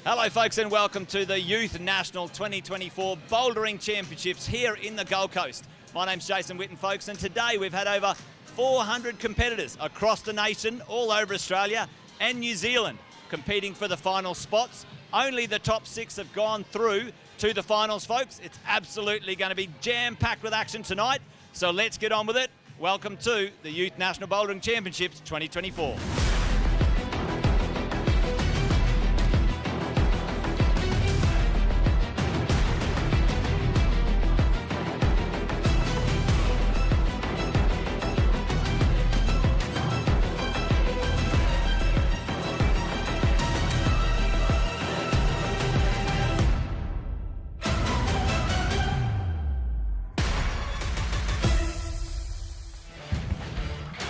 Hello folks and welcome to the Youth National 2024 Bouldering Championships here in the Gold Coast. My name's Jason Witten folks, and today we've had over 400 competitors across the nation, all over Australia and New Zealand competing for the final spots. Only the top 6 have gone through to the finals folks. It's absolutely going to be jam-packed with action tonight, so let's get on with it. Welcome to the Youth National Bouldering Championships 2024.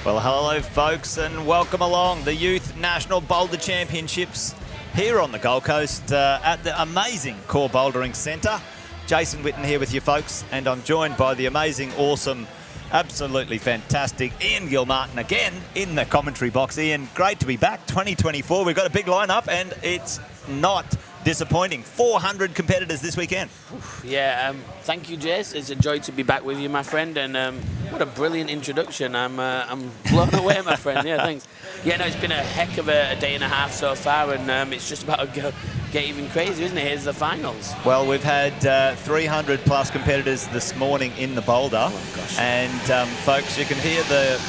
Well, hello folks and welcome along the Youth National Boulder Championships here on the Gold Coast at the amazing Core Bouldering Centre. Jason Witten here with you folks, and I'm joined by the amazing, awesome, absolutely fantastic Ian Gilmartin again in the commentary box. Ian, great to be back. 2024, we've got a big lineup and it's not disappointing. 400 competitors this weekend. Yeah, thank you, Jace. It's a joy to be back with you, my friend, and what a brilliant introduction. I'm blown away, my friend. Yeah, thanks. Yeah, no, it's been a heck of a day and a half so far, and it's just about to get even crazy, isn't it? Here's the finals. Well, we've had 300 plus competitors this morning in the boulder, and folks, you can hear the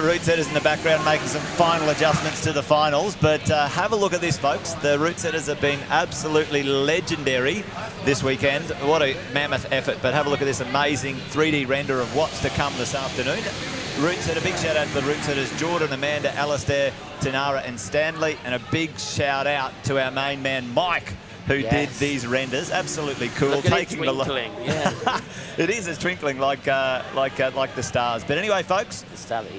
route setters in the background making some final adjustments to the finals, but have a look at this, folks. The route setters have been absolutely legendary this weekend. What a mammoth effort, but have a look at this amazing 3D render of what's to come this afternoon. Route setter, big shout out to the route setters, Jordan, Amanda, Alistair, Tanara and Stanley, and a big shout out to our main man, Mike, who did these renders. Absolutely cool. Look at taking it twinkling. Yeah. It is, it's twinkling like the stars. But anyway, folks,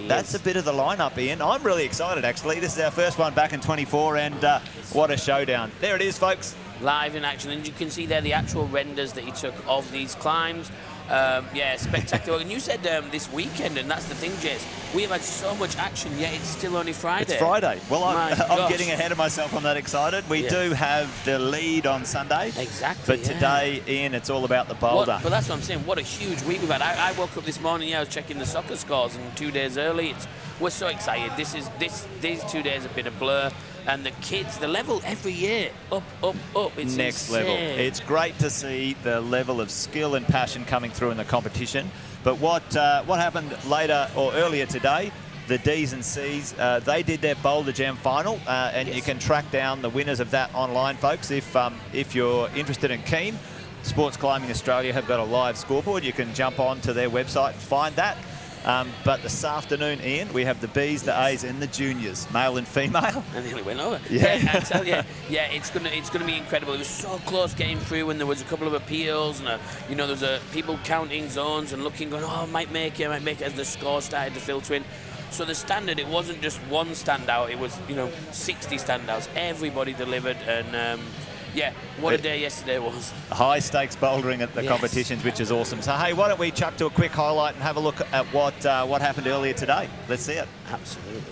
that's a bit of the lineup, Ian. I'm really excited, actually. This is our first one back in 24, and what a showdown. There it is, folks. Live in action, and you can see there the actual renders that he took of these climbs. Yeah, spectacular. And you said this weekend, and that's the thing, Jess, we have had so much action, yet it's still only Friday. It's Friday. Well, I'm getting ahead of myself. I'm that excited. We do have the lead on Sunday. Exactly. But today, Ian, it's all about the boulder. But that's what I'm saying. What a huge week we've had. I woke up this morning, I was checking the soccer scores, and 2 days early. We're so excited. These 2 days have been a blur. And the kids, the level every year, up. It's next insane. level. It's great to see the level of skill and passion coming through in the competition. But what happened later or earlier today, the D's and C's, they did their Boulder Jam final, and you can track down the winners of that online, folks. If you're interested and keen, Sports Climbing Australia have got a live scoreboard. You can jump on to their website and find that. But this afternoon, Ian, we have the B's, the A's, and the juniors, male and female. And nearly went over. Yeah. I tell you, yeah, it's gonna be incredible. It was so close getting through, and there was a couple of appeals, and there was people counting zones and looking, going, oh, I might make it, as the score started to filter in. So the standard, it wasn't just one standout; it was 60 standouts. Everybody delivered, and yeah, what a day yesterday was. High stakes bouldering at the competitions, which is awesome. So hey, why don't we chuck to a quick highlight and have a look at what happened earlier today? Let's see it. Absolutely.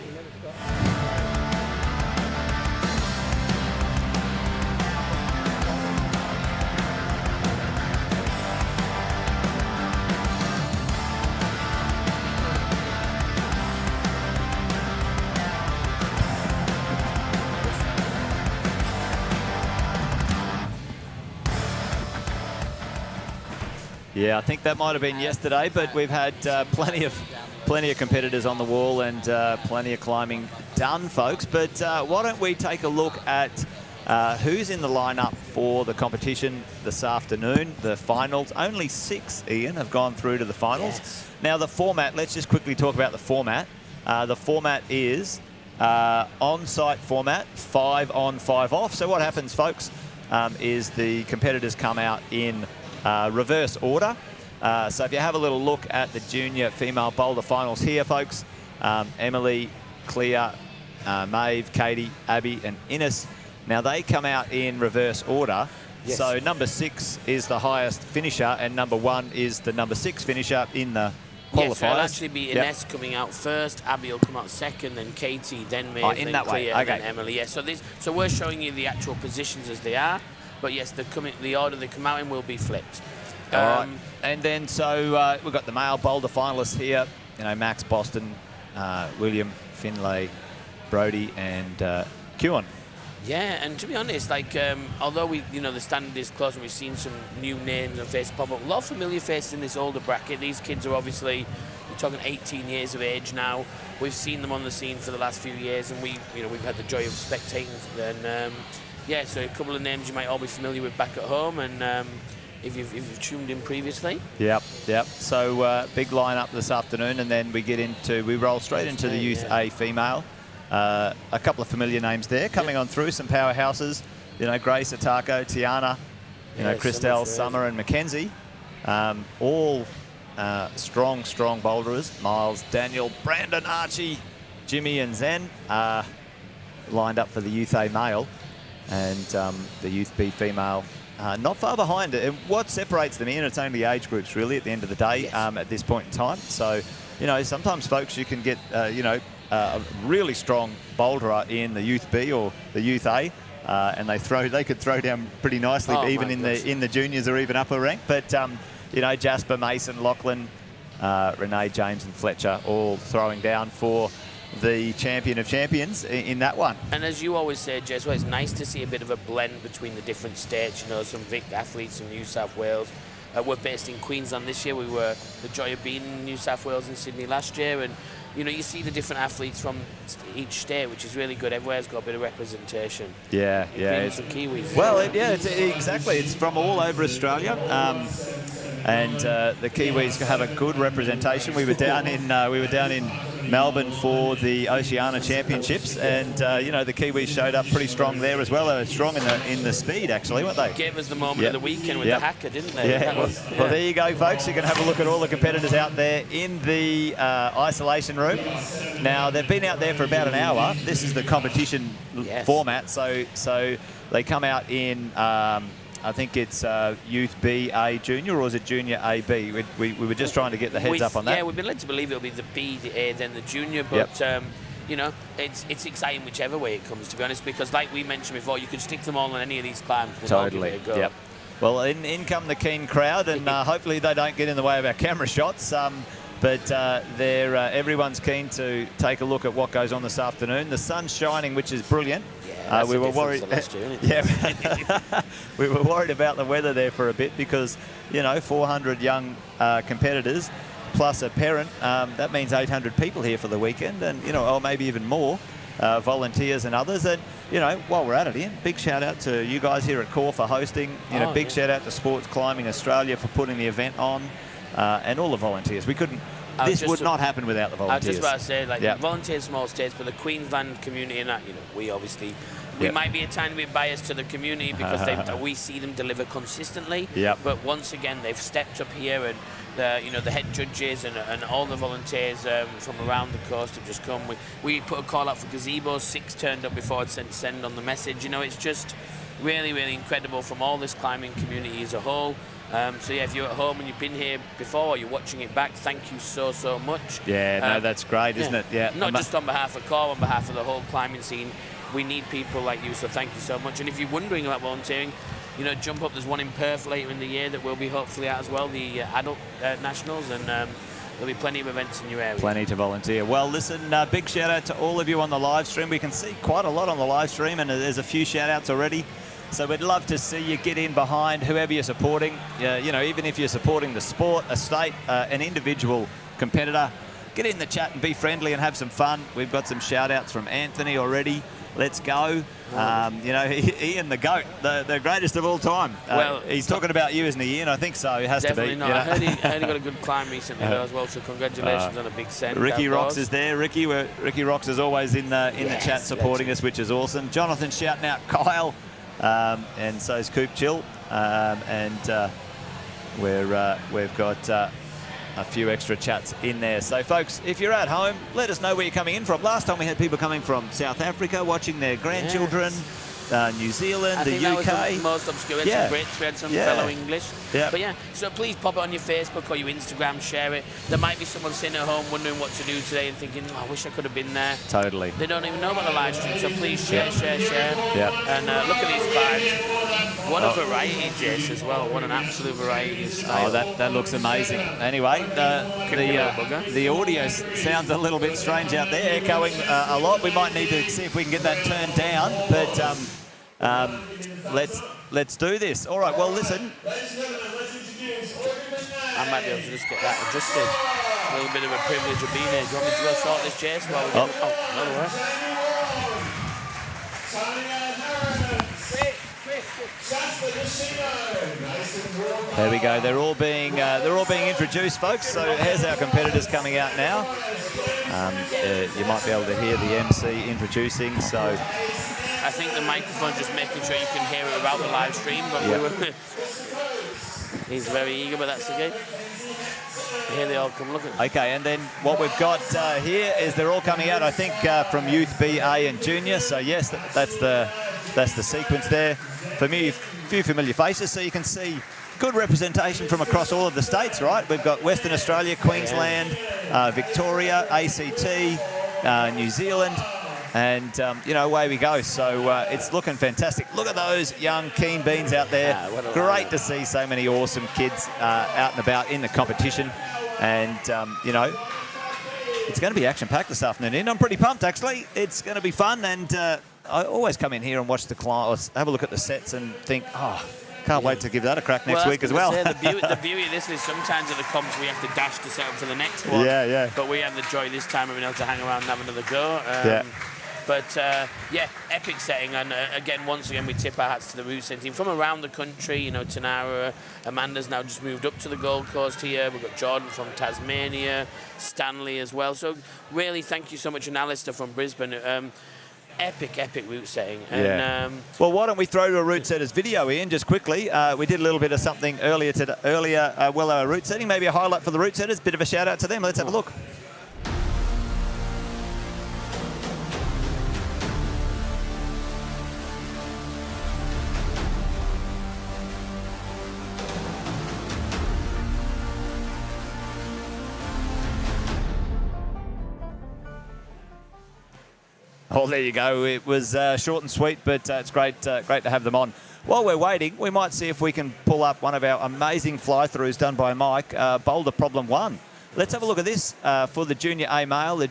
Yeah, I think that might have been yesterday, but we've had plenty of competitors on the wall and plenty of climbing done, folks. But why don't we take a look at who's in the lineup for the competition this afternoon, the finals. Only 6, Ian, have gone through to the finals. Yes. Now, the format, let's just quickly talk about the format. The format is on-site format, 5 on, 5 off. So what happens, folks, is the competitors come out in reverse order. So if you have a little look at the junior female boulder finals here, folks, Emily, Clea, Maeve, Katie, Abby and Ines, now they come out in reverse order. Yes. So number 6 is the highest finisher and number 1 is the number 6 finisher in the qualifiers. Yes, it'll actually be Ines coming out first, Abby will come out second, then Katie, then Maeve, in then that way. Clea, Okay. and then Emily. Yes, so we're showing you the actual positions as they are, but yes, the order they come out in will be flipped. All right. And then so we've got the male boulder finalists here. You know, Max, Boston, William, Finlay, Brody, and Kewan. Yeah, and to be honest, like although the standard is close and we've seen some new names and faces pop up, a lot of familiar faces in this older bracket. These kids are obviously, we're talking 18 years of age now. We've seen them on the scene for the last few years, and we've had the joy of spectating them. Yeah, so a couple of names you might all be familiar with back at home, and if you've tuned in previously. Yep. So big lineup this afternoon, and then we roll straight into the Youth A female. A couple of familiar names there coming on through, some powerhouses. Grace, Atako, Tiana, Christelle, Summer, and Mackenzie. All strong boulderers. Miles, Daniel, Brandon, Archie, Jimmy, and Zen lined up for the Youth A male, and the Youth B female. Not far behind it. And what separates them it's only age groups really at the end of the day at this point in time. So, sometimes folks you can get, a really strong boulderer in the Youth B or the Youth A, and they could throw down pretty nicely even in the juniors or even upper rank. But, Jasper, Mason, Lachlan, Renee, James and Fletcher all throwing down for the champion of champions in that one. And as you always say, Jez, it's nice to see a bit of a blend between the different states. Some Vic athletes from New South Wales. We're based in Queensland this year. We were the joy of being in New South Wales and Sydney last year, and you see the different athletes from each state, which is really good. Everywhere's got a bit of representation. Yeah. Some Kiwis. Well, exactly. It's from all over Australia. And the Kiwis have a good representation. We were down in Melbourne for the Oceania Championships, and the Kiwis showed up pretty strong there as well. They were strong in the speed, actually, weren't they? Gave us the moment of the weekend with the hacker, didn't they? Yeah. Well, there you go, folks. You can have a look at all the competitors out there in the isolation room. Now they've been out there for about an hour. This is the competition format, so they come out in. I think it's Youth B, A, Junior, or is it Junior A, B? We were just trying to get the heads up on that. Yeah, we've been led to believe it'll be the B, the A, then the Junior, but, it's exciting whichever way it comes, to be honest, because like we mentioned before, you could stick them all on any of these climbs. Totally, yep. Well, in come the keen crowd, and hopefully they don't get in the way of our camera shots. But everyone's keen to take a look at what goes on this afternoon. The sun's shining, which is brilliant. We were worried. We were worried about the weather there for a bit because 400 young competitors plus a parent. That means 800 people here for the weekend, and or maybe even more volunteers and others. And while we're at it, Ian, big shout out to you guys here at Core for hosting. Big shout out to Sports Climbing Australia for putting the event on, and all the volunteers. This would not happen without the volunteers. I was just about to say, volunteers, small states, but the Queensland community, and we obviously, we might be a tiny bit biased to the community because we see them deliver consistently. But once again, they've stepped up here, and the head judges and all the volunteers from around the coast have just come. We put a call out for gazebos. 6 turned up before I'd send on the message. It's just really, really incredible from all this climbing community as a whole. So if you're at home and you've been here before or you're watching it back, thank you so much. That's great, isn't it? Yeah. Not just on behalf of Core, on behalf of the whole climbing scene. We need people like you, so thank you so much. And if you're wondering about volunteering, jump up. There's one in Perth later in the year that we'll be hopefully at as well, the adult nationals, and there'll be plenty of events in your area. Plenty to volunteer. Well, listen, big shout out to all of you on the live stream. We can see quite a lot on the live stream, and there's a few shout outs already. So we'd love to see you get in behind whoever you're supporting. Even if you're supporting the sport, a state, an individual competitor, get in the chat and be friendly and have some fun. We've got some shout outs from Anthony already. Let's go. Ian the GOAT, the greatest of all time. Well, he's talking about you, isn't he, Ian? I think so. It has to be. Definitely not. I heard he got a good climb recently though as well, so congratulations on a big send. Ricky Rocks is there. Ricky Rocks is always in the chat supporting us, which is awesome. Jonathan shouting out Kyle. And so is Coop Chill, and we've got a few extra chats in there. So folks, if you're at home, let us know where you're coming in from. Last time we had people coming from South Africa watching their grandchildren. New Zealand, I the think that was UK. the most obscure. We had some Brits, we had some fellow English. Yeah. But yeah, so please pop it on your Facebook or your Instagram, share it. There might be someone sitting at home wondering what to do today and thinking, oh, I wish I could have been there. Totally. They don't even know about the live stream, so please share, share, share. Yeah. And look at these climbs. What a variety, Jace, as well. What an absolute variety of style. Oh, that looks amazing. Anyway, the audio sounds a little bit strange out there, echoing a lot. We might need to see if we can get that turned down, but let's do this. All right, well, listen. I might be able to just get that adjusted. A little bit of a privilege of being here. Do you want me to go sort this, Jace? While we no worries. There we go. They're all being introduced, folks. So here's our competitors coming out now. You might be able to hear the MC introducing. So I think the microphone's just making sure you can hear it without the live stream. But he's very eager, but that's okay. Here they all come looking. Okay, and then what we've got here is they're all coming out, I think, from Youth B, A, and Junior. So yes, that's the sequence there. For me, a few familiar faces, so you can see good representation from across all of the states, right? We've got Western Australia, Queensland, Victoria, ACT, New Zealand, and, away we go. So it's looking fantastic. Look at those young keen beans out there. Great to see so many awesome kids out and about in the competition. And, it's going to be action-packed this afternoon. And I'm pretty pumped, actually. It's going to be fun, and I always come in here and watch the clients, have a look at the sets and think, can't wait to give that a crack next week as well. The beauty of this is sometimes at the comps we have to dash to set up for the next one. Yeah. But we have the joy this time of being able to hang around and have another go. But, epic setting. And, once again, we tip our hats to the route setting team from around the country. Tanara, Amanda's now just moved up to the Gold Coast here. We've got Jordan from Tasmania, Stanley as well. So, really, thank you so much, and Alistair from Brisbane. Epic route setting. And, well, why don't we throw to a route setters video, Ian, just quickly. We did a little bit of something earlier, route setting, maybe a highlight for the route setters, bit of a shout out to them. Let's have a look. Oh, there you go. It was short and sweet, but it's great to have them on. While we're waiting, we might see if we can pull up one of our amazing fly-throughs done by Mike, Boulder Problem 1. Let's have a look at this for the Junior A male, the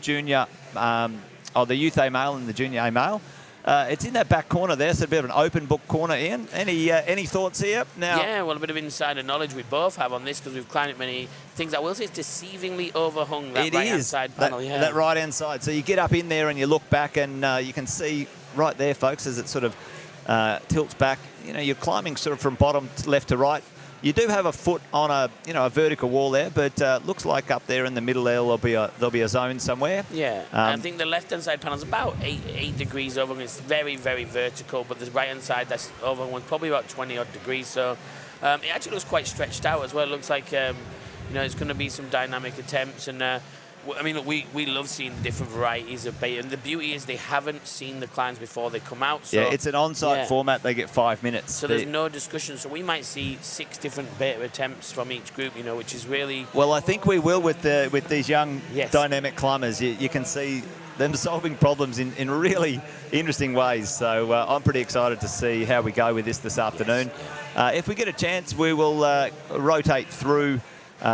Youth A male and the Junior A male. It's in that back corner there, so a bit of an open book corner, Ian. Any thoughts here? Now, yeah, well, a bit of insider knowledge we both have on this because we've climbed it many things. I will say it's deceivingly overhung, that right-hand side panel. That right-hand side. So you get up in there and you look back and you can see right there, folks, as it sort of tilts back. You're climbing sort of from bottom left to right. You do have a foot on a vertical wall there, but looks like up there in the middle there'll be a zone somewhere. Yeah, I think the left-hand side panel is about 8 degrees over. It's very, very vertical, but the right-hand side that's over one's probably about 20-odd degrees. So it actually looks quite stretched out as well. It looks like it's going to be some dynamic attempts, and look, we love seeing different varieties of bait, and the beauty is they haven't seen the climbs before they come out. So, yeah, it's an on-site format. They get 5 minutes. So there's no discussion. So we might see 6 different beta attempts from each group, which is really... Well, I think we will with these young dynamic climbers. You can see them solving problems in really interesting ways. So I'm pretty excited to see how we go with this afternoon. If we get a chance, we will rotate through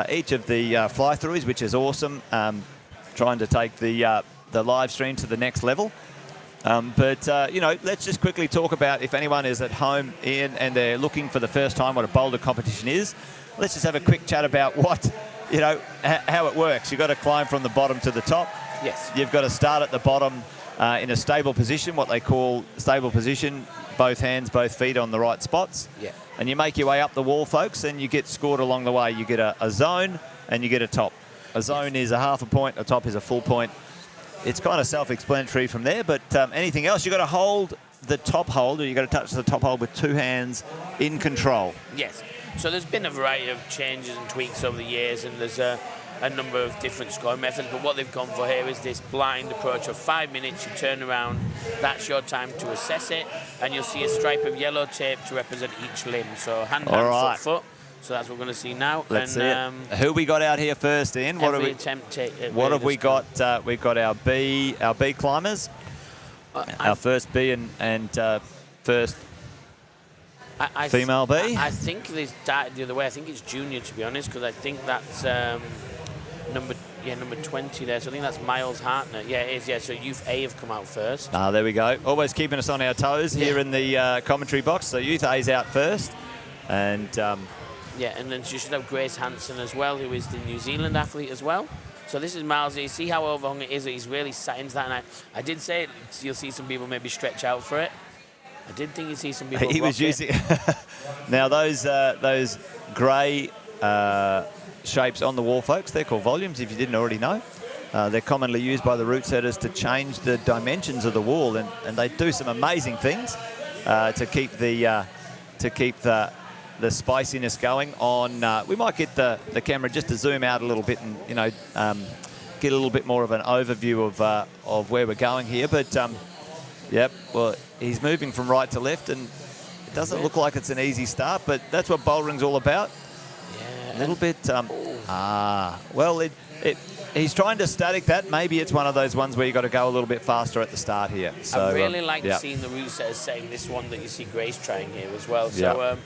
each of the fly-throughs, which is awesome, trying to take the live stream to the next level. Let's just quickly talk about, if anyone is at home, Ian, and they're looking for the first time what a boulder competition is, let's just have a quick chat about how it works. You've got to climb from the bottom to the top. Yes. You've got to start at the bottom in a stable position, what they call stable position, both hands, both feet on the right spots. Yeah. And you make your way up the wall, folks, and you get scored along the way. You get a zone and you get a top. A zone is a half a point, a top is a full point. It's kind of self-explanatory from there, but anything else, you've got to hold the top hold, or you've got to touch the top hold with 2 hands in control. Yes. So there's been a variety of changes and tweaks over the years, and there's a number of different scoring methods, but what they've gone for here is this blind approach of 5 minutes. You turn around, that's your time to assess it, and you'll see a stripe of yellow tape to represent each limb. So hand, right. foot. So that's what we're going to see now. Let's see it. Who we got out here first, Ian? What have we got? We've got our B climbers, our first B and first female B. I think they started the other way. I think it's junior, to be honest, because I think that's number 20 there. So I think that's Miles Hartner. Yeah, it is. Yeah. So Youth A have come out first. There we go. Always keeping us on our toes here in the commentary box. So Youth A's out first, and. Yeah, and then you should have Grace Hansen as well, who is the New Zealand athlete as well. So this is Miles. You see how overhung it is? He's really sat into that. And I did say you'll see some people maybe stretch out for it. I did think you'd see some people. He was using. Now those grey shapes on the wall, folks, they're called volumes. If you didn't already know, they're commonly used by the route setters to change the dimensions of the wall, and they do some amazing things to keep the spiciness going on. We might get the camera just to zoom out a little bit and get a little bit more of an overview of where we're going here. But yep, well, he's moving from right to left, and it doesn't look like it's an easy start, but that's what bouldering's all about. Yeah, a little bit. Well, he's trying to static that. Maybe it's one of those ones where you got to go a little bit faster at the start here. So I really like seeing the route setters setting this one that you see Grace trying here as well. So.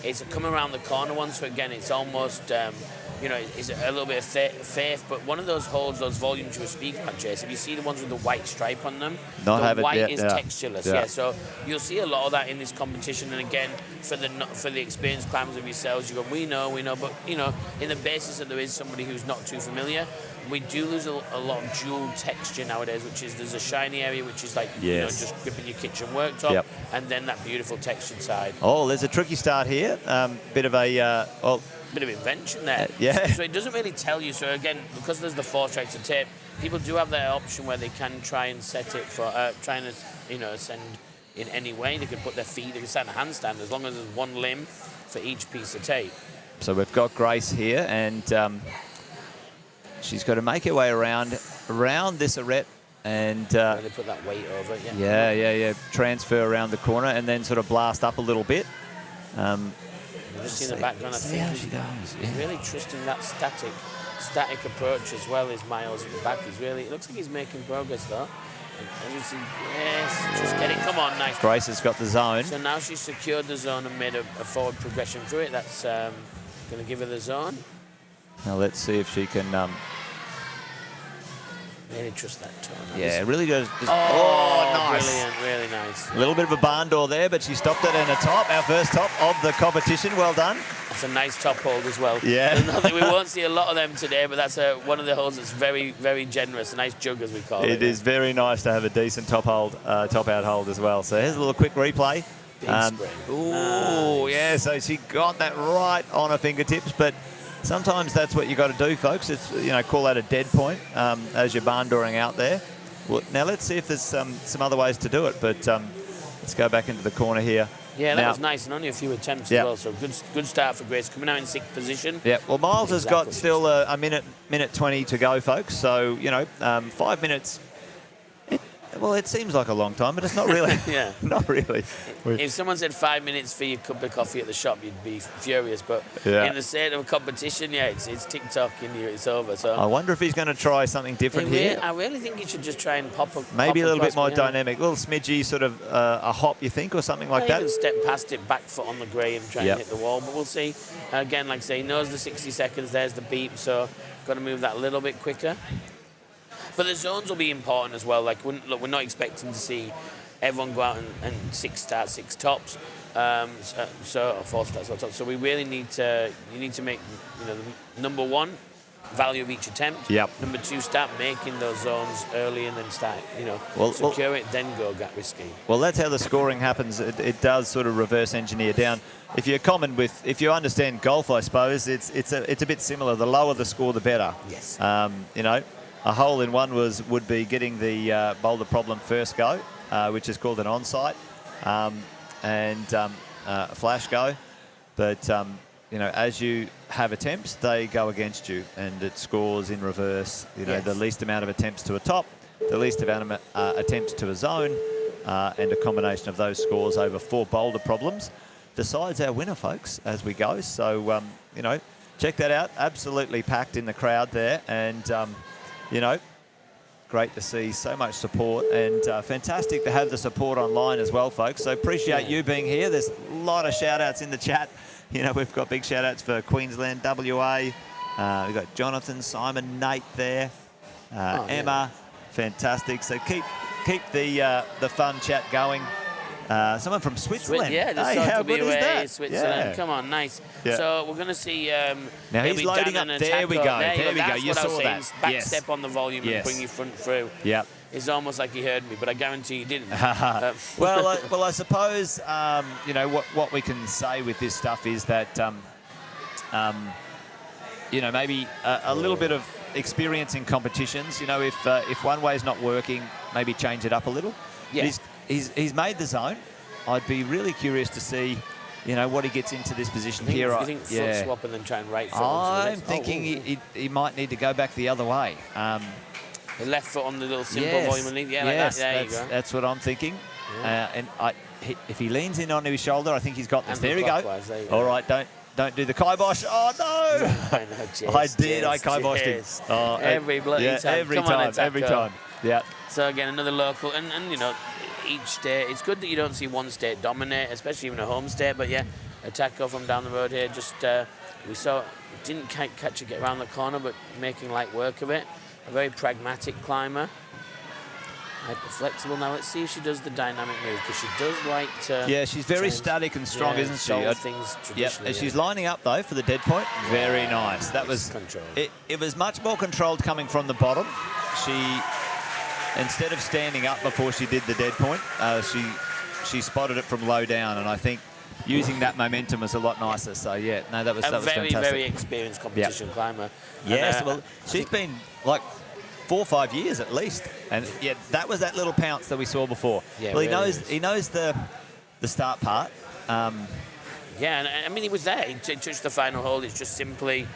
It's a come around the corner one, so again, it's almost, it's a little bit of faith, but one of those holds, those volumes you were speaking about, Jason, if you see the ones with the white stripe on them, the white is textureless, so you'll see a lot of that in this competition, and again, for the experienced climbers of yourselves, you go, we know, but, in the basis that there is somebody who's not too familiar, we do lose a lot of dual texture nowadays, which is there's a shiny area, which is like, just gripping your kitchen worktop, and then that beautiful textured side. Oh, there's a tricky start here. Bit of invention there. So it doesn't really tell you. So again, because there's the 4 stripes of tape, people do have that option where they can try and set it for trying to ascend in any way. They can put their feet, they can stand a handstand as long as there's one limb for each piece of tape. So we've got Grace here, and she's got to make her way around this arete, and they put that weight over it. Yeah. Transfer around the corner and then sort of blast up a little bit. Just in the background, I think he's really trusting that static approach as well as Miles at the back. It looks like he's making progress though. And you see, just get it. Come on, nice. Grace has got the zone. So now she's secured the zone and made a forward progression through it. That's going to give her the zone. Now let's see if she can. Really trust that turn. Yeah, it really goes. Nice. Brilliant, really nice. A little bit of a barn door there, but she stopped it in a top, our first top of the competition. Well done. That's a nice top hold as well. Yeah. We won't see a lot of them today, but that's one of the holds that's very, very generous. A nice jug, as we call it. It is very nice to have a decent top out hold as well. So here's a little quick replay. Yeah, so she got that right on her fingertips, but sometimes that's what you got to do, folks. It's call that a dead point as you're barn dooring out there. Well, now let's see if there's some other ways to do it, but let's go back into the corner here. Yeah, that was nice, and only a few attempts as well. So good start for Grace, coming out in 6th position. Yeah, well, Miles has got still a minute 20 to go, folks. So 5 minutes. Well, it seems like a long time, but it's not really. Yeah. Not really. If someone said 5 minutes for your cup of coffee at the shop, you'd be furious. But in the state of a competition, it's tick-tock and it's over. So I wonder if he's going to try something different here. I really think he should just try and maybe a little bit more dynamic, a little smidgy, sort of a hop, you think, or something like that. He can step past it, back foot on the grey and try and hit the wall. But we'll see. Again, like I say, he knows the 60 seconds. There's the beep, so got to move that a little bit quicker. But the zones will be important as well. Like, we're not expecting to see everyone go out and 6 starts, 6 tops, or 4 starts, 4 tops. So we really need to make, the number 1, value of each attempt. Yep. Number 2, start making those zones early and then start, secure it, then go get risky. Well, that's how the scoring happens. It does sort of reverse engineer down. If you understand golf, I suppose it's a bit similar. The lower the score, the better. Yes. A hole in one would be getting the boulder problem first go, which is called an on-site, and a flash go. But you know, as you have attempts, they go against you, and it scores in reverse. You know, the least amount of attempts to a top, the least amount of attempts to a zone, and a combination of those scores over 4 boulder problems decides our winner, folks, as we go. So, you know, check that out. Absolutely packed in the crowd there, and, you know, great to see so much support, and fantastic to have the support online as well, folks. So appreciate you being here. There's a lot of shout-outs in the chat. You know, we've got big shout-outs for Queensland, WA. We've got Jonathan, Simon, Nate there, Emma. Fantastic. So keep the fun chat going. Someone from Switzerland. How good is that? Switzerland. Yeah. Come on, nice. Yeah. So we're going to see. Now he's loading up. There we go. There we go. You saw that. Back step on the volume and bring your front through. Yeah. It's almost like he heard me, but I guarantee he didn't. Well, I suppose you know what we can say with this stuff is that you know, maybe a little bit of experience in competitions. You know, if one way is not working, maybe change it up a little. Yeah. He's made the zone. I'd be really curious to see, you know, what he gets into this position here. You think foot swap and then try and right foot? I'm thinking he might need to go back the other way. The left foot on the little simple volume and leave. Yeah, like that. There you go. That's what I'm thinking. Yeah. And if he leans in onto his shoulder, I think he's got this. There we go. All right, don't do the kibosh. Oh no! I did. I kiboshed him. Oh, every bloody time. Every time. Yeah. So again, another local, and you know, each state. It's good that you don't see one state dominate, especially even a home state. But yeah, Attacker from down the road here. Just we didn't catch it get around the corner, but making light work of it. A very pragmatic climber. Hyper flexible. Now let's see if she does the dynamic move, because she does like to. Yeah, she's very static and strong, isn't she? Things traditionally. Yep. She's lining up though for the dead point. Very nice. That was controlled. It was much more controlled coming from the bottom. She, instead of standing up before she did the dead point, she spotted it from low down, and I think using that momentum was a lot nicer. So yeah, no, that was fantastic. Very experienced competition climber. Yes, well, she's been like 4 or 5 years at least, and yeah, that was that little pounce that we saw before. Yeah, well, he knows the start part. Yeah, and I mean, he was there. He touched the final hold. It's just simply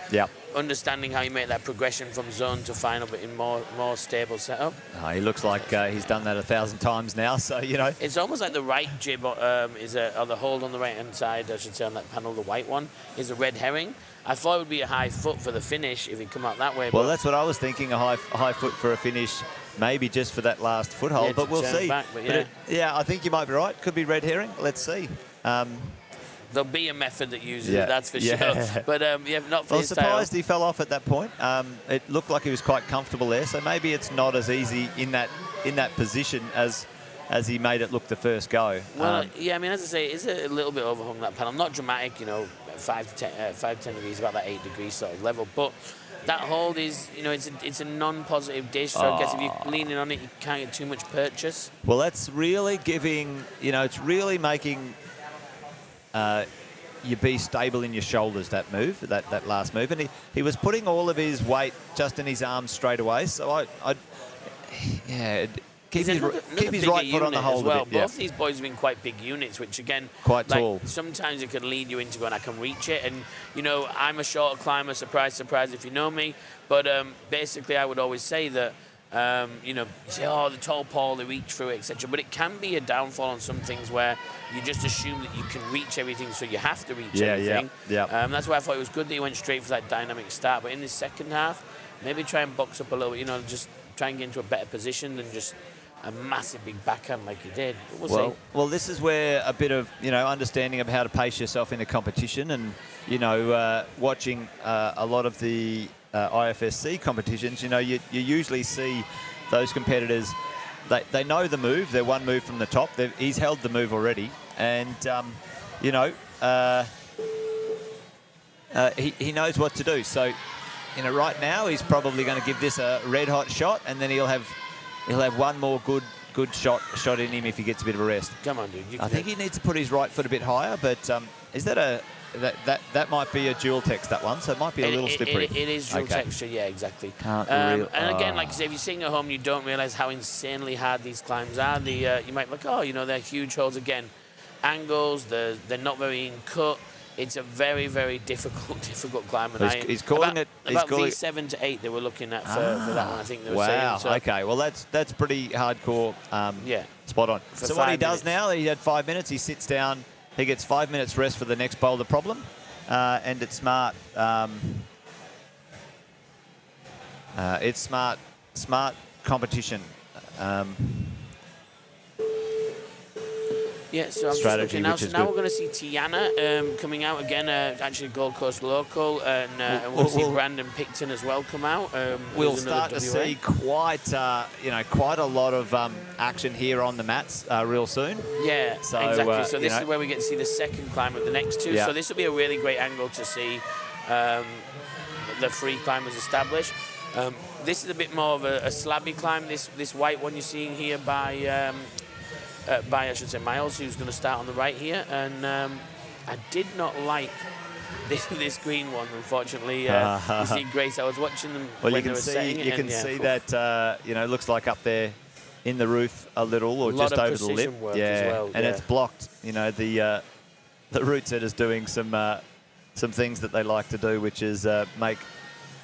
understanding how you make that progression from zone to final, but in more stable setup. Oh, he looks like he's done that 1,000 times now, so, you know. It's almost like the right jib or the hold on the right-hand side, I should say, on that panel, the white one, is a red herring. I thought it would be a high foot for the finish if he'd come out that way. Well, that's what I was thinking, a high foot for a finish, maybe just for that last foothold, but we'll see. Back, but I think you might be right. Could be red herring. Let's see. There'll be a method that uses it, that's for sure. But not for I was surprised he fell off at that point. It looked like he was quite comfortable there, so maybe it's not as easy in that position as he made it look the first go. Well, yeah, I mean, as I say, it's a little bit overhung, that panel. Not dramatic, you know, 5 to 10 degrees, about that 8 degree sort of level. But that hold is, you know, it's a non-positive dish, so I guess if you're leaning on it, you can't get too much purchase. Well, that's really giving, you know, it's really making you be stable in your shoulders, that move, that last move. And he was putting all of his weight just in his arms straight away. So keep his right foot on the hold a bit. Both these boys have been quite big units, which again, quite tall. Sometimes it can lead you into going, I can reach it. And, you know, I'm a shorter climber, surprise, surprise if you know me. But basically I would always say that, you know, you say, oh, the tall pole, they reach through it, etc. But it can be a downfall on some things where you just assume that you can reach everything, so you have to reach everything. That's why I thought it was good that he went straight for that dynamic start. But in the second half, maybe try and box up a little bit, you know, just try and get into a better position than just a massive big backhand like he did. We'll see. Well, this is where a bit of, you know, understanding of how to pace yourself in a competition, and, you know, watching a lot of the IFSC competitions, you know, you usually see those competitors, they know the move. They're one move from the top. He's held the move already, and you know, he knows what to do. So, you know, right now he's probably going to give this a red hot shot, and then he'll have one more good shot in him if he gets a bit of a rest. Come on, dude. I think he needs to put his right foot a bit higher, but is that that might be a dual text, that one, so it might be a little slippery. It is dual texture, yeah, exactly. And again, like I say, if you're sitting at home, you don't realise how insanely hard these climbs are. You might be like, oh, you know, they're huge holds. Again, angles, they're not very in cut. It's a very, very difficult climb. And he's calling it. About V7 to 8 they were looking at for that one, I think they were saying. So. Okay, well, that's pretty hardcore. Yeah. Spot on. For so what he does minutes. now, he had 5 minutes. He sits down. He gets 5 minutes rest for the next boulder problem. And it's smart. It's smart competition. Yeah, so I'm strategy, just looking now. So now good. we're going to see Tiana coming out again, actually Gold Coast local, and we'll see Brandon Picton as well come out. We'll start to see quite a lot of action here on the mats real soon. Yeah, so, exactly. So this is where we get to see the second climb of the next two. Yeah. So this will be a really great angle to see the free climbers established. This is a bit more of a slabby climb. This white one you're seeing here by I should say Miles, who's going to start on the right here, and I did not like this green one, unfortunately. You see Grace, I was watching them. Well, when you can they were see setting it, and, see that looks like up there in the roof a little, or just over the lip. Work as well, and it's blocked. The route setter's doing some things that they like to do, which is make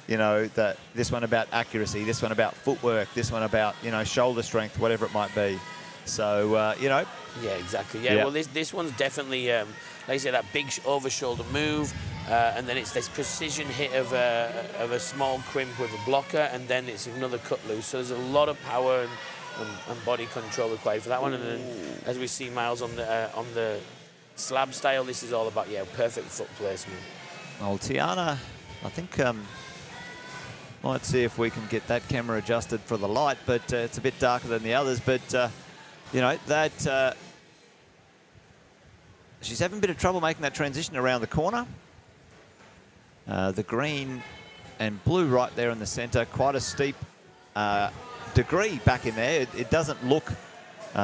this one about accuracy, this one about footwork, this one about shoulder strength, whatever it might be. So Yeah, exactly. Yeah, well, this one's definitely, like I say, that big over-shoulder move, and then it's this precision hit of a small crimp with a blocker, and then it's another cut loose. So there's a lot of power and body control required for that one. And then, as we see Miles on the slab style, this is all about perfect foot placement. Well, Tiana, I think might see if we can get that camera adjusted for the light, but it's a bit darker than the others. But she's having a bit of trouble making that transition around the corner. The green and blue right there in the centre, quite a steep degree back in there. It doesn't look,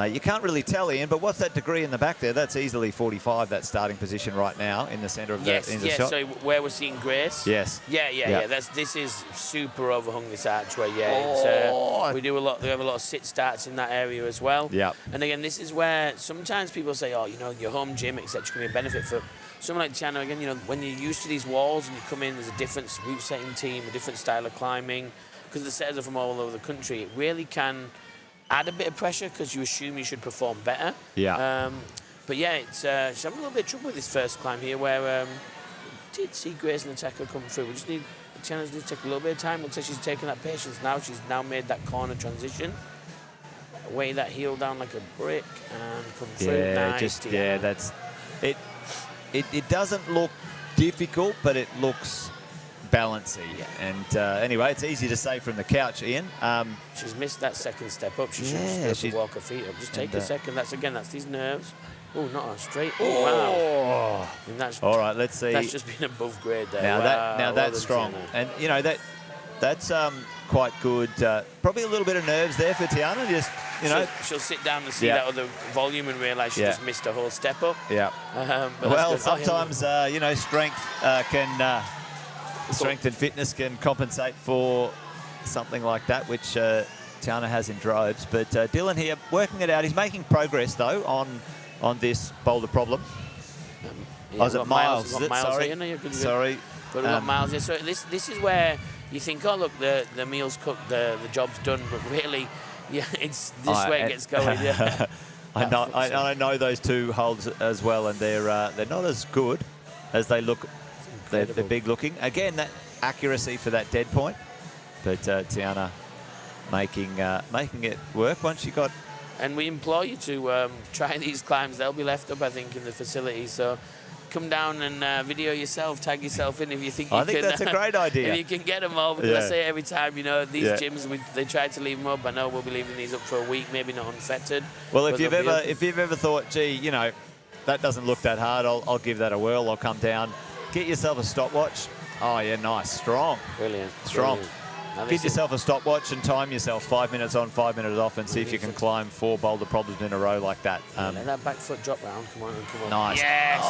you can't really tell, Ian, but what's that degree in the back there? That's easily 45, that starting position right now in the centre of the shot. So where we're seeing Grace. Yes. Yeah. This is super overhung, this archway. We have a lot of sit starts in that area as well. Yeah. And again, this is where sometimes people say, your home gym, etc., can be a benefit for someone like Tiana. Again, when you're used to these walls and you come in, there's a different route setting team, a different style of climbing, because the setters are from all over the country. It really can add a bit of pressure because you assume you should perform better. Yeah. But yeah, she's having a little bit of trouble with this first climb here, where did see Grace and Attacker come through. Tiana's need to take a little bit of time. Looks like she's taking that patience now. She's now made that corner transition. Weigh that heel down like a brick and come through. Yeah, nice, that's it. It doesn't look difficult, but it looks balancy. And anyway, it's easy to say from the couch, Ian. She's missed that second step up. She should just walk her feet up. Just take a second. That's these nerves. Oh, not a straight. Oh, wow. And that's, all right, let's see. That's just been above grade there. Now that's strong. And that's quite good. Probably a little bit of nerves there for Tiana. Just she'll sit down and see that other volume and realise she just missed a whole step up. Yeah. Well, sometimes strength and fitness can compensate for something like that, which Tiana has in droves. But Dylan here working it out. He's making progress though on this boulder problem. Is it Miles? Is it? Sorry. But we've got Miles here. So this is where you think, oh look, the meal's cooked, the job's done, but really, it's this way it gets going. Yeah. I know those two holds as well, and they're not as good as they look. They're big looking. Again, that accuracy for that dead point, but Tiana making it work once you got. And we implore you to try these climbs. They'll be left up, I think, in the facility. So come down and video yourself, tag yourself in if you think you can. I think that's a great idea. If you can get them all, because I say every time, these gyms, they try to leave them up. I know we'll be leaving these up for a week, maybe not unfettered. Well, if you've ever thought, gee, that doesn't look that hard, I'll give that a whirl. I'll come down. Get yourself a stopwatch. Oh, yeah, nice. Strong. Brilliant. Strong. Brilliant. Get yourself a stopwatch and time yourself 5 minutes on, 5 minutes off, and see if you can climb 4 boulder problems in a row like that. Let that back foot drop round. Come on. Nice. Yes,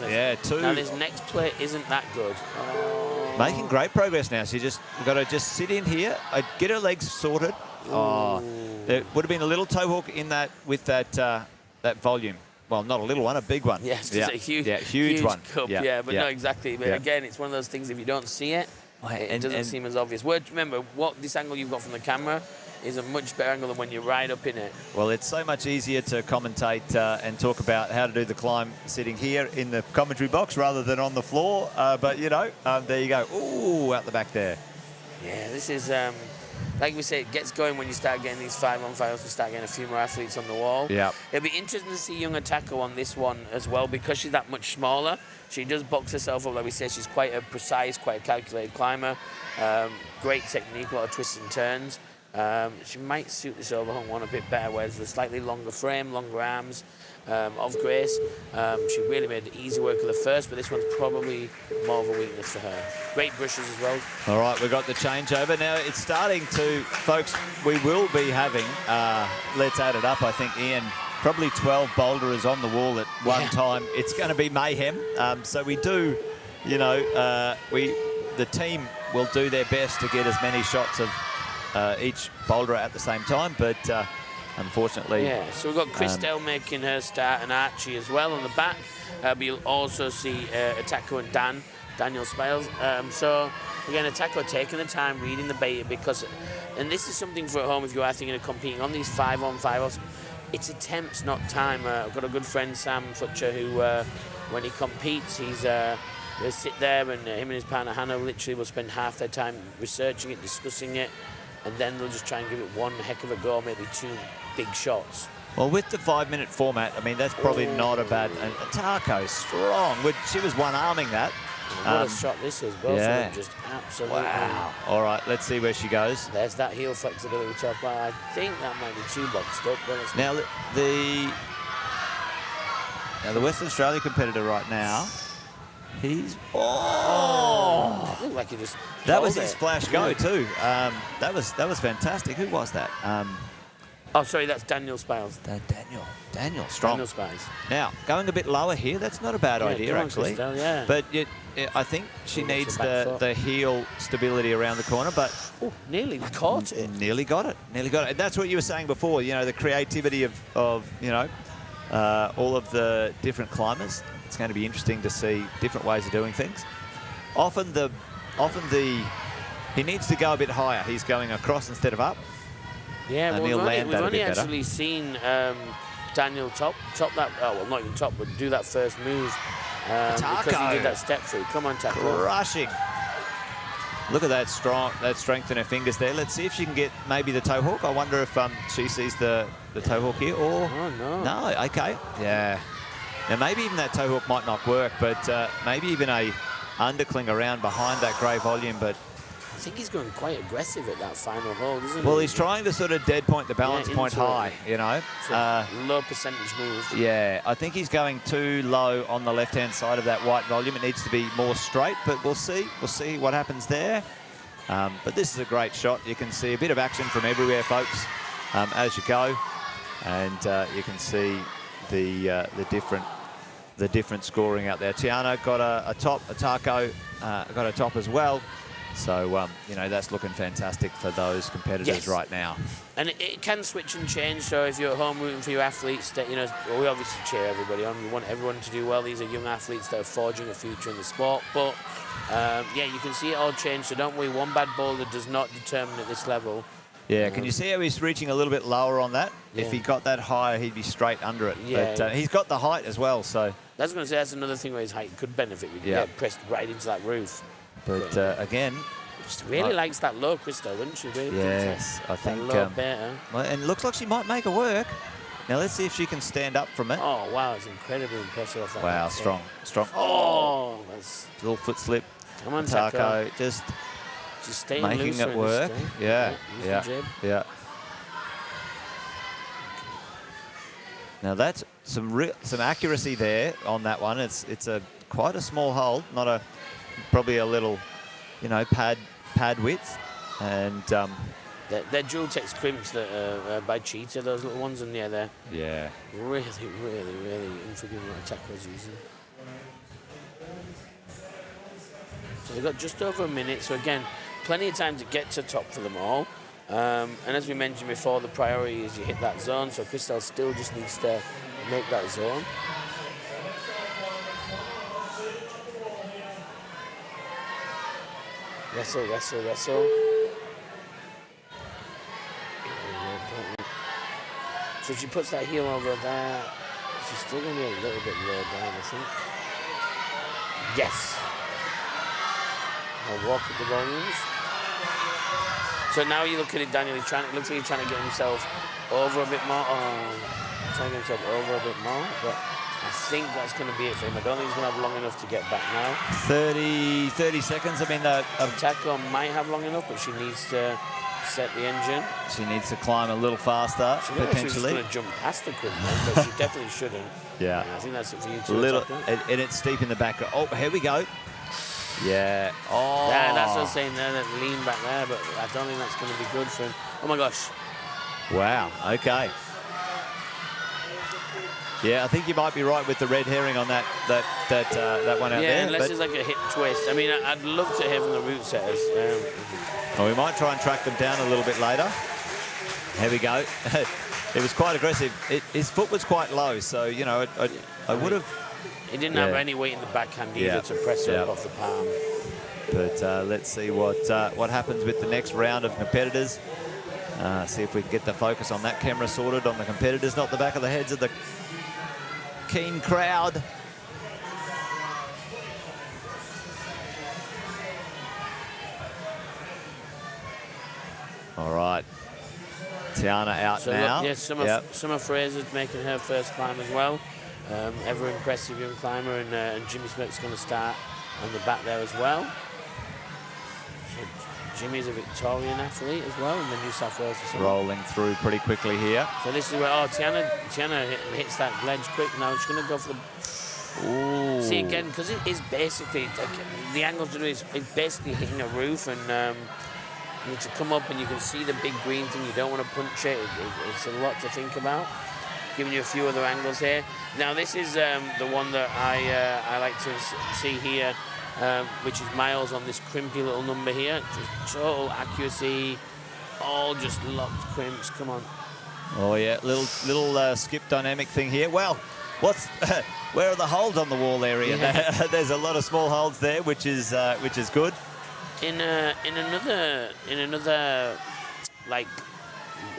nice. Yeah, 2. Now, this next play isn't that good. Oh. Making great progress now. She's got to just sit in here, get her legs sorted. Ooh. Oh, there would have been a little toe hook in that with that volume. well, not a little one, a big one. Yes, it's a huge one. Cup, yeah, but no, exactly. But again, it's one of those things, if you don't see it, it doesn't seem as obvious. Remember, this angle you've got from the camera is a much better angle than when you're right up in it. Well, it's so much easier to commentate and talk about how to do the climb sitting here in the commentary box rather than on the floor. But, you know, there you go. Ooh, out the back there. Yeah, this is, like we say, it gets going when you start getting these 5-on-5s and start getting a few more athletes on the wall. Yeah. It'll be interesting to see young Atako on this one as well, because she's that much smaller. She does box herself up, like we say. She's quite a precise, quite a calculated climber. Great technique, a lot of twists and turns. She might suit this overhung one a bit better, whereas the slightly longer frame, longer arms of Grace. She really made it easy work of the first, but this one's probably more of a weakness for her. Great brushes as well. All right, we've got the changeover. Now, it's starting to, folks, we will be having, let's add it up, I think, Ian, probably 12 boulderers on the wall at one time. It's going to be mayhem. So we do, you know, the team will do their best to get as many shots of each boulderer at the same time, but unfortunately... Yeah, so we've got Christelle making her start and Archie as well on the back. But you'll also see Atako and Daniel Spiles. So, again, Atako taking the time, reading the beta, because... And this is something for at home if you are thinking of competing on these 5-on-5. It's attempts, not time. I've got a good friend, Sam Futcher, who, when he competes, he'll sit there and him and his partner, Hannah, literally will spend half their time researching it, discussing it, and then they'll just try and give it one heck of a go, maybe 2 big shots. Well, with the 5-minute format, I mean, that's probably not a bad... And Atako, strong. She was one-arming that. What a shot this is, both of them just absolutely... Wow. All right, let's see where she goes. There's that heel flexibility we talked about. I think that might be 2 boxed up. Now, the Western Australia competitor right now, he's... Oh! Looked like he just... That was his flash go, too. That was fantastic. Who was that? Oh, sorry, that's Daniel Spiles. Daniel, strong. Daniel Spiles. Now, going a bit lower here, that's not a bad idea, actually. Christelle, But I think she needs the heel stability around the corner, but... Oh, nearly caught it. Nearly got it. Nearly got it. And that's what you were saying before, you know, the creativity of you know, all of the different climbers. It's going to be interesting to see different ways of doing things. Often he needs to go a bit higher. He's going across instead of up. Yeah, and we've only better. actually seen Daniel top that. Oh, well, not even top, but do that first move because he did that step through. Come on, Tako. Crushing. Look at that strength in her fingers there. Let's see if she can get maybe the toe hook. I wonder if she sees the toe hook here or... Oh, no. No, okay. Yeah. Now, maybe even that toe hook might not work, but maybe even a undercling around behind that grey volume, but... I think he's going quite aggressive at that final hold, isn't he? Well, he's trying to sort of dead point the balance point high, you know. Low percentage move. Yeah, I think he's going too low on the left-hand side of that white volume. It needs to be more straight, but we'll see. We'll see what happens there. But this is a great shot. You can see a bit of action from everywhere, folks, as you go. And you can see the different scoring out there. Tiana got a top, Atako got a top as well. So, you know, that's looking fantastic for those competitors right now. And it can switch and change. So if you're at home rooting for your athletes, that, you know, we obviously cheer everybody on. We want everyone to do well. These are young athletes that are forging a future in the sport. But, yeah, you can see it all change. So don't worry, one bad boulder does not determine at this level. Yeah, can you see how he's reaching a little bit lower on that? Yeah. If he got that higher, he'd be straight under it. Yeah, but he's got the height as well, so... That's going to say that's another thing where his height could benefit. You get pressed right into that roof. But again... She really likes that low, Christelle, wouldn't she? Really I think better. Well, and it looks like she might make it work. Now let's see if she can stand up from it. Oh wow, it's incredibly impressive off that. Wow, strong. Oh, that's a little foot slip. Come on, Tako, just staying making it work. Yeah. Now that's some accuracy there on that one. It's quite a small hold, not probably a little, you know, pad width, and they're dual text crimps that are by Cheetah, those little ones, and they're really unforgiving what Tako's using. So they've got just over a minute, so again, plenty of time to get to top for them all. And as we mentioned before, the priority is you hit that zone, so Christelle still just needs to make that zone. Wrestle, wrestle, wrestle. So she puts that heel over there. She's still going to be a little bit low down, I think. Yes. I'll walk up the volumes. So now you look at it, Daniel. It looks like he's trying to get himself over a bit more. Trying to get himself over a bit more. But I think that's going to be it for him. I don't think he's going to have long enough to get back now. 30 seconds. I mean, Taco might have long enough, but she needs to set the engine. She needs to climb a little faster, potentially. She's going to jump past the quick one, but she definitely shouldn't. Yeah. I think that's it for you too. And it's steep in the back. Oh, here we go. Yeah. Oh. Yeah, that's what I was saying there, that lean back there, but I don't think that's going to be good for him. Oh my gosh. Wow. Okay. Yeah, I think you might be right with the red herring on that one out there. Yeah, unless it's like a hip twist. I mean, I'd love to hear from the route setters. Well, we might try and track them down a little bit later. Here we go. It was quite aggressive. His foot was quite low, so, you know, I would have... He didn't have any weight in the backhand either to press it up off the palm. But let's see what happens with the next round of competitors. See if we can get the focus on that camera sorted on the competitors, not the back of the heads of the keen crowd. All right. Tiana out now. Yes, Summer Fraser's making her first climb as well. Ever impressive young climber, and Jimmy Smirk's going to start on the back there as well. So Jimmy's a Victorian athlete as well in the New South Wales. Rolling through pretty quickly here. So this is where Tiana hits that ledge quick. Now she's going to go for the... Ooh. See again, because it is basically the angle to do is basically hitting a roof, and you need to come up and you can see the big green thing. You don't want to punch it. It's a lot to think about. Giving you a few other angles here. Now this is the one that I like to see here, which is Miles on this crimpy little number here. Just total accuracy, all just locked crimps. Come on. Oh yeah, little skip dynamic thing here. Well, where are the holds on the wall area? Yeah. There's a lot of small holds there, which is good. In another like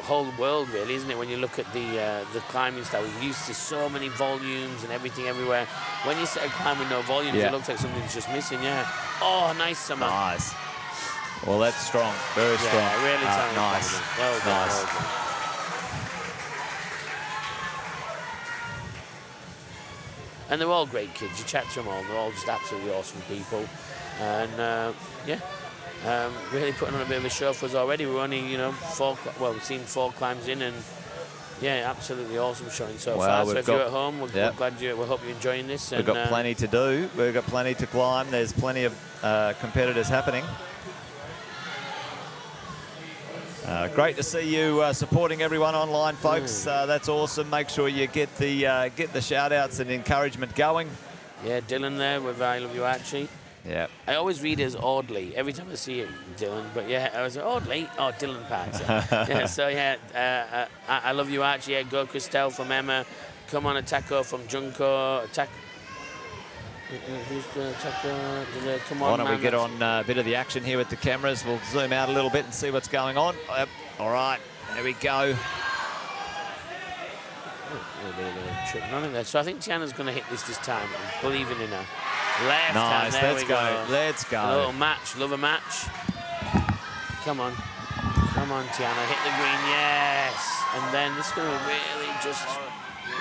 whole world, really, isn't it? When you look at the climbing style, we're used to so many volumes and everything everywhere. When you set a climb with no volumes, it looks like something's just missing. Yeah. Oh, nice, Summer. Nice. Well, that's strong. Very strong. Yeah, really talented. Nice. Well done, nice. well done. And they're all great kids. You chat to them all. They're all just absolutely awesome people. And really putting on a bit of a show for us already. We're only, we've seen 4 climbs in, and yeah, absolutely awesome showing so far. So if you're at home, we hope you're enjoying this. We've got plenty to do. We've got plenty to climb. There's plenty of competitors happening. Great to see you supporting everyone online, folks. That's awesome. Make sure you get the shout outs and encouragement going. Yeah, Dylan there with I Love You Archie. Yeah. I always read it as Audley every time I see it, Dylan. But yeah, I was like, Audley? Oh, Dylan Parks. Yeah, so yeah, I Love You Archie. Yeah, Go Christelle from Emma. Come on, Taco from Junko. Who's the Taco? Come on, why don't we get on a bit of the action here with the cameras? We'll zoom out a little bit and see what's going on. All right, there we go. So I think Tiana's going to hit this time. I'm believing in her. Left nice, hand, let's go. Let's go. A little match, love a match. Come on. Come on, Tiana, hit the green, yes. And then this is going to really just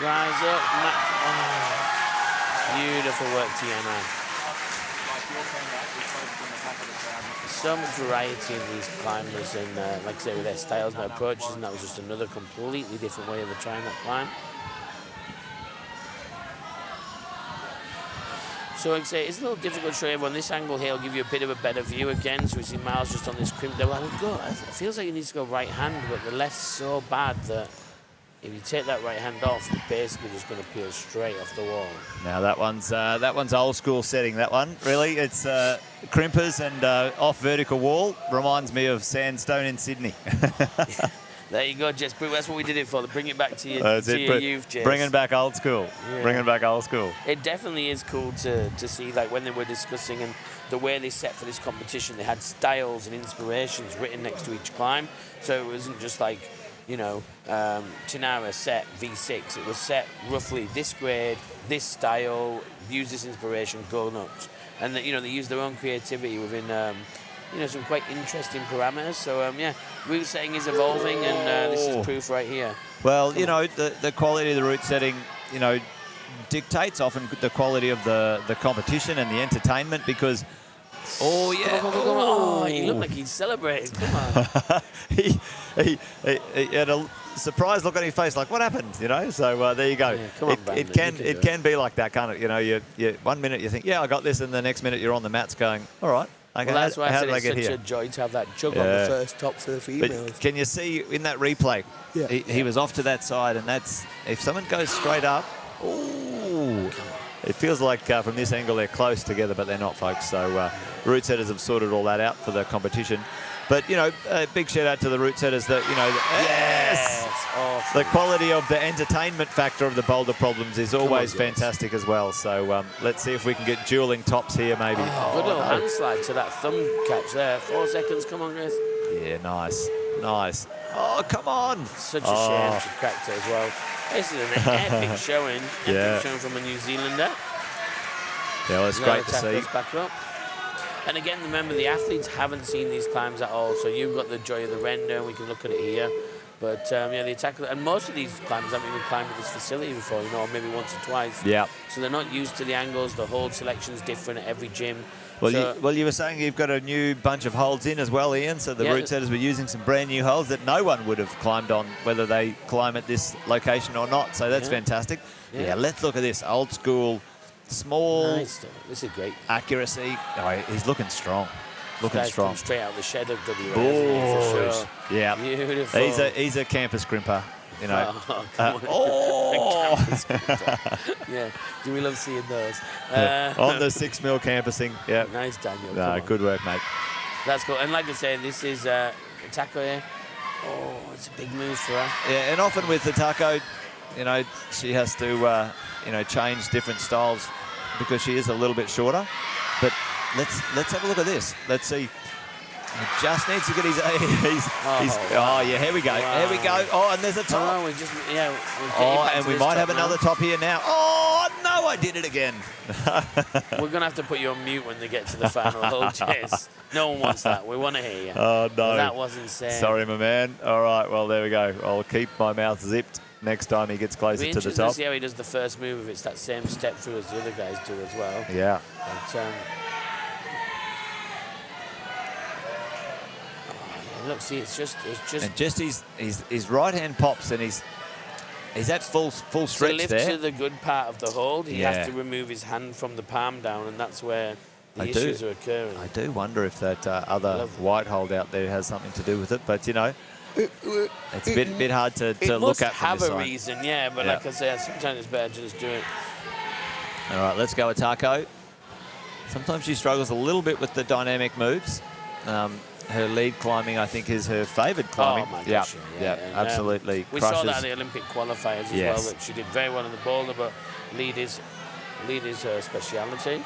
rise up. Oh, beautiful work, Tiana. So much variety in these climbers, and like I say, with their styles and their approaches, and that was just another completely different way of trying that climb. So like I say, it's a little difficult to show everyone. This angle here will give you a bit of a better view again. So we see Miles just on this crimp there. Well, it feels like he needs to go right hand, but the left's so bad that if you take that right hand off, you're basically just going to peel straight off the wall. Now that one's old school setting. That one really, it's crimpers and off vertical wall. Reminds me of sandstone in Sydney. There you go, Jess. That's what we did it for. Bring it back to your, your youth, Jess. Bringing back old school. Yeah. Bringing back old school. It definitely is cool to see, like, when they were discussing and the way they set for this competition, they had styles and inspirations written next to each climb. So it wasn't just like, you know, Chinara set V6. It was set roughly this grade, this style, use this inspiration, go nuts. And, you know, they used their own creativity within, you know, some quite interesting parameters. So, yeah, route setting is evolving, and this is proof right here. Well, you know, the quality of the route setting, you know, dictates often the quality of the competition and the entertainment because... Oh, yeah. Come on. Oh, he looked like he's celebrating. Come on. he had a surprised look on his face, like, what happened? You know, so there you go. Yeah, come on, it can be like that, can't it? You know, you 1 minute you think, yeah, I got this, and the next minute you're on the mats going, all right. Okay, well, that's why I said it's such here? a joy to have that jug on the first top for the females. But can you see in that replay, he was off to that side, and that's, if someone goes straight up, ooh, it feels like from this angle they're close together, but they're not, folks. So route setters have sorted all that out for the competition. But, you know, a big shout out to the route setters that, you know, yes! Awesome. The quality of the entertainment factor of the boulder problems is always fantastic as well. So let's see if we can get dueling tops here, maybe. Good little hand slide to that thumb catch there. 4 seconds, come on, guys. Yeah, nice. Oh, come on. Such a shame she cracked it as well. This is an epic showing. Epic showing from a New Zealander. Yeah, well, it's great to see. Back up. And again, remember, the athletes haven't seen these climbs at all, so you've got the joy of the render, and we can look at it here. But, yeah, the attacker, and most of these climbs haven't even climbed at this facility before, you know, maybe once or twice. Yeah. So they're not used to the angles. The hold selection's different at every gym. Well, so, you were saying you've got a new bunch of holds in as well, Ian, so the route setters were using some brand new holds that no one would have climbed on, whether they climb at this location or not. So that's fantastic. Yeah, let's look at this. Old school, small. Nice. This is great. Accuracy. Oh, he's looking strong. Looking strong. Straight out of the shed of WA, for sure. Yeah. Beautiful. He's a campus crimper. You know. Yeah, do we love seeing those? On the 6 mil campusing. Yeah. Nice, Daniel. Good work, mate. That's cool. And like I say, this is Taco here. Oh, it's a big move for her. Yeah, and often with the Taco, you know, she has to, you know, change different styles because she is a little bit shorter. But let's have a look at this. Let's see. He just needs to get his. Yeah, here we go. Wow. Here we go. Oh, and there's a top. Oh, we just, and we might have another top here now. Oh, no, I did it again. We're going to have to put you on mute when they get to the final hold, Jess. No one wants that. We want to hear you. Oh, no. That was insane. Sorry, my man. All right, well, there we go. I'll keep my mouth zipped next time he gets closer to the top. To see how he does the first move, if it's that same step through as the other guys do as well. Yeah. But, look, see, it's just. And just his right hand pops, and he's at full stretch lift there. To the good part of the hold, he has to remove his hand from the palm down, and that's where the issues are occurring. I do wonder if that other white hold out there has something to do with it, but you know, it's a bit hard to look at. It must have a reason, but like I say, sometimes it's better to just do it. All right, let's go with Taco. Sometimes she struggles a little bit with the dynamic moves. Her lead climbing, I think, is her favoured climbing. Oh, my gosh. Yeah, absolutely. We saw that at the Olympic qualifiers as well, that she did very well in the boulder, but lead is her speciality.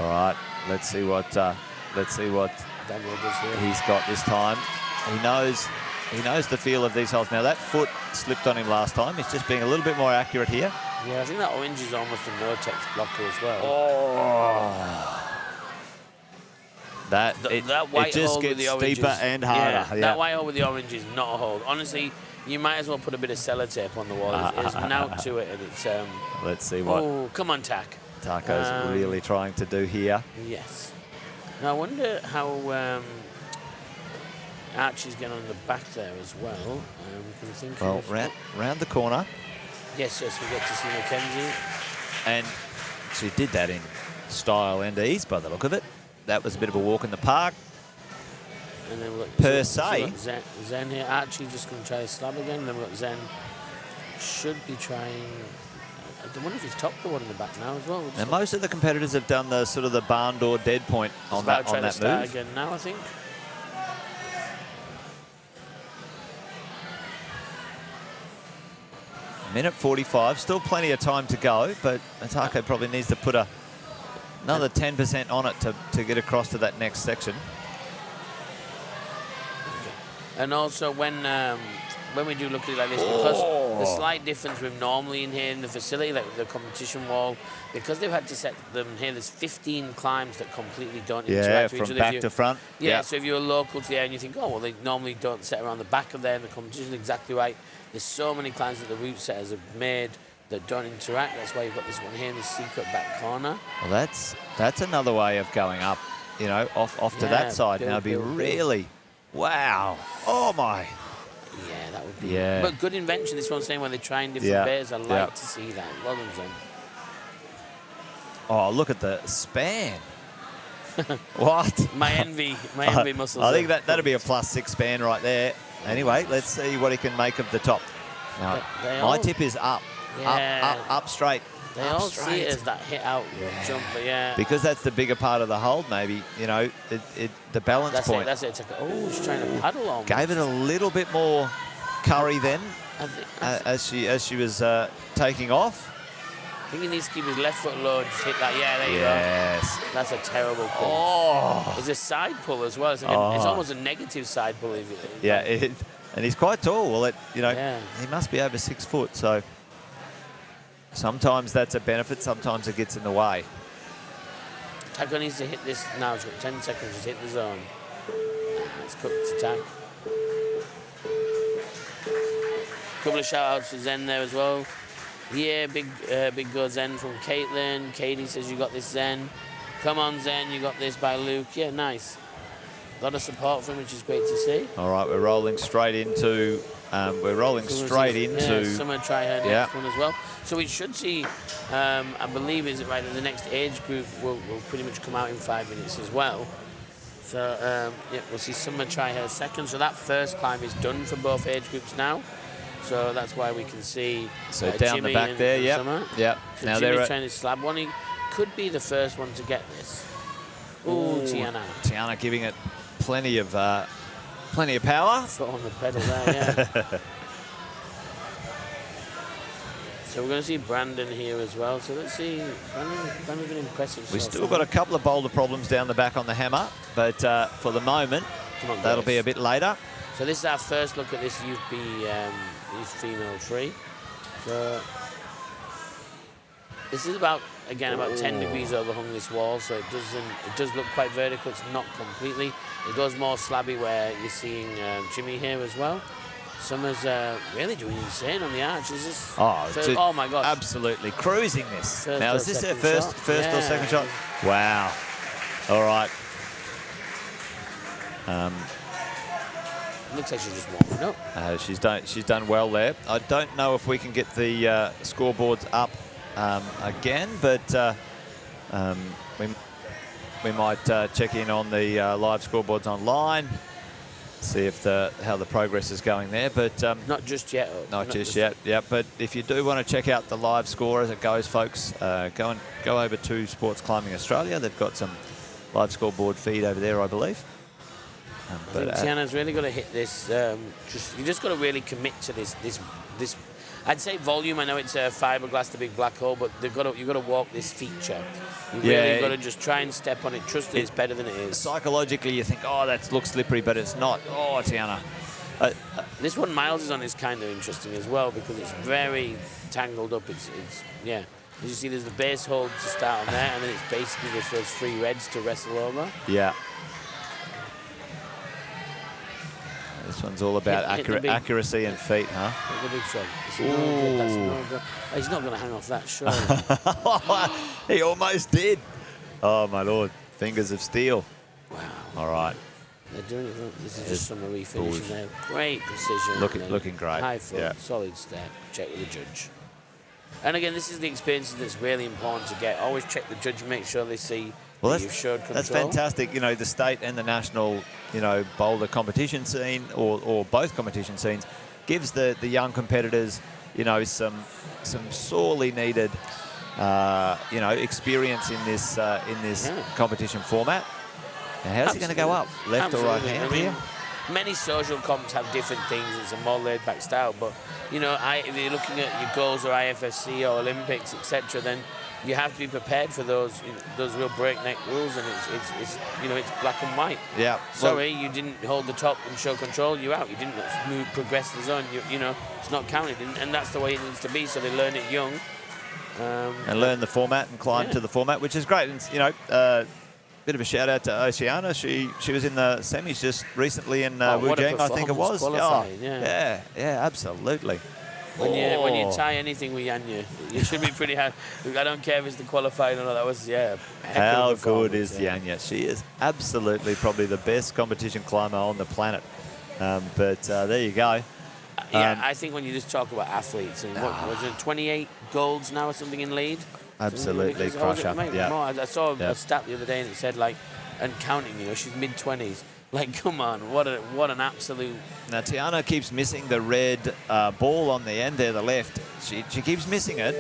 All right, let's see what Daniel does here. He's got this time. He knows the feel of these holes. Now, that foot slipped on him last time. He's just being a little bit more accurate here. Yeah, I think that orange is almost a no-tex blocker as well. Oh. That white just hole gets with the orange steeper and harder. Yeah, that white hole with the orange is not a hold. Honestly, you might as well put a bit of sellotape on the wall. There's an out to it, and it's... Let's see what... Oh, come on, Taco's really trying to do here. Yes. Now, I wonder how Archie's getting on the back there as well. Can you think round the corner. Yes, we get to see Mackenzie. And she did that in style and ease by the look of it. That was a bit of a walk in the park. And then we've got Zen here. Archie just going to try to slab again. Then we've got Zen. Should be trying. I wonder if he's topped the one in the back now as well. And most of the competitors have done the sort of the barn door dead point on that move. Start again now, I think. Minute 45, still plenty of time to go, but Atako probably needs to put another 10% on it to get across to that next section. And also when we do look at it like this, because the slight difference with normally in here in the facility, like the competition wall, because they've had to set them here, there's 15 climbs that completely don't interact with each other. From back to front. Yeah, so if you're local to the area and you think, oh, well, they normally don't set around the back of there and the competition, exactly right. There's so many climbs that the route setters have made that don't interact. That's why you've got this one here in the secret back corner. Well, that's another way of going up, you know, off to that side. Now, it'd be really, wow. Oh, my. Yeah, that would be. Yeah. But good invention, this one's saying when they're trying different bears. I like to see that. Well done, Zen. Oh, look at the span. What? My envy muscles. I think that'll be a +6 span right there. Anyway, let's see what he can make of the top. Now, my tip is up. Yeah. Up straight. They all see it as that hit out jump, but because that's the bigger part of the hold, maybe, you know, the balance point. That's it. Oh, she's trying to paddle on. Gave it a little bit more curry then as she was taking off. I think he needs to keep his left foot low, just hit that. Yeah, there you go. That's a terrible pull. Oh. It's a side pull as well. It's almost a negative side pull. And he's quite tall. Well, he must be over 6 foot, so sometimes that's a benefit, sometimes it gets in the way. Tako needs to hit this now. He's got 10 seconds, just hit the zone. It's cooked to tack. Couple of shout-outs to Zen there as well. Yeah, big go Zen from Caitlin. Katie says you got this, Zen. Come on, Zen, you got this by Luke. Yeah, nice. A lot of support from him, which is great to see. All right, we're rolling straight into... Summer try her next one as well. So we should see, I believe, is it right, that the next age group will pretty much come out in 5 minutes as well. So, we'll see Summer try her second. So that first climb is done for both age groups now. So that's why we can see down Jimmy the back there, Summer. So now Jimmy's trying to slab one. He could be the first one to get this. Ooh, Tiana. Tiana giving it plenty of power. Foot on the pedal there, So we're going to see Brandon here as well. So let's see. Brandon's been impressive. We've still got a couple of boulder problems down the back on the hammer, but for the moment, that'll be a bit later. So this is our first look at this youth female tree. So this is about 10 degrees overhung this wall, so it does look quite vertical. It's not completely. It goes more slabby where you're seeing Jimmy here as well. Summer's really doing insane on the arch. Is this? Oh my God! Absolutely cruising this. Now is this her first or second shot? Wow. All right. Looks like she's just warming up. She's done well there. I don't know if we can get the scoreboards up again, but we might check in on the live scoreboards online, see if how the progress is going there. But not just yet. Not just yet. Yeah, but if you do want to check out the live score as it goes, folks, go over to Sports Climbing Australia. They've got some live scoreboard feed over there, I believe. But Tiana's really got to hit this. You just got to really commit to this. I'd say volume. I know it's a fiberglass, the big black hole, but you've got to walk this feature. You really got to just try and step on it. Trust that it's better than it is. Psychologically, you think, oh, that looks slippery, but it's not. Oh, Tiana. This one Miles is on is kind of interesting as well because it's very tangled up. It's As you see, there's the base hold to start on there, and then it's basically just those 3 reds to wrestle over. Yeah. This one's all about accuracy and feet, huh? The big shot. He's not going to hang off that shot. He almost did. Oh, my Lord. Fingers of steel. Wow. All right. They're doing it. This is just some refinishing there. Great precision. Looking great. High foot, solid step. Check with the judge. And again, this is the experience that's really important to get. Always check the judge, make sure they see you've showed control. That's fantastic. You know, the state and the national, boulder competition scene or both competition scenes gives the young competitors, some sorely needed, experience in this competition format. Now, how's he going to go up? Left or right hand here? many social comps have different things. It's a more laid-back style, but you know, if you're looking at your goals or IFSC or Olympics, etc., then you have to be prepared for those real breakneck rules, and it's you know, it's black and white. Yeah. Sorry, you didn't hold the top and show control. You're out. You didn't progress the zone. You know, it's not counted, and that's the way it needs to be. So they learn it young. And learn the format and climb to the format, which is great. And you know, bit of a shout out to Oceana. She was in the semis just recently in Bouldering, I think it was. Yeah, absolutely. When you tie anything with Yanya, you should be pretty happy. I don't care if it's the qualifying or not. That was How good is Yanya? She is absolutely probably the best competition climber on the planet. But there you go. Yeah, I think when you just talk about athletes, and what was it, 28 golds now or something in lead? Absolutely, crusher. Yeah. I saw a stat the other day and it said, like, and counting, you know, she's mid-20s. Like, come on, what an absolute... Now, Tiana keeps missing the red ball on the end there, the left. She keeps missing it.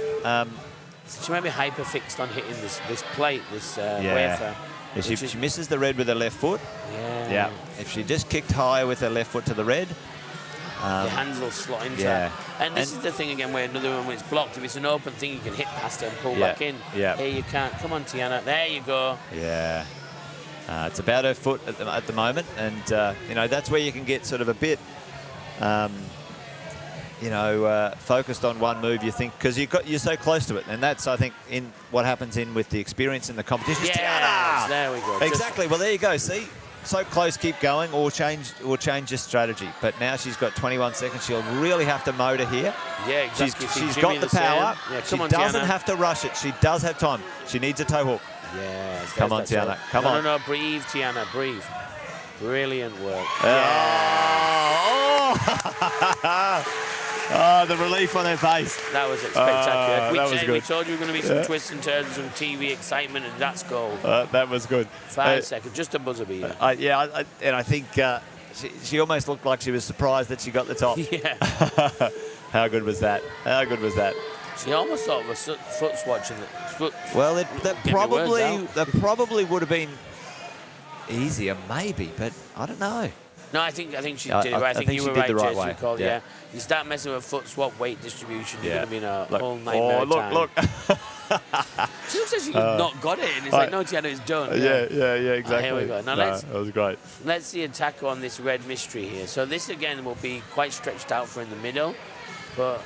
She might be hyper-fixed on hitting this plate, this wafer. Yeah, she misses the red with her left foot. Yeah. If she just kicked higher with her left foot to the red... your hands will slot into it. And this is the thing again where another one, when it's blocked, if it's an open thing, you can hit past it and pull back in. Yeah. Here you can't. Come on, Tiana. There you go. Yeah. It's about her foot at the moment, and you know, that's where you can get sort of a bit, you know, focused on one move. You think because you're so close to it, and that's, I think, in what happens with the experience in the competition. Yes, there we go. Exactly. Well, there you go. See. So close, keep going, or change your strategy. But now she's got 21 seconds. She'll really have to motor here. Yeah, exactly. She's got the power. Yeah, she doesn't have to rush it. She does have time. She needs a toe hook. Yeah. Come on, Tiana. Come on. No, breathe, Tiana, breathe. Brilliant work. Oh, the relief on her face. That was spectacular. That was good. We told you we were going to be some twists and turns, some TV excitement, and that's gold. That was good. 5 seconds, just a buzzer beater. And I think she almost looked like she was surprised that she got the top. Yeah. How good was that? How good was that? She almost thought of a foot swatch. Well, that probably would have been easier, maybe, but I don't know. No, I think she did it right. I think you were right, right way. Yeah. You start messing with foot swap, weight distribution, you're going to be in a whole nightmare time. Look. She looks like she's not got it, and it's like, no, Tiana, it's done. Yeah, exactly. Here we go. Now that was great. Let's see attack on this red mystery here. So this, again, will be quite stretched out for in the middle, but...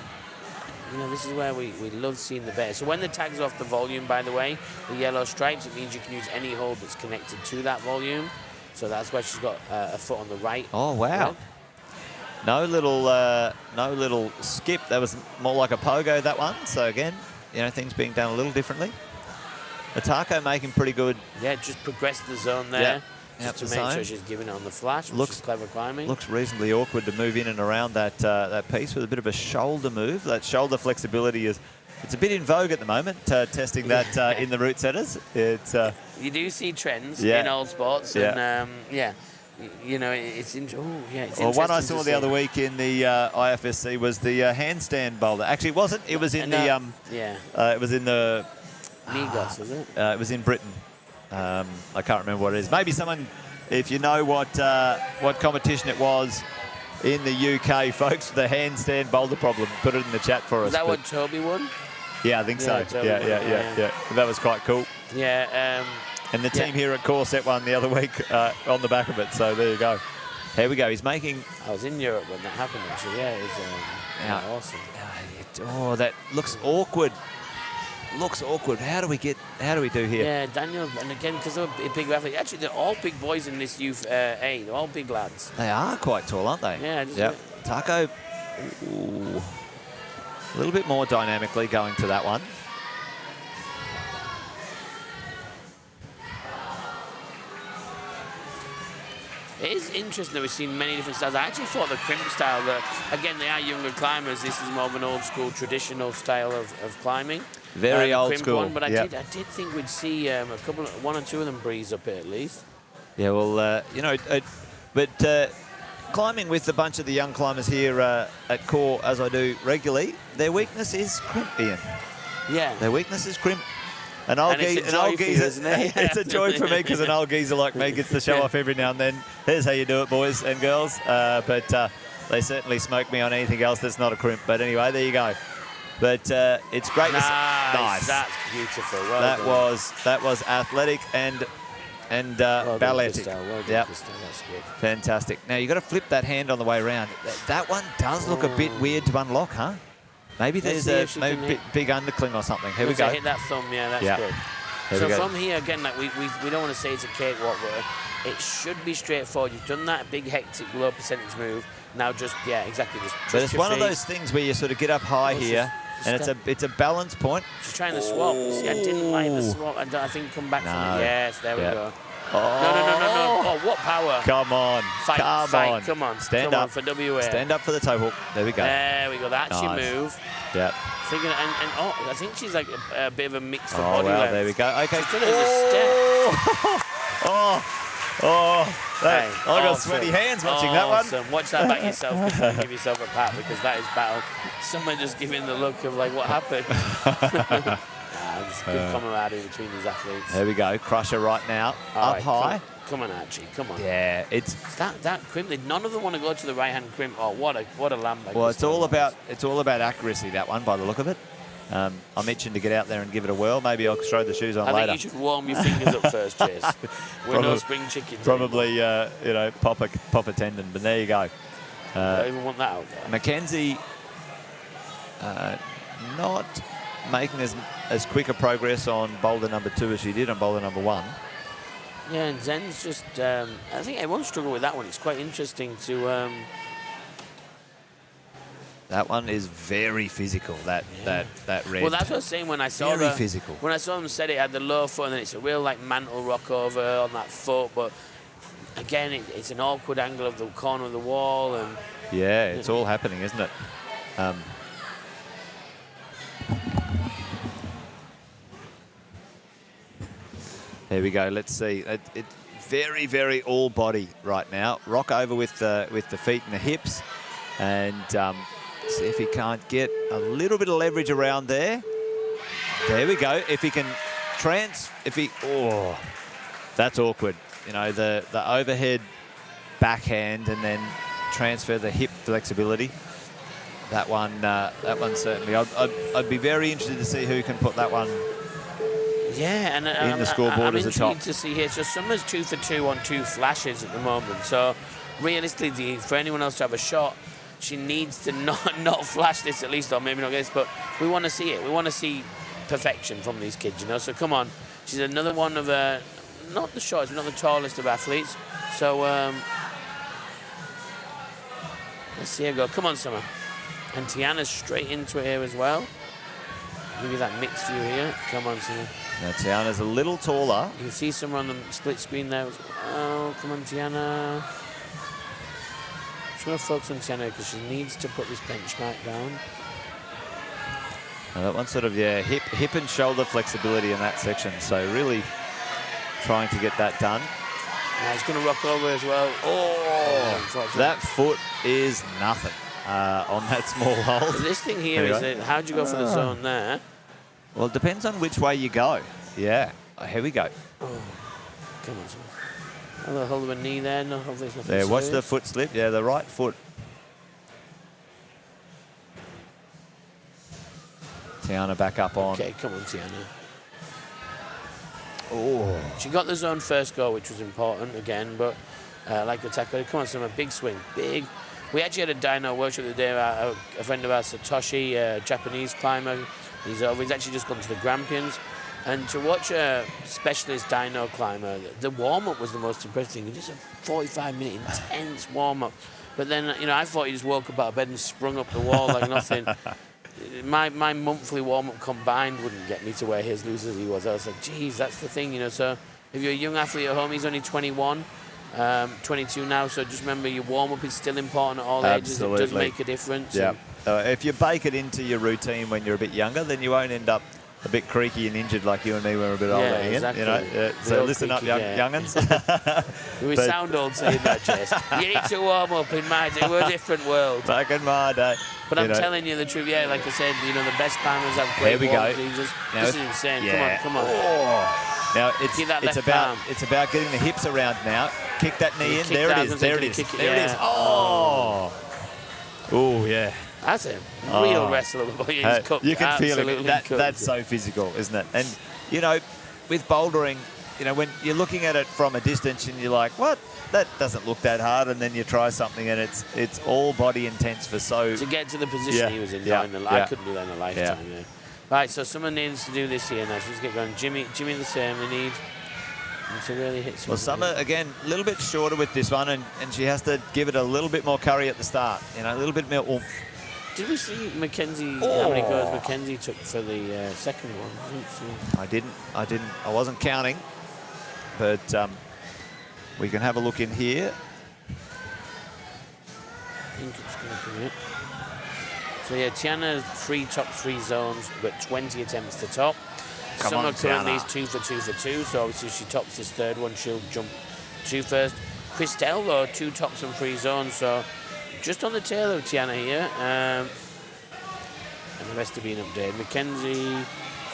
You know, this is where we love seeing the better. So when the tag's off the volume, by the way, the yellow stripes, it means you can use any hold that's connected to that volume. So that's why she's got a foot on the right. Oh, wow. Red. No little skip. That was more like a pogo, that one. So again, you know, things being done a little differently. Atako making pretty good. Yeah, just progress the zone there. Yeah. Just to make sure she's giving it on the flash, which is clever climbing. Looks reasonably awkward to move in and around that piece with a bit of a shoulder move. That shoulder flexibility it's a bit in vogue at the moment, testing that in the route setters. You do see trends in old sports, and you know, it's interesting. Well, one I saw the other week in the IFSC was the handstand boulder. Actually, it wasn't. It was in it was in the Migos, was it? It was in Britain. I can't remember what it is. Maybe someone, if you know what competition it was in the UK, folks, the handstand boulder problem, put it in the chat for us. Is that what Toby won? Yeah, I think so. Yeah. That was quite cool. Yeah. And the team here at Corset won the other week on the back of it. So there you go. Here we go. He's making... I was in Europe when that happened, actually. Yeah, it was awesome. That looks awkward. Looks awkward. How do we do here? Yeah, Daniel, and again, because they're a big athlete. Actually, they're all big boys in this youth A. They're all big lads. They are quite tall, aren't they? Yeah. Tako, a little bit more dynamically going to that one. It is interesting that we've seen many different styles. I actually thought the crimp style, again, they are younger climbers. This is more of an old school, traditional style of climbing. Very old school. One, but I did think we'd see one or two of them breeze up it at least. Yeah, well, you know, climbing with a bunch of the young climbers here at Core, as I do regularly, their weakness is crimp, Ian. Yeah. Their weakness is crimp. An old And it's a joy for you, geezer, isn't it? it's a joy for me because an old geezer like me gets to show off every now and then. Here's how you do it, boys and girls. But they certainly smoke me on anything else that's not a crimp. But anyway, there you go. But it's great to see. Nice. That's beautiful. Well that done. that was athletic and Well done, balletic. Christelle. Well done, Yep. Christelle. That's good. Fantastic. Now you've got to flip that hand on the way around. That one does look a bit weird to unlock, huh? Maybe Let's there's see a if she can big undercling or something. Here we Once go. I hit that thumb, yeah, that's Yeah. good. Here So we go. from here, again, like we don't want to say it's a cakewalk, but it should be straightforward. You've done that big, hectic, low percentage move. Now just, yeah, exactly. Just But trust it's your one of feet. those things where you sort of get up high here, and it's a balance point. She's trying to swap. See, I didn't like the swap. I think come back from No. it. Yes, there we Yeah. go. Oh. No. Oh, what power. Come on. Fight, come on. Stand come up. on for WA. Stand up for the toe hook. There we go. There we go. That's your Nice. move. Yeah. Thinking, and oh, I think she's like a bit of a mix for Oh, body well, length. there we go. Okay. She's done it as a step. I got Awesome. sweaty hands watching that one. Awesome. Watch that back yourself, Chriselle. Give yourself a pat because that is battle. Someone just giving the look of like, what happened? There's good camaraderie between these athletes. There we go. Crusher right now. All Up right, high. Come on, Archie. Come on. Yeah, it's That crimp. None of them want to go to the right hand crimp. Oh, what a lamb! well, it's all about accuracy. That one, by the look of it. I'm itching to get out there and give it a whirl. Maybe I'll throw the shoes on I later. think you should warm your fingers up first, Chase. We're no spring chickens. Probably, pop a tendon. But there you go. I don't even want that out there. Mackenzie not making as quick a progress on boulder number 2 as she did on boulder number 1. Yeah, and Zen's just, I think everyone struggled with that one. It's quite interesting to... That one is very physical, that red. Well, that's what I was saying when I saw Very physical. When I saw them set it at the low foot, and then it's a real like mantle rock over on that foot. But again, it's an awkward angle of the corner of the wall, and yeah, it's all happening, isn't it? There we go. Let's see. It's very, very all body right now. Rock over with the feet and the hips, and see if he can't get a little bit of leverage around there. There we go. If he can that's awkward. You know, the overhead backhand and then transfer the hip flexibility. That one certainly. I'd be very interested to see who can put that one. yeah, and In the scoreboard I'm as a top. intrigued to see here. So Summer's 2 for 2 on 2 flashes at the moment. So realistically, for anyone else to have a shot, she needs to not flash this at least, or maybe not get this, but we want to see it. We want to see perfection from these kids, you know. So come on, she's another one of not the shortest, not the tallest of athletes. So let's see her go. Come on, Summer. And Tiana's straight into it here as well. Give you that mixed view here. Come on, Summer. Now Tiana's a little taller. You can see Summer on the split screen there. Oh, come on, Tiana. I'm going to focus on Tiana because she needs to put this benchmark down. Now that one's sort of, hip and shoulder flexibility in that section. So really trying to get that done. Now it's going to rock over as well. Oh, that foot is nothing on that small hold. This thing here is that how do you go for the zone there? Well, it depends on which way you go. Yeah. Here we go. Oh, come on, Summer. A little hold of a knee there. No, hopefully it's nothing There, watch the serious. foot slip. Yeah, the right foot. Tiana back up on. Okay, come on, Tiana. Oh. She got the zone first goal, which was important again, but like the tackle, come on, Summer, big swing, big. We actually had a dyno workshop the day. A friend of ours, Satoshi, a Japanese climber. He's actually just gone to the Grampians. And to watch a specialist dyno climber, the warm-up was the most impressive thing. Just a 45-minute intense warm-up. But then, you know, I thought he just woke up out of bed and sprung up the wall like nothing. My monthly warm-up combined wouldn't get me to where his loose as he was. I was like, geez, that's the thing, you know. So if you're a young athlete at home, he's only 21, 22 now. So just remember, your warm-up is still important at all ages. It does make a difference. Yeah. If you bake it into your routine when you're a bit younger, then you won't end up a bit creaky and injured like you and me when we were a bit older, Ian. Exactly. You know, so listen creaky, up, young'uns. We sound old saying that, Jess. You need to warm up in my day. We're a different world. Back in my day. But I'm telling you the truth. Yeah, like I said, you know, the best climbers have great There we go. This is insane. Yeah. Come on. Oh. Now it's about getting the hips around now. Kick that knee in. There it is. There it is. There it is. Oh. Oh yeah. That's a real wrestler. You can feel it. That's so physical, isn't it? And you know, with bouldering, you know, when you're looking at it from a distance and you're like, what? That doesn't look that hard, and then you try something and it's all body intense for so... To get to the position he was in, I couldn't do that in a lifetime. Yeah. Right, so someone needs to do this here now. So let's get going. Jimmy the same. We need to really hit something. Well, Summer, again, a little bit shorter with this one, and she has to give it a little bit more curry at the start. You know, a little bit more oomph. Did we see Mackenzie, how many goals Mackenzie took for the second one? I didn't. I wasn't counting, but we can have a look in here. I think it's going to be it. So yeah, Tiana's top three zones, but 20 attempts to top. Summer currently is 2 for 2 for 2, so obviously if she tops this third one, she'll jump 2 first. Christelle, though, 2 tops and 3 zones, so just on the tail of Tiana here. And the rest are being updated. Mackenzie's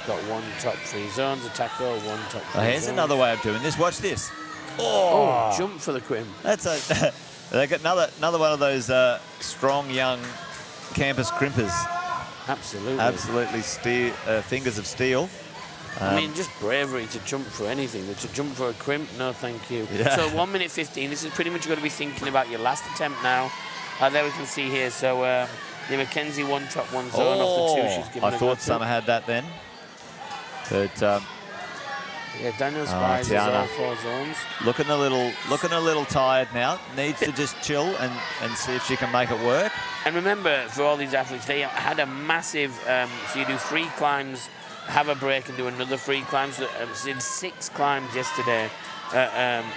got 1 top 3 zones, Attacker, 1 top 3 here's zones. another way of doing this. Watch this. Oh, jump for the quim. That's a... They got another one of those strong young campus crimpers. Absolutely. Absolutely fingers of steel. I mean, just bravery to jump for anything. But to jump for a crimp, no thank you. Yeah. So 1 minute 15. This is pretty much going to be thinking about your last attempt now. There we can see here. So yeah, Mackenzie 1 top 1 zone off the 2 she's given. I thought Summer had that then. But yeah, Daniel Spies is all 4 zones. Looking a little tired now. Needs to just chill and see if she can make it work. And remember, for all these athletes, they had a massive. So you do 3 climbs, have a break, and do another 3 climbs. So, did 6 climbs yesterday.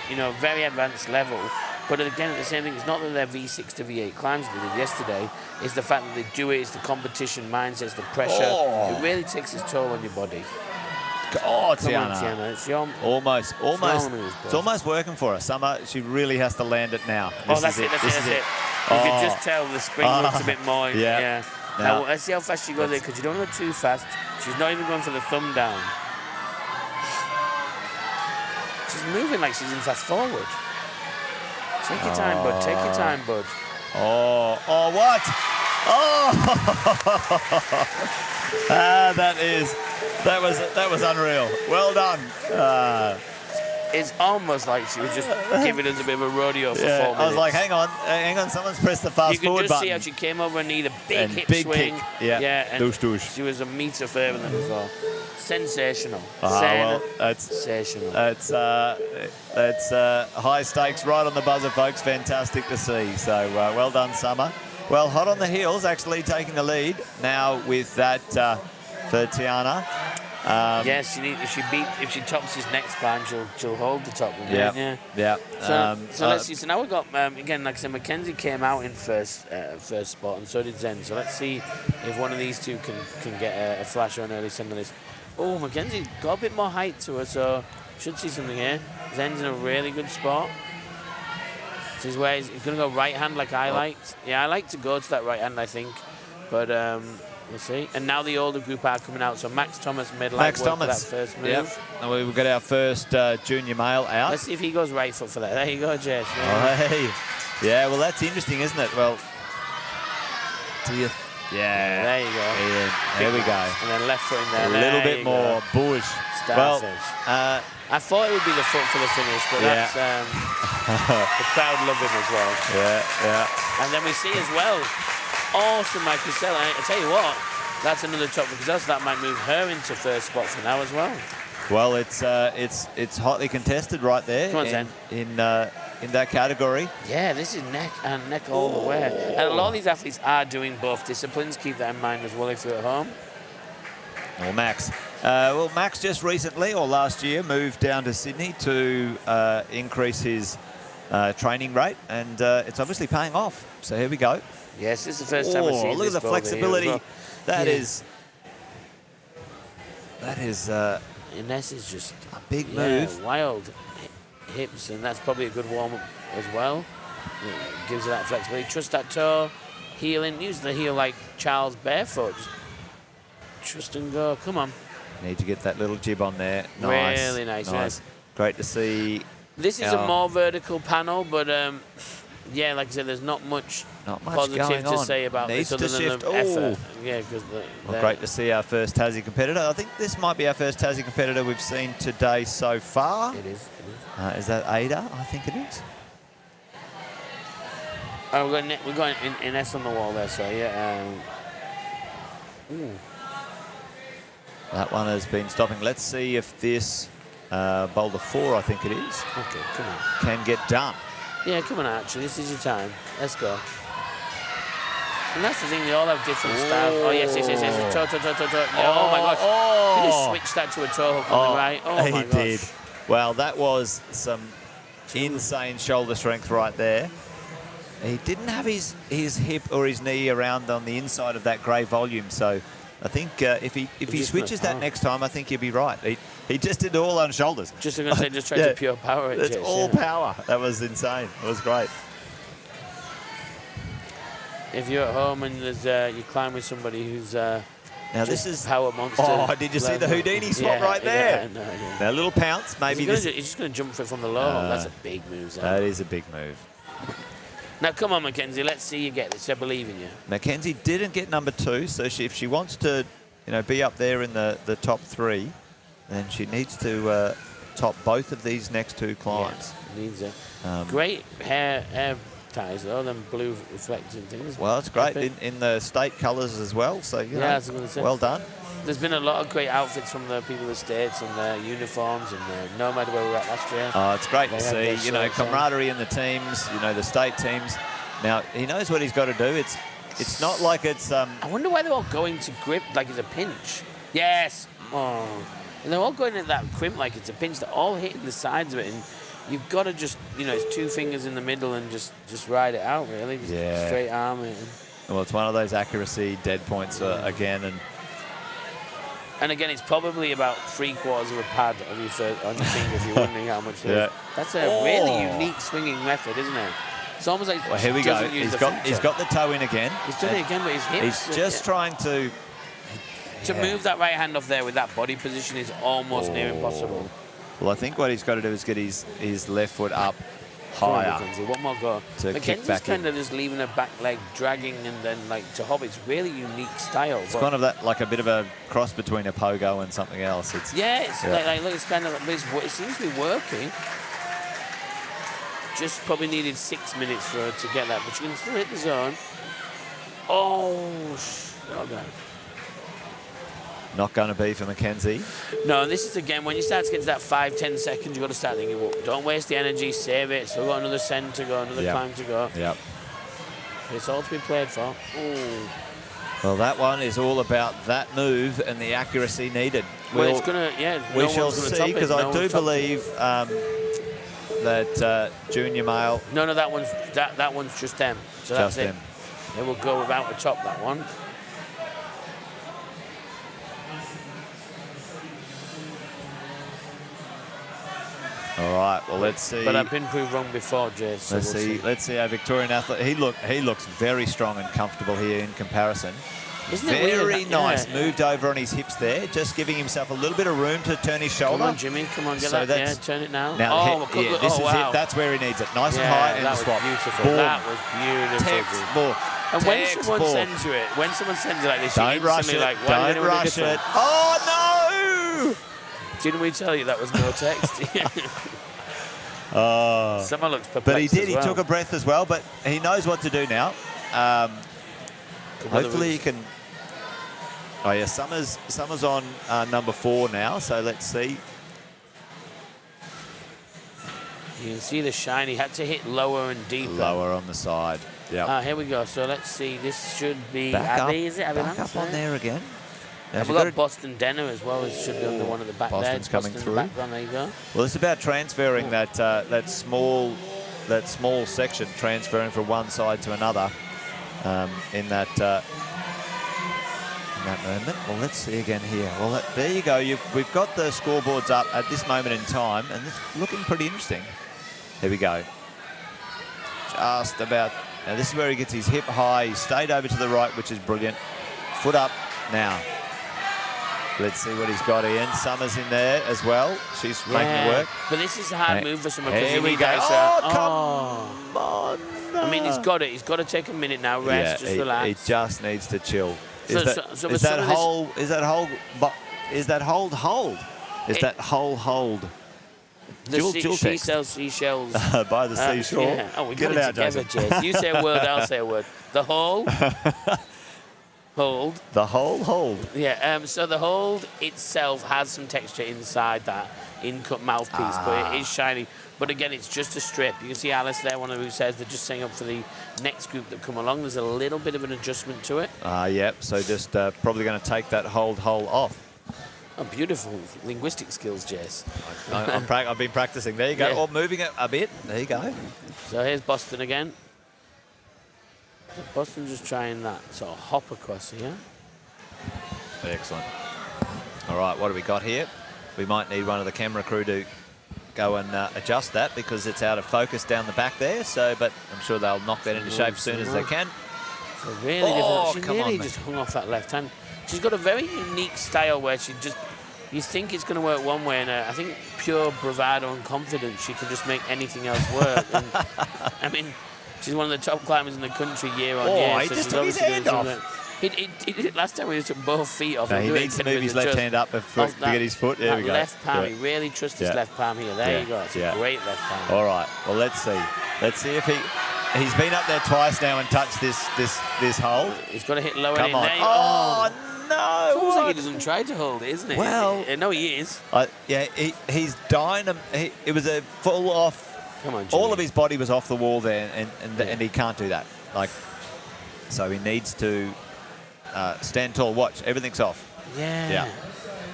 You know, very advanced level. But again, at the same thing, it's not that they're V6 to V8 climbs they did yesterday. It's the fact that they do it. It's the competition mindset. It's the pressure. It really takes its toll on your body. Oh, Tiana. Tiana. It's your almost. move, It's almost working for her. Summer, she really has to land it now. That's it. You can just tell the spring looks a bit more. Yeah. Now, let's see how fast she goes there, because you don't go too fast. She's not even going for the thumb down. She's moving like she's in fast forward. Take your time, bud. Take your time, bud. Oh, what? That was unreal. Well done. It's almost like she was just giving us a bit of a rodeo for 4 minutes. I was like, hang on, someone's pressed the fast forward button. You could just see how she came over and need a big hip swing. Kick. Yeah, and douche. She was a meter further than as well. Sensational. Sensational. That's high stakes right on the buzzer, folks. Fantastic to see. So well done, Summer. Well, hot on the heels, actually taking the lead now with that for Tiana. Yes, if she tops his next climb, she'll hold the top. Yeah. So let's see. So now we've got again, like I said, Mackenzie came out in first spot, and so did Zen. So let's see if one of these two can get a flash or an early send on this. Oh, Mackenzie got a bit more height to her, so should see something here. Zen's in a really good spot. This is where he's going to go right hand like I liked. Yeah, I like to go to that right hand, I think, but. We'll see. And now the older group are coming out. So Max Thomas made light work for that first move. Yep. And we've got our first junior male out. Let's see if he goes right foot for that. There you go, Jess. Yeah, well, that's interesting, isn't it? Well, there you go. Yeah, there we go. And then left foot in there. A little bit more bullish. Starfish. Well, I thought it would be the foot for the finish, but that's the crowd love him as well. Yeah. And then we see as well. Awesome, Mike Christelle. I tell you what, that's another top because that might move her into first spot for now as well. Well, it's hotly contested right there. Come on, Zen. In that category. Yeah, this is neck and neck all the way. And a lot of these athletes are doing both disciplines. Keep that in mind as well if you're at home. Well, Max just recently or last year moved down to Sydney to increase his training rate, and it's obviously paying off. So here we go. Yes, this is the first time I've seen look this at the flexibility. well. That is. That is Ines is just a big move. Wild hips, and that's probably a good warm-up as well. It gives her that flexibility. Trust that toe, heeling. Use the heel like Charles barefoot. Just trust and go. Come on. Need to get that little jib on there. Nice. Really nice. Nice. Great to see. This is a more vertical panel, but yeah, like I said, there's not much positive to say about this other than the effort. Yeah, because great to see our first Tassie competitor. I think this might be our first Tassie competitor we've seen today so far. It is. Is that Ada? I think it is. Oh, we're going in S on the wall there, so yeah. That one has been stopping. Let's see if this boulder 4, I think it is. Okay, come on. Can get done. Yeah, come on, Archie. This is your time. Let's go. And that's the thing, they all have different styles. Oh, yes. Toe. Yeah, oh, my gosh. He just switched that to a toe hook on the right. Oh, my gosh. He did. Well, that was some insane shoulder strength right there. He didn't have his hip or his knee around on the inside of that grey volume, so I think if he switches that next time, I think he'll be right. He just did it all on shoulders. Just going to say, just tried to pure power it. It's all power. That was insane. It was great. If you're at home and there's you climb with somebody who's now this is power monster. Oh, did you see the Houdini swap right there? Now a little pounce, maybe. He's just going to jump for it from the low. That's a big move. That is a big move. Now, come on, Mackenzie. Let's see you get this. I believe in you. Mackenzie didn't get number 2, so if she wants to, be up there in the top 3, then she needs to top both of these next 2 climbs. Yeah, needs it. Great hair ties, though, them blue reflecting things. Well, it's great in the state colours as well. So well done. There's been a lot of great outfits from the people of the States and their uniforms, and no matter where we were at last year. Oh, it's great to see, camaraderie in the teams, the state teams. Now, he knows what he's got to do. It's not like it's... I wonder why they're all going to grip like it's a pinch. Yes! Oh. And they're all going at that crimp like it's a pinch. They're all hitting the sides of it, and you've got to just, it's 2 fingers in the middle and just ride it out, really. Just straight arm it. Well, it's one of those accuracy dead points again, And again, it's probably about 3/4 of a pad on your finger if you're wondering how much there is. That's a really unique swinging method, isn't it? It's almost like well, here we go. He's got the toe in again. He's done it again, but his hips. He's just trying to move that right hand off there with that body position is almost near impossible. Well, I think what he's got to do is get his left foot up higher. One more go. Mackenzie's kind of just leaving her back leg dragging and then to hop. It's really unique style. It's kind of that like a bit of a cross between a pogo and something else. Look, it's kind of it seems to be working. Just probably needed 6 minutes for her to get that, but she can still hit the zone. Okay. Not going to be for Mackenzie. No, this is again, when you start to get to that 5-10 seconds, you've got to start thinking, well, don't waste the energy, save it. Still got another send to go, another climb to go. Yep. It's all to be played for. Ooh. Well, that one is all about that move and the accuracy needed. Well, it's going to, we shall see, because I do believe that junior male... No, that one's just them. So just that's it. They will go without a top, that one. All right, well, let's see. But I've been proved wrong before, Jay. So let's see our Victorian athlete. He looks very strong and comfortable here in comparison. Isn't it very nice. Yeah. Moved over on his hips there, just giving himself a little bit of room to turn his shoulder. Come on, Jimmy. Come on, get that. Yeah, turn it now. This is it. That's where he needs it. Nice and high in the swap. Beautiful. Boom. That was beautiful. Textbook. And when someone sends you like this, don't rush it. Like, don't rush it. Oh, no! Didn't we tell you that was no text? Someone looks perplexed. But he did. He took a breath as well, but he knows what to do now. Hopefully he can... Oh, yeah, Summer's on number 4 now, so let's see. You can see the shine. He had to hit lower and deeper. Lower on the side. Yeah. Here we go. So let's see. This should be Abby. Is it Abby? Back up on there again. We've got Boston Denner as well. It should be on the one at the back. Boston's there. coming through. Background, there you go. Well, it's about transferring that small section, transferring from one side to another in that in that moment. Well, let's see again here. Well, there you go. We've got the scoreboards up at this moment in time, and it's looking pretty interesting. Here we go. Just about. Now, this is where he gets his hip high. He stayed over to the right, which is brilliant. Foot up now. Let's see what he's got, Ian. Summer's in there as well. She's making it work. But this is a hard move for someone. Here we go. Come on. I mean, he's got it. He's got to take a minute now, rest, just relax. He just needs to chill. Is that hold? Is that hold? She sells seashells. By the seashore. Yeah. Oh, we Get got it together, Jess. You say a word, I'll say a word. The hole. Hold. The whole hold. Yeah, so the hold itself has some texture inside that in-cut mouthpiece, but it is shiny. But again, it's just a strip. You can see Alice there, one of who says they're just setting up for the next group that come along. There's a little bit of an adjustment to it. Yep, so just probably going to take that hold hole off. Oh, beautiful linguistic skills, Jess. I've been practicing. There you go. Yeah. Or moving it a bit. There you go. So here's Boston again. So Boston just trying that sort of hop across here. Excellent. All right, what do we got here? We might need one of the camera crew to go and adjust that because it's out of focus down the back there. So, but I'm sure they'll knock that into shape as soon as they can. So really different. She really just hung off that left hand. She's got a very unique style where she just, you think it's going to work one way, and I think pure bravado and confidence, she can just make anything else work. And, I mean, she's one of the top climbers in the country year on year. He just took his hand off. He did it last time when he took both feet off. No, he needs to move his left hand up to get his foot. There we go. Left palm, he really trusts his left palm here. There you go. It's a great left palm. All right. Well, let's see. Let's see if he's been up there twice now and touched this hold. He's got to hit lower. Come on. Oh, no. It's almost like he doesn't try to hold it, isn't it? Well, no, he is. He's dying. It was a full off. Come on, Jimmy. All of his body was off the wall there, and he can't do that. So he needs to stand tall. Watch, everything's off. Yeah.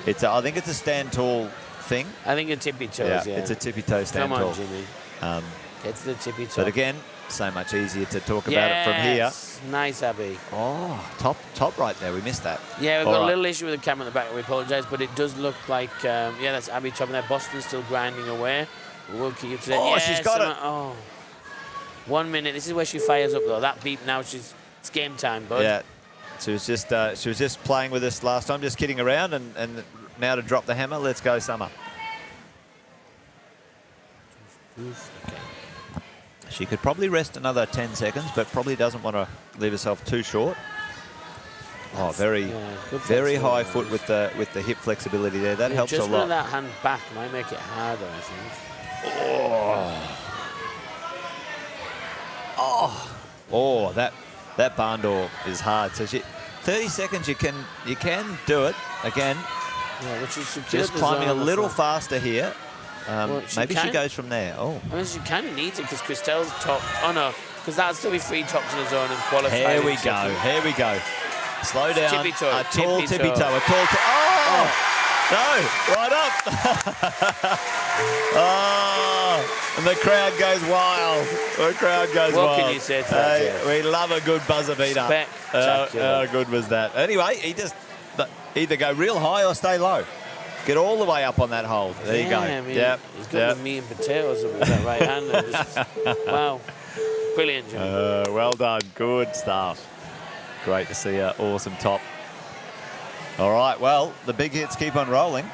I think it's a stand tall thing. I think a tippy toes. Yeah, it's a tippy toe stand tall. Come on, Jimmy. Get to the tippy toe. But again, so much easier to talk about it from here. Nice, Abby. Oh, top right there. We missed that. Yeah, we've got a little issue with the camera in the back. We apologise, but it does look like, that's Abby topping there. Boston's still grinding away. We'll keep you to that. Oh, she's got it. Oh. 1 minute. This is where she fires up, though. That beep now, it's game time, bud. Yeah. She was just playing with us last time, just kidding around, and now to drop the hammer. Let's go, Summer. Okay. She could probably rest another 10 seconds, but probably doesn't want to leave herself too short. Oh, very high foot with the hip flexibility there. That helps a lot. Just that hand back might make it harder, I think. Oh, that barn door is hard. So 30 seconds, you can do it again. Yeah, which is just climbing a little faster here. Maybe she goes from there. Oh, I mean, she kind of needs it because Christelle's top. Oh no, because that'll still be 3 tops in the zone and qualify. Here we go. Here we go. Slow down. Tippy toe. A tall tippy toe. A tall. No, right up. And the crowd goes wild. The crowd goes wild. What can you say to that, Jeff? We love a good buzzer beater. Spectacular. How good was that? Anyway, he just either go real high or stay low. Get all the way up on that hold. There you go. I mean, he's got the meat and potatoes with that right hand. Wow. Brilliant, Jimmy. Well done. Good stuff. Great to see an awesome top. All right, well, the big hits keep on rolling.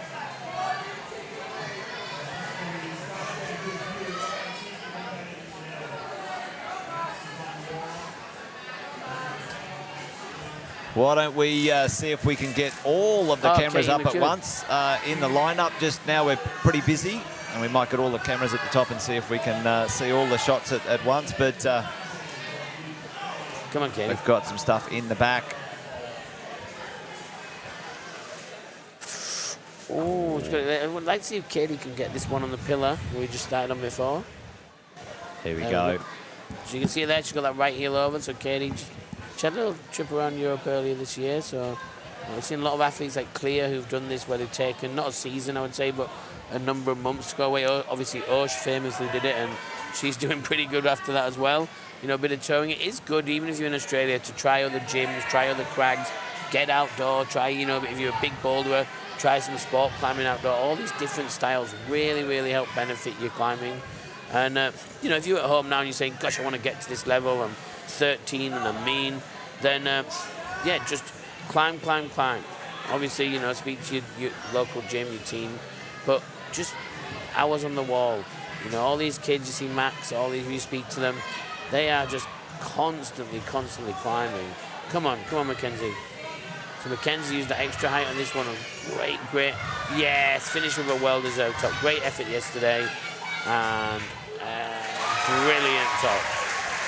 Why don't we see if we can get all of the cameras up at once in the lineup. Just now we're pretty busy, and we might get all the cameras at the top and see if we can see all the shots at once. But come on, Katie. We've got some stuff in the back. Oh, I would like to see if Katie can get this one on the pillar we just started on before. Here we go. So you can see there, she's got that right heel over. So Katie, she had a little trip around Europe earlier this year. So I've seen a lot of athletes like Clear who've done this, where they've taken, not a season I would say, but a number of months to go away. Obviously, Osh famously did it, and she's doing pretty good after that as well. You know, a bit of towing. It is good, even if you're in Australia, to try other gyms, try other crags, get outdoor, try, you know, if you're a big boulderer, try some sport climbing outdoor. All these different styles really, really help benefit your climbing. And, you know, if you're at home now and you're saying, gosh, I want to get to this level, I'm 13 and I'm mean, then, yeah, just climb, climb, climb. Obviously, you know, speak to your local gym, your team, but just hours on the wall. You know, all these kids, you see Max, all these, you speak to them, they are just constantly climbing. Come on, Mackenzie. So Mackenzie used the extra height on this one. Great. Yes, finish with a well-deserved top. Great effort yesterday. And brilliant top.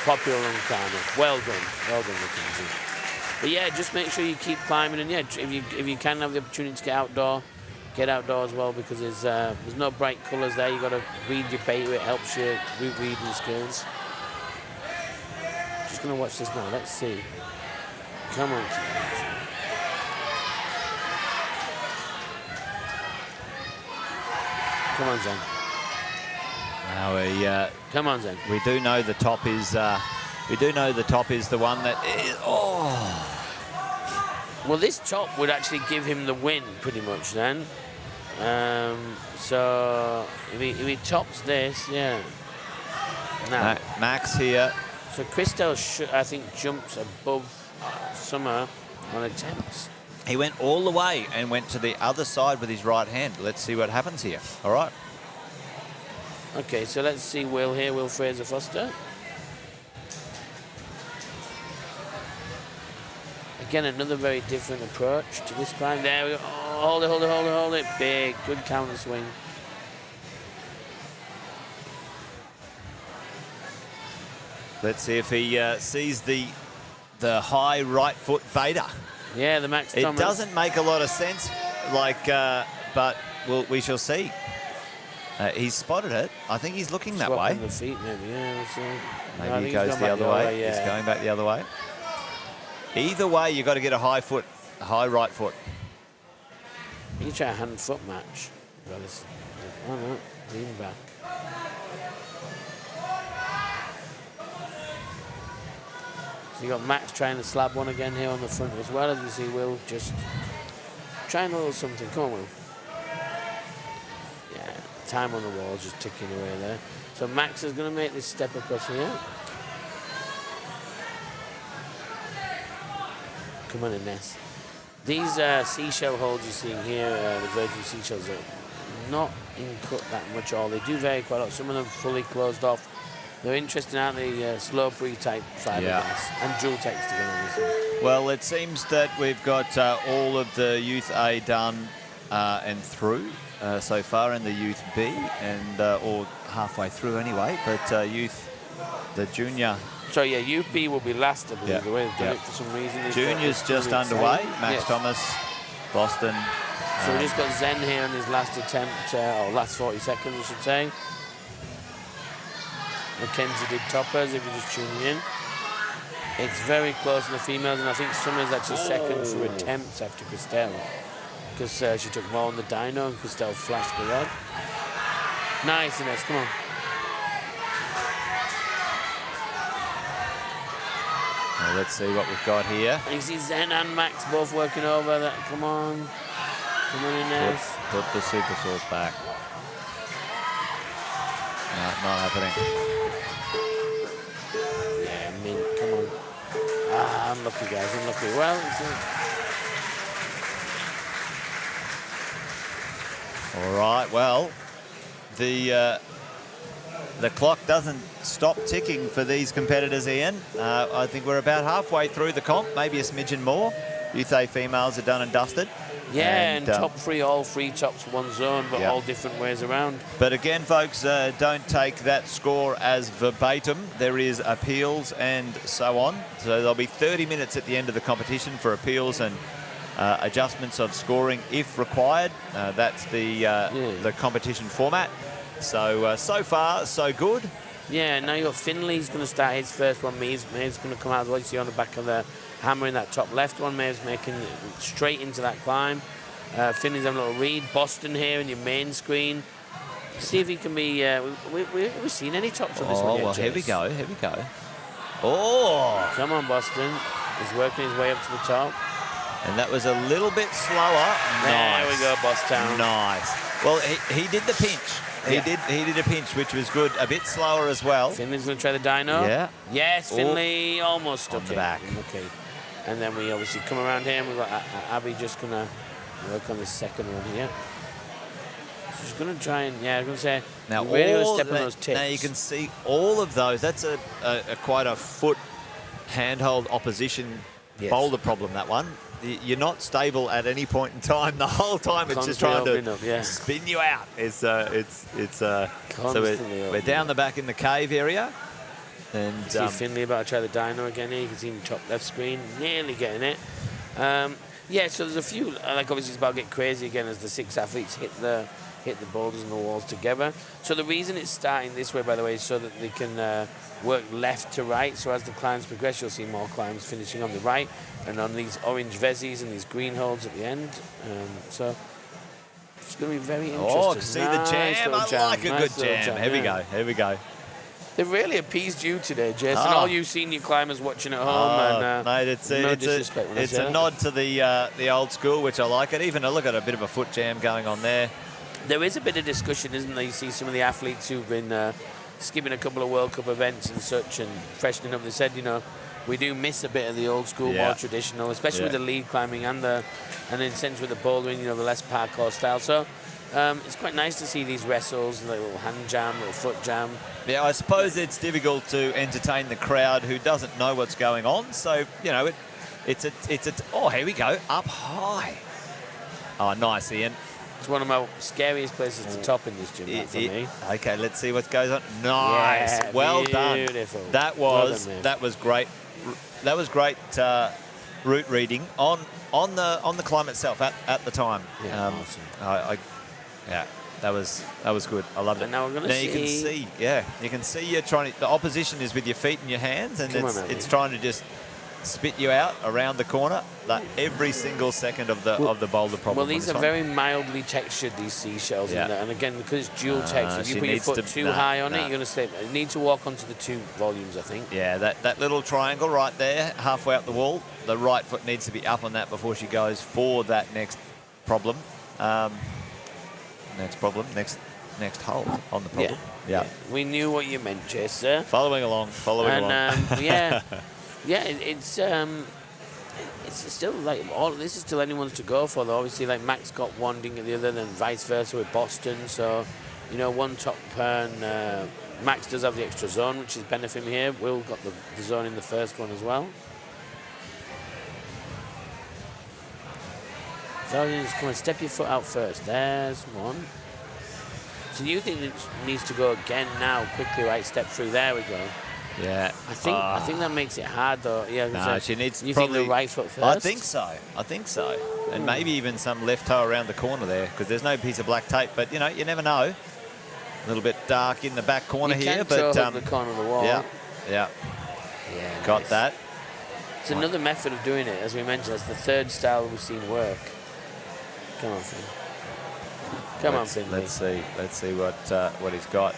Popular and climber. Well done, Mackenzie. But yeah, just make sure you keep climbing. And yeah, if you can have the opportunity to get outdoor as well, because there's no bright colours there. You've got to read your paper. It helps your reading skills. Just going to watch this now. Let's see. Come on. Come on, Zen. Now come on, Zen. we do know the top is the one that is. Oh. Well, this top would actually give him the win, pretty much. Then, so if he tops this, yeah. Now Max here. So Christel, I think, jumps above Summer on attempts. He went all the way and went to the other side with his right hand. Let's see what happens here. All right. Okay, so let's see Will here, Will Fraser-Foster. Again, another very different approach to this climb. There we go. Oh, hold it. Big, good counter swing. Let's see if he sees the high right foot beta. Yeah, the Max Thomas. It doesn't make a lot of sense, but we shall see. He's spotted it. I think he's looking that way. The feet, maybe. Yeah, we'll see. Maybe he goes the other way. Yeah. He's going back the other way. Either way, you've got to get a high right foot. You try a hand-foot match. Oh no, lean back. So you got Max trying to slab one again here on the front, as well as we see Will just trying a little something. Come on, Will. Yeah, time on the wall is just ticking away there. So Max is going to make this step across here. Come on, Ines. These seashell holds you're seeing here, the virgin seashells, are not in cut that much at all. They do vary quite a lot. Some of them fully closed off. They're interesting, aren't they? Slow-free type fiberglass and dual texture. Obviously. Well, it seems that we've got all of the Youth A done and through so far, in the Youth B, and or halfway through anyway. But Youth, the junior. So yeah, Youth B will be last, I believe. The way they've done it for some reason. Junior's just underway. Max Thomas, Boston. So we just got Zen here on his last attempt, or last 40 seconds, I should say. Mackenzie did toppers, if you're just tuning in. It's very close in the females, and I think Summer's actually second for attempts after Christel, because she took more on the dyno, and Christel flashed the red. Nice, Ines, come on. Well, let's see what we've got here. You see Zen and Max both working over that. Come on, Ines. Put the super sauce back. No, not happening. Come on. Unlucky, guys, unlucky. Well, all right, well, the clock doesn't stop ticking for these competitors, Ian. I think we're about halfway through the comp, maybe a smidgen more. Youth A females are done and dusted. Yeah, and top three, all three tops one zone, but all different ways around. But again, folks, don't take that score as verbatim. There is appeals and so on. So there'll be 30 minutes at the end of the competition for appeals and adjustments of scoring if required. That's the competition format. So, so far, so good. Yeah, now you've got Finley's going to start his first one. Maeve's going to come out as well. You see on the back of the hammer in that top left one. Maeve's making it straight into that climb. Finley's having a little read. Boston here in your main screen. See if he can be... we've seen any tops on this one yet, well, here we go. Oh! Come on, Boston. He's working his way up to the top. And that was a little bit slower. There we go, Boss Town. Nice. Well, he did the pinch. He did a pinch, which was good. A bit slower as well. Finley's going to try the dyno. Yeah. Yes, Finley almost on the back. Okay. And then we obviously come around here and we've got Abby just going to work on the second one here. She's going to try and, I was going to say, now you really want to step on those tips. Now you can see all of those. That's a quite a foot handhold opposition boulder problem, that one. You're not stable at any point in time. The whole time it's just trying to spin you out. So we're down the back in the cave area. And see Finley about to try the dyno again here. You can see him top left screen, nearly getting it. So there's a few, like obviously it's about to get crazy again as the 6 athletes hit the boulders and the walls together. So the reason it's starting this way, by the way, is so that they can work left to right. So as the climbs progress, you'll see more climbs finishing on the right and on these orange vesis and these green holds at the end. So it's going to be very interesting. Oh, see the jam. I like a good jam. Here we go. Here we go. They've really appeased you today, Jason. All you senior climbers watching at home. And, mate, it's a nod to the old school, which I like it. Even look at a bit of a foot jam going on there. There is a bit of discussion, isn't there? You see some of the athletes who've been skipping a couple of World Cup events and such and freshening up. They said, we do miss a bit of the old school, more traditional, especially with the lead climbing and in sense with the bouldering, the less parkour style. So it's quite nice to see these wrestles, like little hand jam, little foot jam. Yeah, I suppose it's difficult to entertain the crowd who doesn't know what's going on. So, it's oh, here we go, up high. Oh, nice, Ian. It's one of my scariest places to top in this gym, for me. Okay, let's see what goes on. Nice, well beautiful. Done. That was great. That was great route reading on the climb itself at the time. Yeah, awesome. That was good. I loved it. And now we're going to see. You can see you're trying to. The opposition is with your feet and your hands, and it's trying to just spit you out around the corner. Every single second of the boulder problem. Well, these are very mildly textured, these seashells, and again because it's dual text. If you put your foot too high on it, you're going to slip. You need to walk onto the 2 volumes, I think. Yeah, that little triangle right there, halfway up the wall. The right foot needs to be up on that before she goes for that next problem. Next hold on the problem. Yeah. We knew what you meant, Chaser. Following along. It's still like all this is still anyone's to go for. Though obviously, like Max got one ding at the other, then vice versa with Boston. So, one top turn. Max does have the extra zone, which is benefiting here. Will got the zone in the first one as well. So just come on, step your foot out first. There's one. So you think it needs to go again now, quickly, right? Step through. There we go. Yeah. I think that makes it hard, though. Yeah. No, she needs you probably think the right foot first? I think so. And maybe even some left toe around the corner there, because there's no piece of black tape. But you never know. A little bit dark in the back corner here, but the corner of the wall. Yeah. Got nice. that. It's another method of doing it, as we mentioned. That's the third style we've seen work. Come on, Finn. Come on, Finn. Let's see what he's got.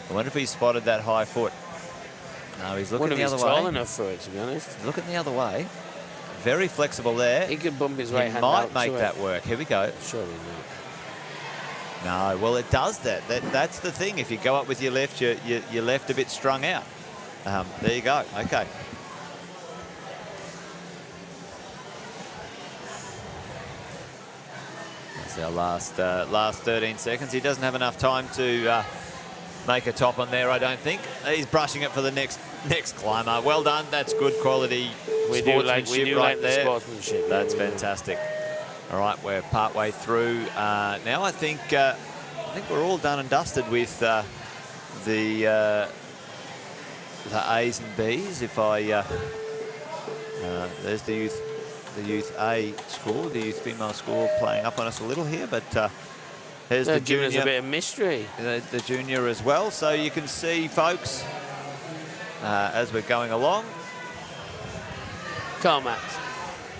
I wonder if he spotted that high foot. No, he's looking the other way. Tall enough for it, to be honest. He's looking the other way. Very flexible there. He could bump his right hand out. He might make that work. Here we go. Surely not. No, well, it does that. That's the thing. If you go up with your left, you're left a bit strung out. There you go. Okay. That's our last 13 seconds. He doesn't have enough time to make a top on there, I don't think. He's brushing it for the next climber. Well done. That's good quality sportsmanship right there. The sportsmanship. That's fantastic. All right, we're partway through now. I think we're all done and dusted with the A's and B's. If I there's the youth A score, the youth female score playing up on us a little here, but here's the junior. Giving us a bit of mystery. The junior as well. So you can see, folks, as we're going along. Come on, Max.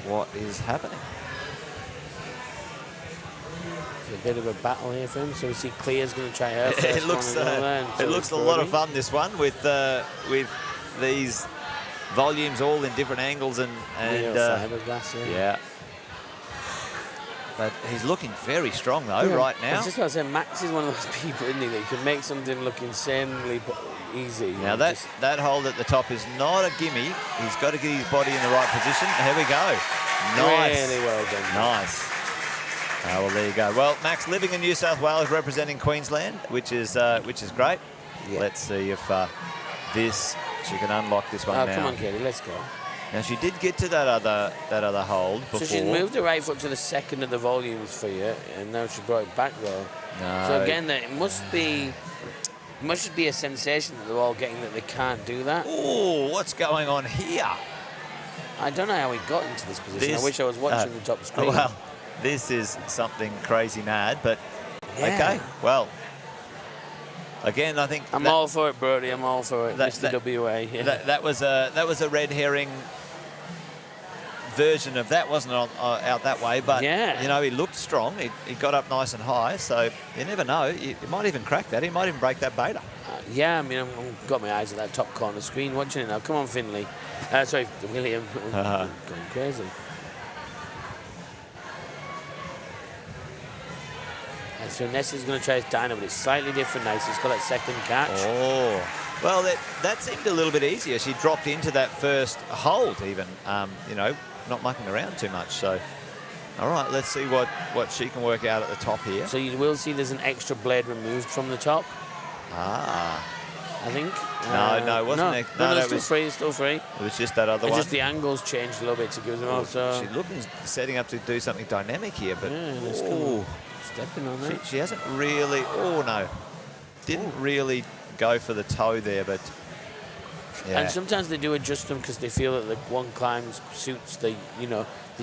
What is happening? It's a bit of a battle here for him. So we see Clear's going to try her first. It looks a lot of fun, this one, with these volumes all in different angles and fiberglass, yeah. But he's looking very strong, though, right I now. was just about to say, Max is one of those people, isn't he, that can make something look insanely easy. Now, that hold at the top is not a gimme. He's got to get his body in the right position. Here we go. Nice. Really well done. Nice. Well, there you go. Well, Max living in New South Wales, representing Queensland, which is great. Yeah. Let's see if she can unlock this one now. Come on, Katie, let's go. Now, she did get to that other hold before. So she's moved her right foot to the second of the volumes for you, and now she brought it back though. No. So again, it must just be a sensation that they're all getting that they can't do that. Oh, what's going on here? I don't know how he got into this position. I wish I was watching the top screen. Well, this is something crazy mad, but Yeah. okay. Well, again, I think I'm all for it, Brody. I'm all for it. Mr. WA. Yeah. that was a red herring version of that, wasn't it, out that way? But Yeah. you know, he looked strong. He got up nice and high, so you never know. He might even crack that. He might even break that beta. Yeah, I mean, I've got my eyes at that top corner screen watching it now. Come on, Finley. Sorry, William. Going crazy. And so Nessa's going to try his dino, but it's slightly different now. So it's got that second catch. Oh, well, that seemed a little bit easier. She dropped into that first hold even, you know, not mucking around too much. So, all right, let's see what she can work out at the top here. So you will see there's an extra blade removed from the top. Ah. I think. No, wasn't there? No, that still was free, still free. It was just that other It's one. just the angles changed a little bit to give them off. So She's looking, setting up to do something dynamic here, but yeah, that's ooh, cool. Stepping on that. she hasn't really. Oh no, didn't really go for the toe there, but yeah. And sometimes they do adjust them because they feel that the one climb suits the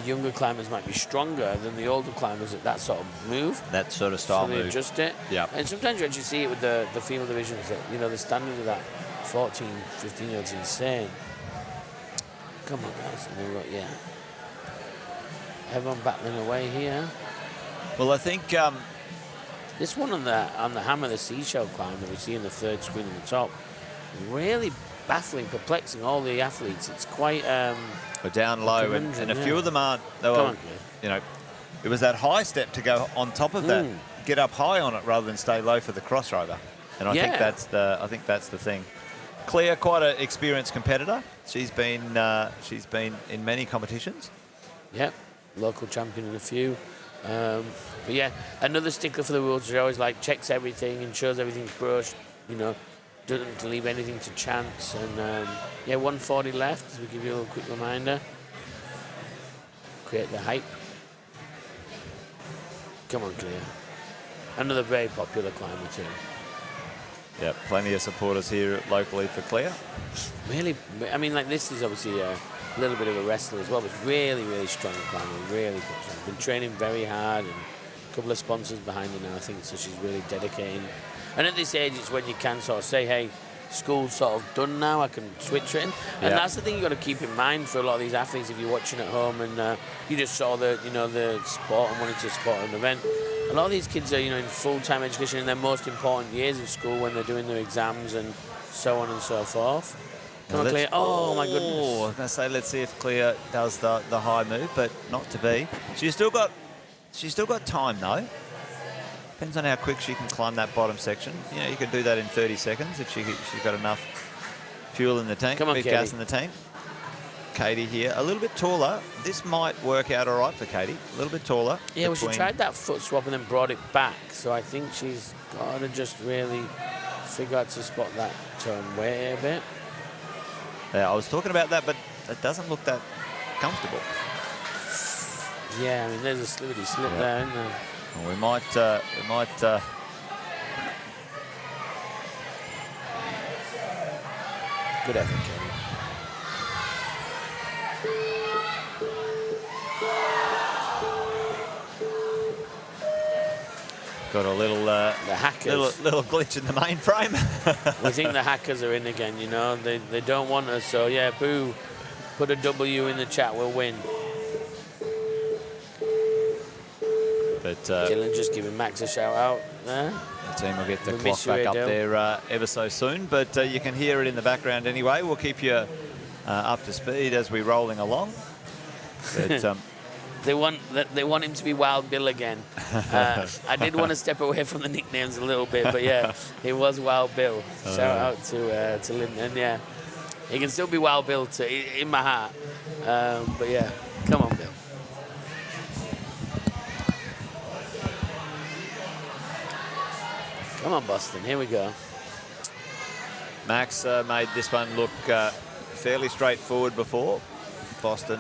younger climbers might be stronger than the older climbers at that sort of move. That sort of style so they move. adjust it. Yeah. And sometimes you actually see it with the female divisions that, the standard of that 14, 15-year-olds is insane. Come on, guys. And they're like, yeah. Everyone battling away here. Well, I think This one on the hammer, the seashell climb that we see in the third screen on the top, really baffling, perplexing all the athletes. It's quite we're down low, and a few of them aren't. They were, it was that high step to go on top of that, get up high on it rather than stay low for the crossroader. And I think that's the thing. Claire, quite an experienced competitor. She's been in many competitions. Yep, local champion in a few. But yeah, another stickler for the rules. She always checks everything, ensures everything's brushed. Doesn't leave anything to chance. And yeah, 140 left. As we give you a little quick reminder. Create the hype. Come on, Claire. Another very popular climber too. Yeah, plenty of supporters here locally for Claire. Really, I mean, this is obviously a little bit of a wrestler as well, but really, really strong climber, really good. She's been training very hard, and a couple of sponsors behind her now, I think, so she's really dedicating. And at this age, it's when you can sort of say, hey, school's sort of done now, I can switch it in. And that's the thing you've got to keep in mind for a lot of these athletes if you're watching at home and you just saw the sport and wanted to support an event. A lot of these kids are, in full-time education in their most important years of school when they're doing their exams and so on and so forth. Come on, Claire. Oh, my goodness. I was going to say, let's see if Claire does the high move, but not to be. She's still got time, though. Depends on how quick she can climb that bottom section. You can do that in 30 seconds if she's got enough fuel in the tank, Come on, Katie. gas in the tank. Katie here, a little bit taller. This might work out all right for Katie. A little bit taller. Yeah, well, she tried that foot swap and then brought it back. So I think she's got to just really figure out to spot that turn way a bit. Yeah, I was talking about that, but it doesn't look that comfortable. Yeah, I mean, there's a slippery slip there, isn't there? Well, we might. Good effort, Katie. Got a little the hackers. little glitch in the mainframe. We think the hackers are in again, They don't want us, so yeah, boo. Put a W in the chat, we'll win. But Dylan just giving Max a shout out there. the team will get the clock back up there ever so soon, but you can hear it in the background anyway. We'll keep you up to speed as we're rolling along. But They want him to be Wild Bill again. I did want to step away from the nicknames a little bit, but yeah, it was Wild Bill. Shout out to Linton. Yeah, he can still be Wild Bill in my heart. But yeah, come on, Bill. Come on, Boston. Here we go. Max made this one look fairly straightforward before. Boston.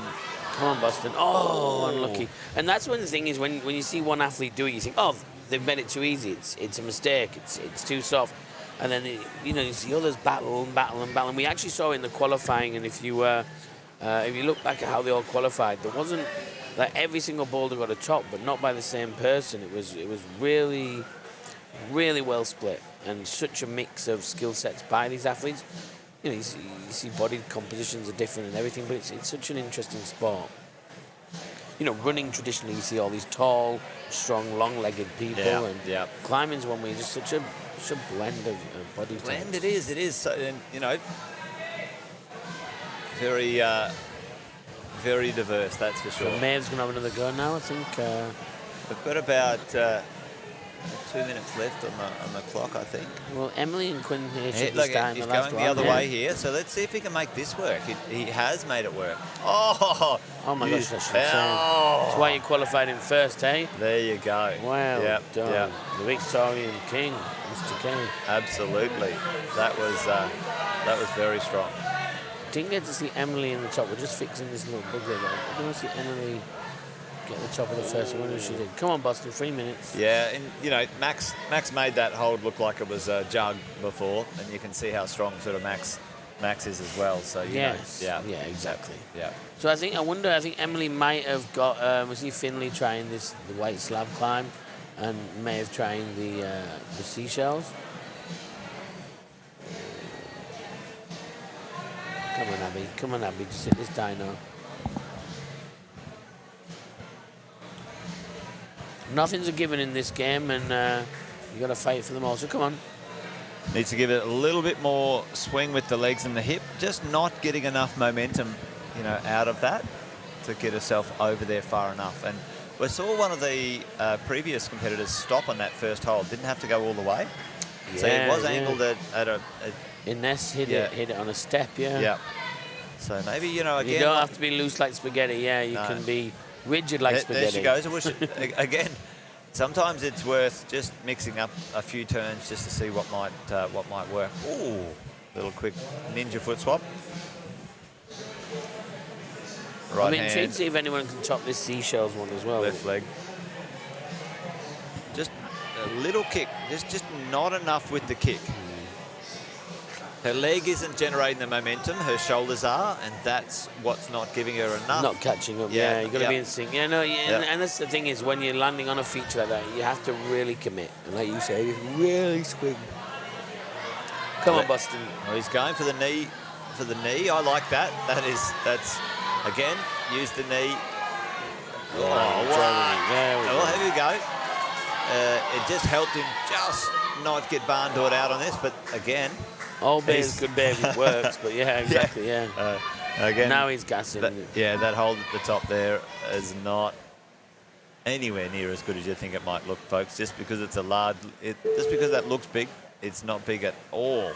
Come on, Boston. Oh, unlucky. And that's when the thing is, when you see one athlete do it, you think, oh, they've made it too easy. It's a mistake. It's too soft. And then, you see others battle and battle and battle. And we actually saw it in the qualifying. And if you look back at how they all qualified, there wasn't like every single boulder got a top, but not by the same person. It was really, really well split, and such a mix of skill sets by these athletes. You see body compositions are different and everything, but it's such an interesting sport. Running traditionally, you see all these tall, strong, long-legged people, and climbing's one where you're just such a blend of body types. Blend, it is. So, and, very, very diverse, that's for sure. So Maeve's going to have another go now, I think. We've got about 2 minutes left on the clock, I think. Well, Emily and Quinn here should Look, be starting he's the last going the other way here, so let's see if he can make this work. He has made it work. Oh my gosh, that's insane. That's why you qualified him first, eh? There you go. Well done. The Victorian King, Mr. King. Absolutely. That was very strong. Didn't get to see Emily in the top. We're just fixing this little bug there. I don't want to see Emily get the top of the first. I wonder if she did. Come on, Boston, 3 minutes. Yeah, and Max made that hold look like it was a jug before, and you can see how strong sort of Max is as well. So yeah, exactly. Yeah. So I think Emily might have got. Was he Finley trying the white slab climb, and may have trying the seashells. Come on, Abby, just hit this dyno. Nothing's a given in this game, and you got to fight for them all. So come on. Needs to give it a little bit more swing with the legs and the hip. Just not getting enough momentum, out of that to get herself over there far enough. And we saw one of the previous competitors stop on that first hold. Didn't have to go all the way. Yeah, so it was angled at a Ines hit it on a step. Yeah. So maybe again. You don't have to be loose like spaghetti. Yeah, you can be rigid like spaghetti. There she goes. Again, sometimes it's worth just mixing up a few turns just to see what might work. Ooh, little quick ninja foot swap. Right I'm hand. intrigued to see if anyone can top this seashells one as well. Left leg. Just a little kick. Just not enough with the kick. Her leg isn't generating the momentum, her shoulders are, and that's what's not giving her enough. Not catching up, yeah. You've got to be in sync. And that's the thing is, when you're landing on a feature like that, you have to really commit. And like you say, really swing. Come on, Boston. Oh, he's going for the knee. I like that. That's again, use the knee. Oh, wow. There we go. Well, here we go. It just helped him just not get barn doored out on this, but again, all bears good bear if it works, but yeah, exactly, yeah. Again, now he's gassing. That hold at the top there is not anywhere near as good as you think it might look, folks. Just because it's just because that looks big, it's not big at all.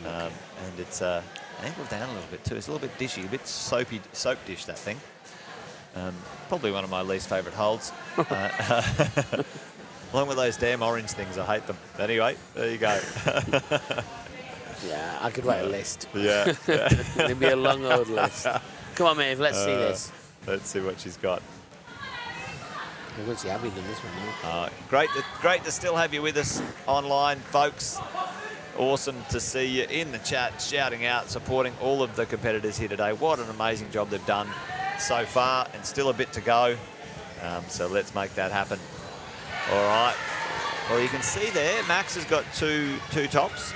And it's angled down a little bit too. It's a little bit dishy, a bit soap dish, that thing. Probably one of my least favourite holds. Along with those damn orange things, I hate them. Anyway, there you go. Yeah, I could write a list. Yeah. It'd be a long old list. Come on, Maeve, let's see this. Let's see what she's got. I'm going to see Abby in this one now. Great to still have you with us online, folks. Awesome to see you in the chat, shouting out, supporting all of the competitors here today. What an amazing job they've done so far, and still a bit to go. So let's make that happen. All right. Well, you can see there, Max has got two tops.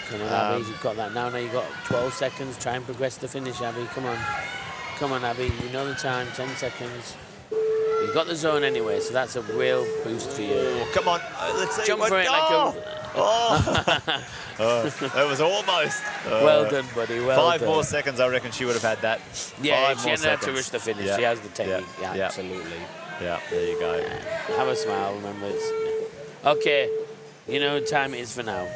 Come on, Abby, you've got that now. Now you've got 12 seconds. Try and progress to finish, Abby. Come on. Come on, Abby. You know the time, 10 seconds. You've got the zone anyway, so that's a real boost for you. Oh, come on. Let's see. Jump for it like a... That was almost. Well done, buddy. Well done. 5 more seconds, I reckon she would have had that. Yeah, 5 she more hadn't had to seconds. rush the finish. Yeah. She has the technique. Yeah. Yeah, absolutely. Yeah, there you go. Have a smile, remember. Okay, you know what time it is for now.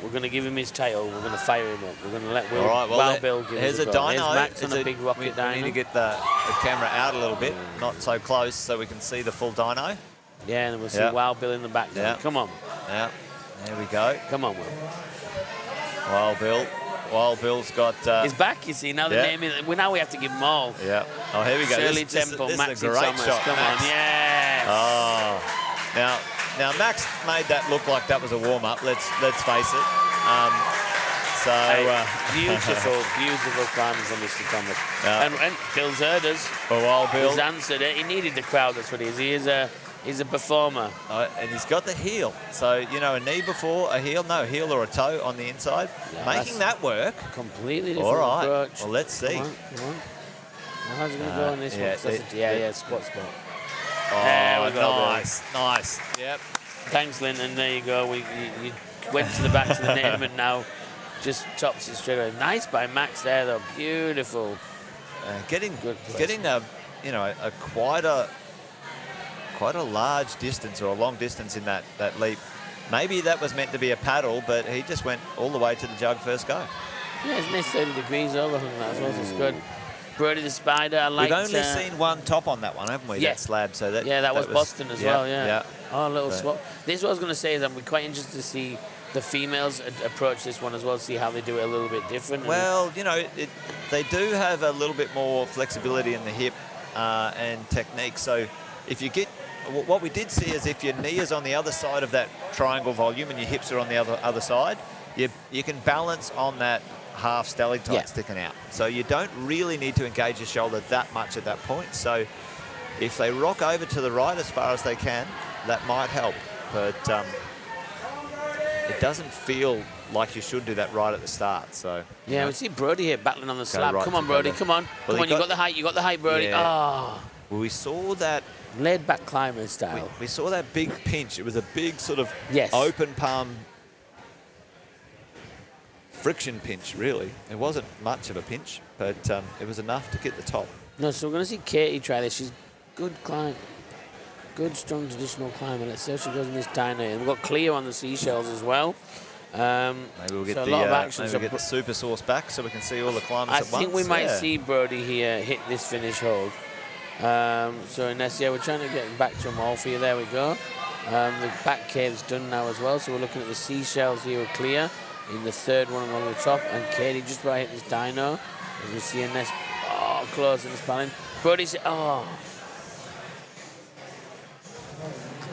We're going to give him his title. We're going to fire him up. We're going to let Wild Bill give here's us a go. dyno. Here's Max on a big rocket dyno. We need to get the camera out a little bit, not so close, so we can see the full dyno. Yeah, and we'll see Wild Bill in the background. Yeah. Come on. Yeah, there we go. Come on, Will. Wild Bill. Wild Bill's got... He's back, you see. Now the name is... Well, now we have to give them all. Yeah. Oh, here we go. Shirley Temple, this Maxi is a great Thomas. shot. Come Max. on, yes. Oh. Now Max made that look like that was a warm-up. Let's face it. Beautiful climbers on Mr. Thomas. And Bill's heard us. For Wild Bill. He's answered it. He needed the crowd, that's what he is. He's a performer. And he's got the heel. So, you know, a knee before, a heel, no, heel or a toe on the inside. Yeah, making that work. Completely different All right. approach. Well, let's see. Come on. How's it going to go on this one? Squat spot. Oh, there we go. Nice. Yep. Thanks, Linton. There you go. You went to the back to the name and now just tops it straight away. Nice by Max there, though. Beautiful. Getting a quite a large distance or a long distance in that leap. Maybe that was meant to be a paddle, but he just went all the way to the jug first go. Yeah, it's near 30 degrees overhung that as well, so it's good. Brody the Spider, I like. We've only seen one top on that one, haven't we? Yeah. That slab. So that was Boston as well. Yeah. Oh, a little So- swap. This is what I was going to say is I'm quite interested to see the females approach this one as well, see how they do it a little bit different. Well, you know, they do have a little bit more flexibility in the hip and technique. So if you get, what we did see is if your knee is on the other side of that triangle volume and your hips are on the other side, you can balance on that half stalactite sticking out. So you don't really need to engage your shoulder that much at that point. So if they rock over to the right as far as they can, that might help. But it doesn't feel like you should do that right at the start. So yeah, we see Brody here battling on the slab. right Come on, Brody. Come on. Well, Come on. You got the height. You got the height, Brody. Yeah. Well, we saw that laid back climber style. we saw that big pinch. It was a big sort of open palm friction pinch, really. It wasn't much of a pinch, but it was enough to get the top. No, so we're going to see Katie try this. She's good climb. Good, strong, traditional climber. Let's see how she goes in this dyno. And we've got Cleo on the seashells as well. Maybe we'll get a lot of action. maybe we'll get the super source back so we can see all the climbers at once. I think we might see Brody here hit this finish hold. So Ines, we're trying to get back to them all for you. There we go. The back cave's done now as well. So we're looking at the seashells here with Cleo in the third one along the top. And Katie just about hit this dyno. As we see Ines close in the spelling. Brody's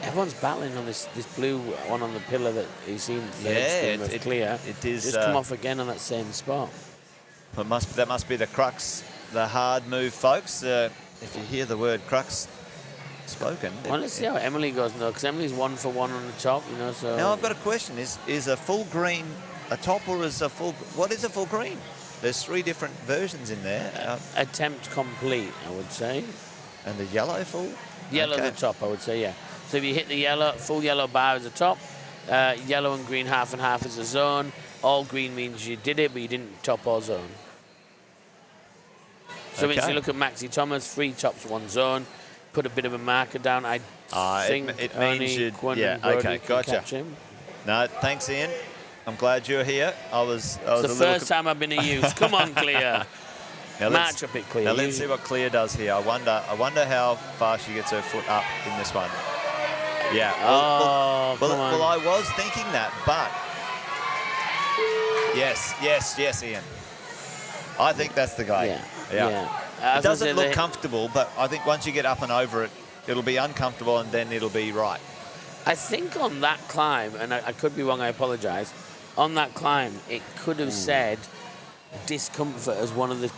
everyone's battling on this blue one on the pillar that you see in the Livestream of Clear. It is just come off again on that same spot. That must be the crux, the hard move, folks. If you hear the word crux spoken. Well, let's see how Emily goes now, because Emily's 1 for 1 on the top, you know. So now I've got a question: is a full green a top, or is a full? What is a full green? There's 3 different versions in there. Attempt complete, I would say. And the yellow full? Yellow the top, I would say, yeah. So if you hit the yellow, full yellow bar as a top, yellow and green half and half as a zone. All green means you did it, but you didn't top or zone. So if you look at Maxi Thomas, 3 tops, 1 zone. Put a bit of a marker down. I think it means you. Yeah, okay, gotcha. Catch him. No, thanks, Ian. I'm glad you're here. It's the first time I've been of use. Come on, Cleo. Match up it, Cleo. Now let's see what Cleo does here. I wonder how far she gets her foot up in this one. Yeah. Well, I was thinking that, but yes, Ian. I think that's the guy. Yeah. It doesn't look comfortable, but I think once you get up and over it, it'll be uncomfortable and then it'll be right. I think on that climb, and I could be wrong, I apologise, on that climb, it could have said discomfort as one of the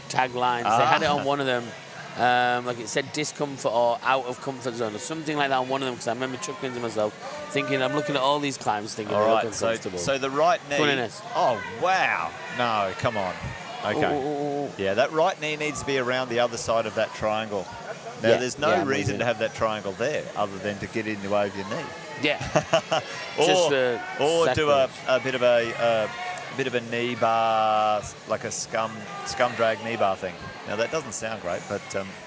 taglines. They had it on one of them, like it said discomfort or out of comfort zone or something like that on one of them, because I remember chuckling to myself, thinking, I'm looking at all these climbs thinking they look uncomfortable. So the right knee... Oh, wow. No, come on. Okay. Ooh. Yeah, that right knee needs to be around the other side of that triangle. Now, there's no reason to have that triangle there other than to get in the way of your knee. Yeah. or do a bit of a knee bar, like a scum drag knee bar thing. Now that doesn't sound great, but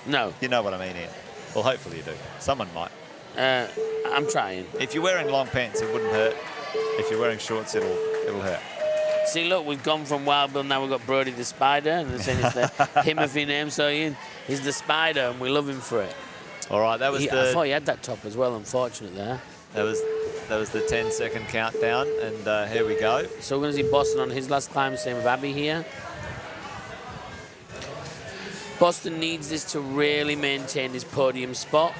no, you know what I mean here. Well, hopefully you do. Someone might. I'm trying. If you're wearing long pants, it wouldn't hurt. If you're wearing shorts, it'll hurt. See, look, we've gone from Wild Bill, now we've got Brody the Spider, and they're saying it's the Himothy name, so he's the Spider, and we love him for it. All right, that was I thought he had that top as well, unfortunate there. That was the 10-second countdown, and here we go. So we're going to see Boston on his last climb, same with Abby here. Boston needs this to really maintain his podium spot.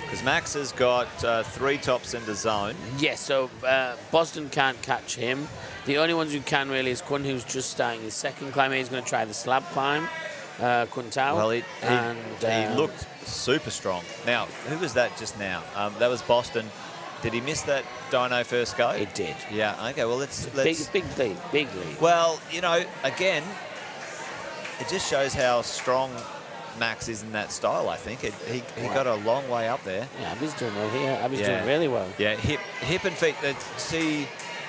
Because Max has got 3 tops in the zone. Yes, so Boston can't catch him. The only ones who can really is Kun, who's just starting his second climb. He's going to try the slab climb, Kun Tao. Well, he looked super strong. Now, who was that just now? That was Boston. Did he miss that dyno first go? It did. Yeah, okay, well, let's... Big lead. Well, you know, again, it just shows how strong Max is in that style, I think. He got a long way up there. Yeah, Abby's doing well here. Abby's doing really well. Yeah, hip and feet.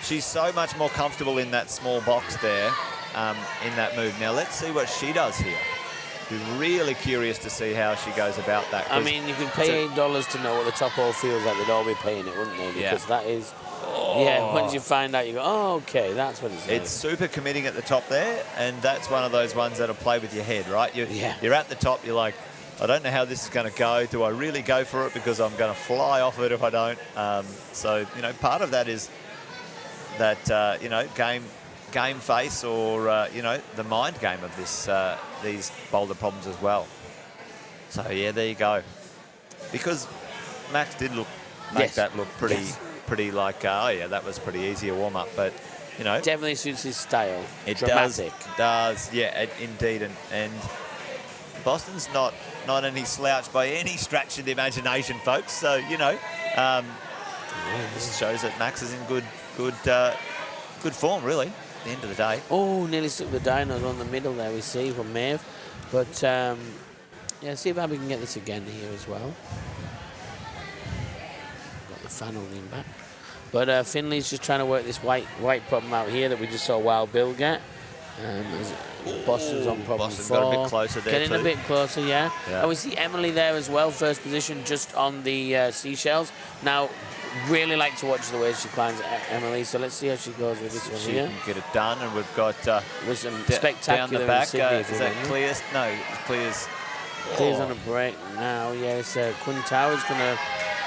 She's so much more comfortable in that small box there, in that move. Now, let's see what she does here. Be really curious to see how she goes about that. I mean, you could pay $8 to know what the top hole feels like. They'd all be paying it, wouldn't they? Because that is... Yeah, once you find out, you go, oh, okay, that's what it's like. It's super committing at the top there, and that's one of those ones that'll play with your head, right? You're at the top, you're like, I don't know how this is going to go. Do I really go for it? Because I'm going to fly off it if I don't. So, you know, part of that is that, you know, game face or, you know, the mind game of these boulder problems as well. So, yeah, there you go. Because Max did make that look pretty... Pretty like, oh yeah, that was pretty easy a warm up, but you know, definitely suits his style. It Dramatic. does, yeah, indeed, and Boston's not any slouch by any stretch of the imagination, folks. So you know, this shows that Max is in good form, really. At the end of the day. Oh, nearly stuck the dynos on the middle there. We see from Maeve, but yeah, see if Abby can get this again here as well. Funnel lean back, but Finley's just trying to work this white problem out here that we just saw Wild Bill get. Boston's on problem. Boston's 4. got a bit closer there. Getting a bit closer, yeah. And we see Emily there as well, first position, just on the seashells. Now, really like to watch the way she climbs, Emily. So let's see how she goes with this one here. She can get it done, and we've got with some spectacular down the back. Sydney, Is that Clear's? No, Clear's. Clear's on a break now. Yeah, it's Kun Tao is going to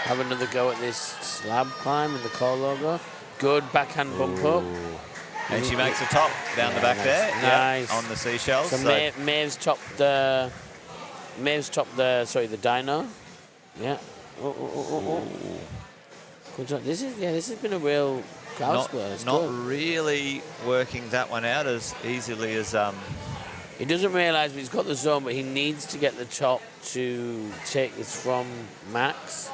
have another go at this slab climb in the core logo. Good backhand bump up. And she makes a top down the back there. Nice. On the seashells. So Maeve's topped the dyno. Yeah. Good job. This has been a real crowd split. Not really working that one out as easily as He doesn't realise he's got the zone, but he needs to get the top to take this from Max.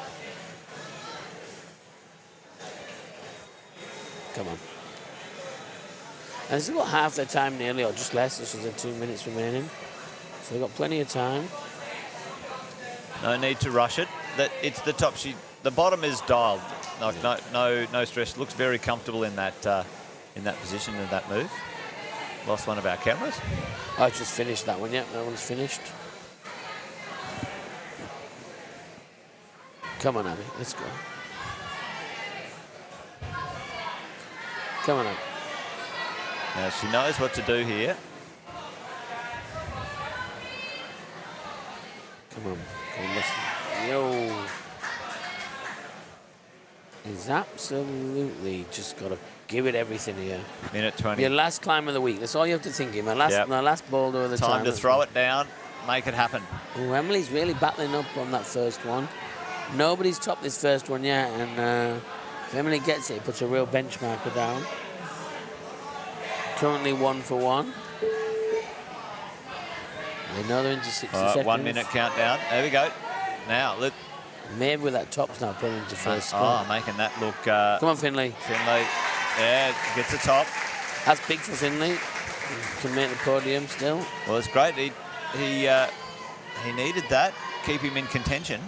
Come on. And this has got half their time nearly, or just less. This is 2 minutes remaining. So they've got plenty of time. No need to rush it. It's the top. The bottom is dialed. No stress. Looks very comfortable in that position in that move. Lost one of our cameras. I just finished that one. Yeah, that one's finished. Come on, Abby. Let's go. Come on, Abby. Now she knows what to do here. Come on, listen. Yo. He's absolutely just got to give it everything here. Minute 20. Your last climb of the week. That's all you have to think of. My last boulder of the time. Time to throw it down, make it happen. Oh, Emily's really battling up on that first one. Nobody's topped this first one yet, and if Emily gets it, puts a real benchmarker down. Currently 1 for 1. They know they're into 60 seconds. 1 minute countdown. There we go. Now, look. Maybe with that top's now put into first spot. Oh, making that look... Come on, Finley. Finley, yeah, gets a top. That's big for Finley. Can make the podium still. Well, it's great. He needed that. Keep him in contention.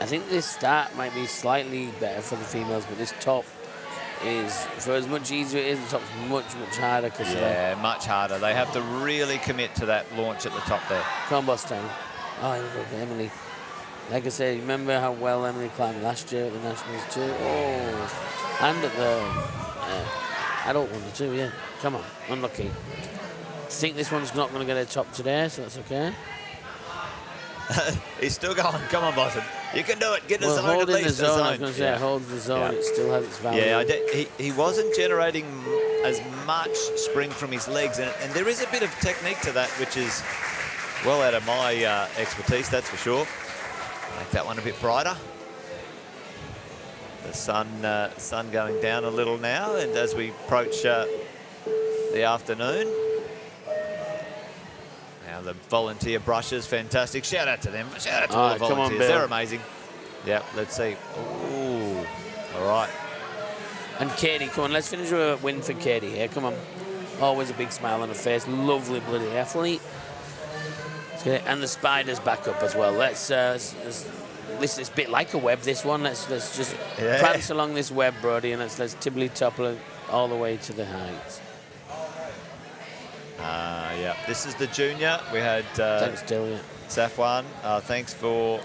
I think this start might be slightly better for the females, but this top is, for as much easier it is, the top's much harder. Yeah, much harder. They have to really commit to that launch at the top there. Come on, boss time. Oh, here we go, Emily. Like I said, remember how well Emily climbed last year at the Nationals too? Oh, and at the adult one too, yeah. Come on, unlucky. Think this one's not going to get a top today, so that's okay. He's still going. Come on, Boston. You can do it. Get the zone at holding least. the zone, I was zone. going to say, it holds the zone. It still has its value. Yeah, he wasn't generating as much spring from his legs, and there is a bit of technique to that, which is well out of my expertise, that's for sure. Make that one a bit brighter. The sun going down a little now, and as we approach the afternoon. Now the volunteer brushes, fantastic. Shout out to them. Shout out to all the volunteers. They're amazing. Yeah, let's see. Ooh, all right. And Katie, come on, let's finish with a win for Katie here. Come on. Always a big smile on her face. Lovely bloody athlete. And the spider's back up as well. Let's it's a bit like a web, this one. Let's just prance along this web, Brody, and let's tibbly topple all the way to the heights. Yeah, this is the junior. We had thanks, Delia. Safwan. Thanks for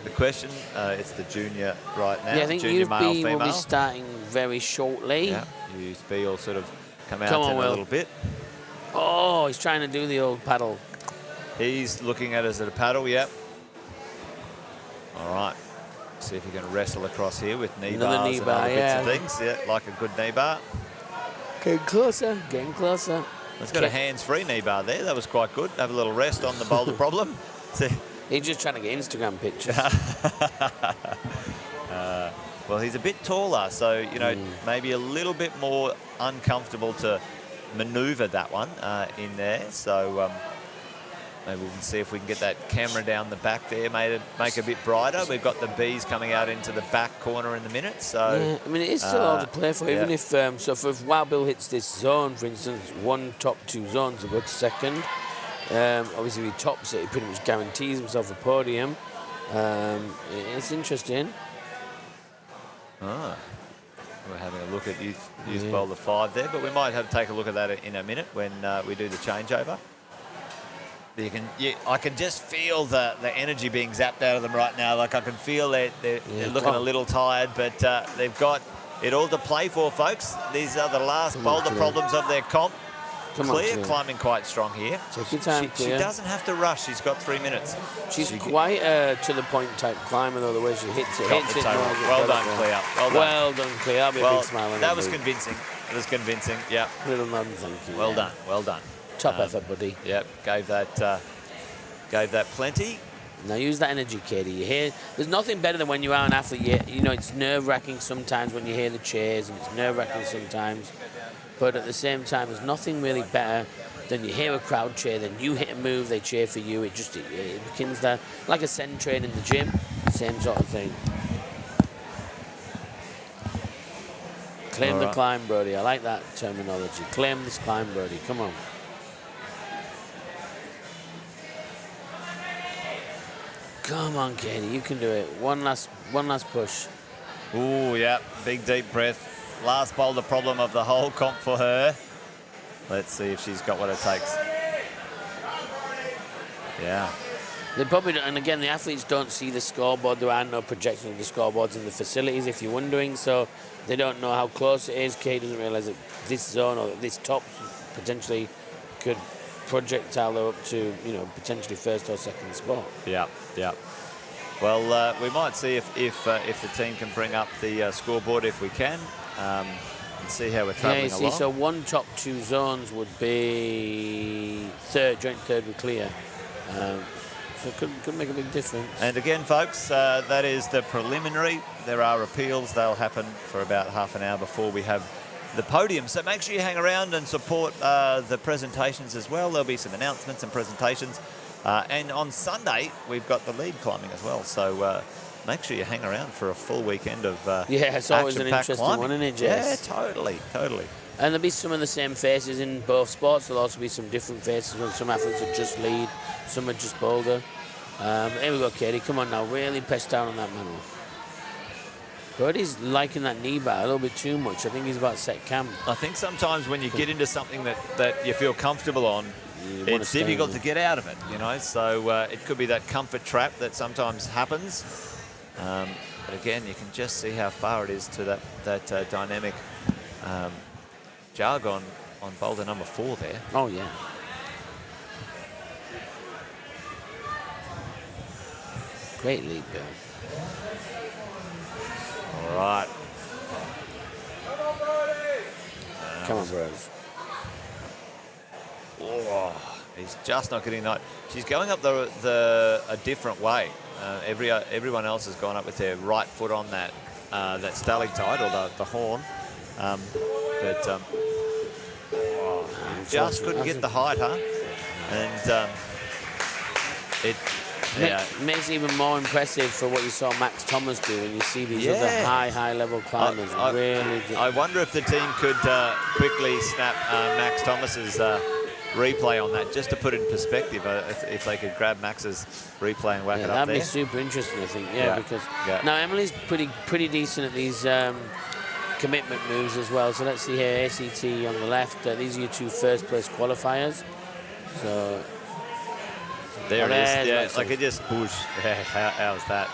the question. It's the junior right now. Yeah, I think junior male, UB female. will be starting very shortly. Yeah, USB will sort of come out in a little bit. Oh, he's trying to do the old paddle. He's looking at us at a paddle, yep. All right. See if he can wrestle across here with knee bars and other bits of things. Yeah, like a good knee bar. Getting closer, getting closer. It's got a hands-free knee bar there. That was quite good. Have a little rest on the boulder problem. See. He's just trying to get Instagram pictures. Well, he's a bit taller, so, you know, maybe a little bit more uncomfortable to manoeuvre that one in there. So maybe we can see if we can get that camera down the back there, make it a bit brighter. We've got the bees coming out into the back corner in the minute. So yeah, I mean, it is still hard to play for, even if, so if Wild Bill hits this zone, for instance, one top two zones will go to second. Obviously, if he tops it, he pretty much guarantees himself a podium. It's interesting. We're having a look at Youth Bowler 5 there, but we might have to take a look at that in a minute when we do the changeover. I can just feel the energy being zapped out of them right now. Like I can feel they're looking a little tired, but they've got it all to play for, folks. These are the last boulder problems of their comp. Clear climbing quite strong here. Take your time, she doesn't have to rush. She's got 3 minutes. She's quite a to-the-point type climber, though, the way she hits it. Well done, Clea. Well done, Clea. I'll be a big smile on that was convincing. It was convincing, yeah. Little nod, thank you. Well done, well done. Top effort, buddy. Yep, gave that plenty. Now use that energy, Katie. You hear? There's nothing better than when you are an athlete. You know, it's nerve-wracking sometimes when you hear the cheers, and it's nerve-wracking sometimes. But at the same time, there's nothing really better than you hear a crowd cheer, then you hit a move, they cheer for you. It begins there, like a send train in the gym, same sort of thing. Claim the climb, Brody. I like that terminology. Claim this climb, Brody. Come on. Come on, Katie, you can do it. One last push. Ooh, yeah, big deep breath. Last boulder problem of the whole comp for her. Let's see if she's got what it takes. Yeah. They probably don't, and again, the athletes don't see the scoreboard. There are no projections of the scoreboards in the facilities, if you're wondering, so they don't know how close it is. Kate doesn't realise that this zone or this top potentially could projectile her up to, you know, potentially first or second spot. Yeah, yeah. Well, we might see if the team can bring up the scoreboard if we can, and see how we're travelling along. So one top two zones would be joint third with clear. So it could make a big difference. And again, folks, that is the preliminary. There are appeals. They'll happen for about half an hour before we have the podium. So make sure you hang around and support the presentations as well. There'll be some announcements and presentations. And on Sunday, we've got the lead climbing as well. So make sure you hang around for a full weekend of it's always an interesting climbing. one, isn't it, Jess? Yeah, totally, totally. And there'll be some of the same faces in both sports. There'll also be some different faces when some athletes are just lead, some are just boulder. Here we go, Katie. Come on now. Really press down on that mantle. Cody's liking that knee bar a little bit too much. I think he's about set camp. I think sometimes when you get into something that you feel comfortable on, it's difficult to get out of it, you know. So it could be that comfort trap that sometimes happens. But again, you can just see how far it is to that dynamic jug on boulder number 4 there. Oh, yeah. Great lead, Bill. All right. Come on, bros. Oh, he's just not getting that. She's going up a different way. Everyone else has gone up with their right foot on that stalactite or the horn, just couldn't get the height, huh? And makes it even more impressive for what you saw Max Thomas do when you see these other high-level climbers. I wonder if the team could quickly snap Max Thomas's replay on that, just to put it in perspective, if they could grab Max's replay and whack it up there. That'd be super interesting, I think, because now Emily's pretty decent at these commitment moves as well. So let's see here, ACT on the left. These are your 2 first-place qualifiers. So there it is. Yeah, like it just pushed. How's that?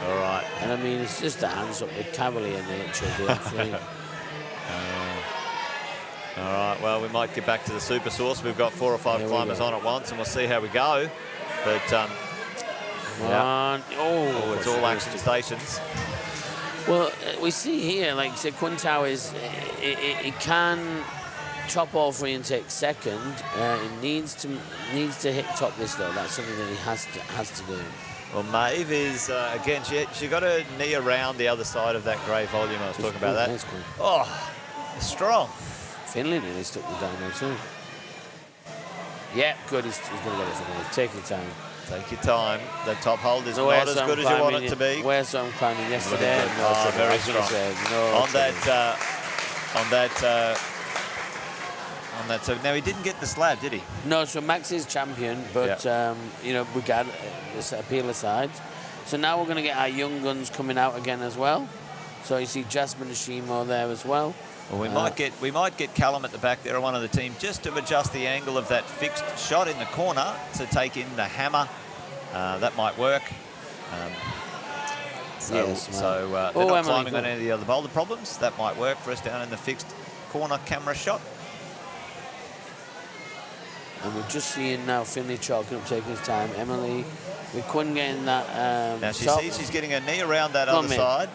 All right. And I mean, it's just the hands up, the cavalier nature of the athlete. All right, well, we might get back to the super source. We've got 4 or 5 climbers on at once, and we'll see how we go. But, it's all action stations. Well, we see here, like, say, Quintao is, it can top all free and take second. It needs to hit top this, though. That's something that he has to do. Well, Maeve is, again, she got her knee around the other side of that grey volume. I was talking about that. Cool. Oh, strong. Finley nearly stuck the dyno too. Yeah, good. He's going to get it from there. Take your time. Take your time. The top hold is not as good as you want it to be. Where's some climbing yesterday? Very strong. On that. So now he didn't get the slab, did he? No. So Max is champion, but you know, we got this appeal aside. So now we're going to get our young guns coming out again as well. So you see Jasmine Ashimo there as well. Well, we might get Callum at the back there, one of the team, just to adjust the angle of that fixed shot in the corner to take in the hammer. That might work. They're not climbing on any of the other boulder problems. That might work for us down in the fixed corner camera shot. And we're just seeing now Finley chalking up, taking his time. Emily, we couldn't get in that. Now she sees she's getting her knee around that other side.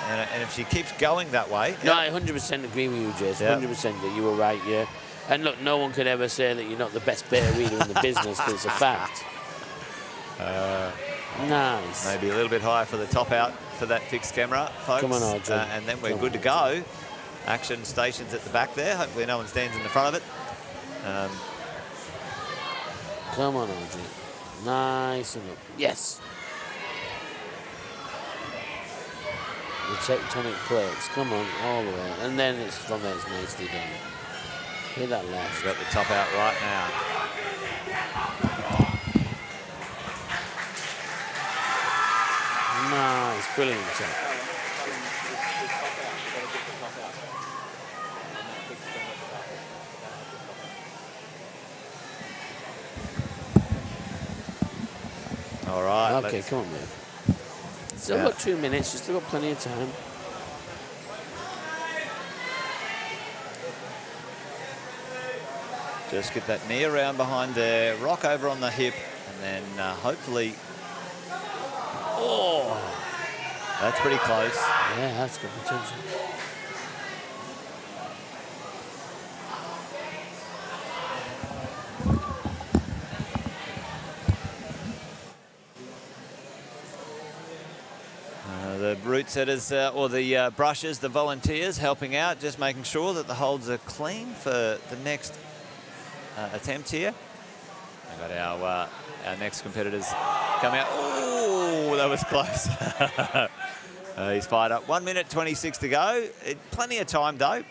And if she keeps going that way... No, I 100% agree with you, Jason. 100% that you were right, yeah. And look, no one could ever say that you're not the best beta reader in the business, because it's a fact. Nice. Maybe a little bit higher for the top out for that fixed camera, folks. Come on, Audrey. And then we're good to go. Action stations at the back there. Hopefully no one stands in the front of it. Come on, Audrey. Nice and up. Yes. The tectonic plates, come on, all the way. And then it's from there, it's nicely done. Hit that left. We've got the top out right now. Nice, brilliant. All right. Okay, come on, man. Still got 2 minutes, you've still got plenty of time. Just get that knee around behind there, rock over on the hip, and then hopefully... Oh, that's pretty close. Yeah, that's good potential. The route setters, or the brushers, the volunteers helping out, just making sure that the holds are clean for the next attempt here. We've got our next competitors coming out. Oh, that was close. He's fired up. 1 minute 26 to go. Plenty of time though,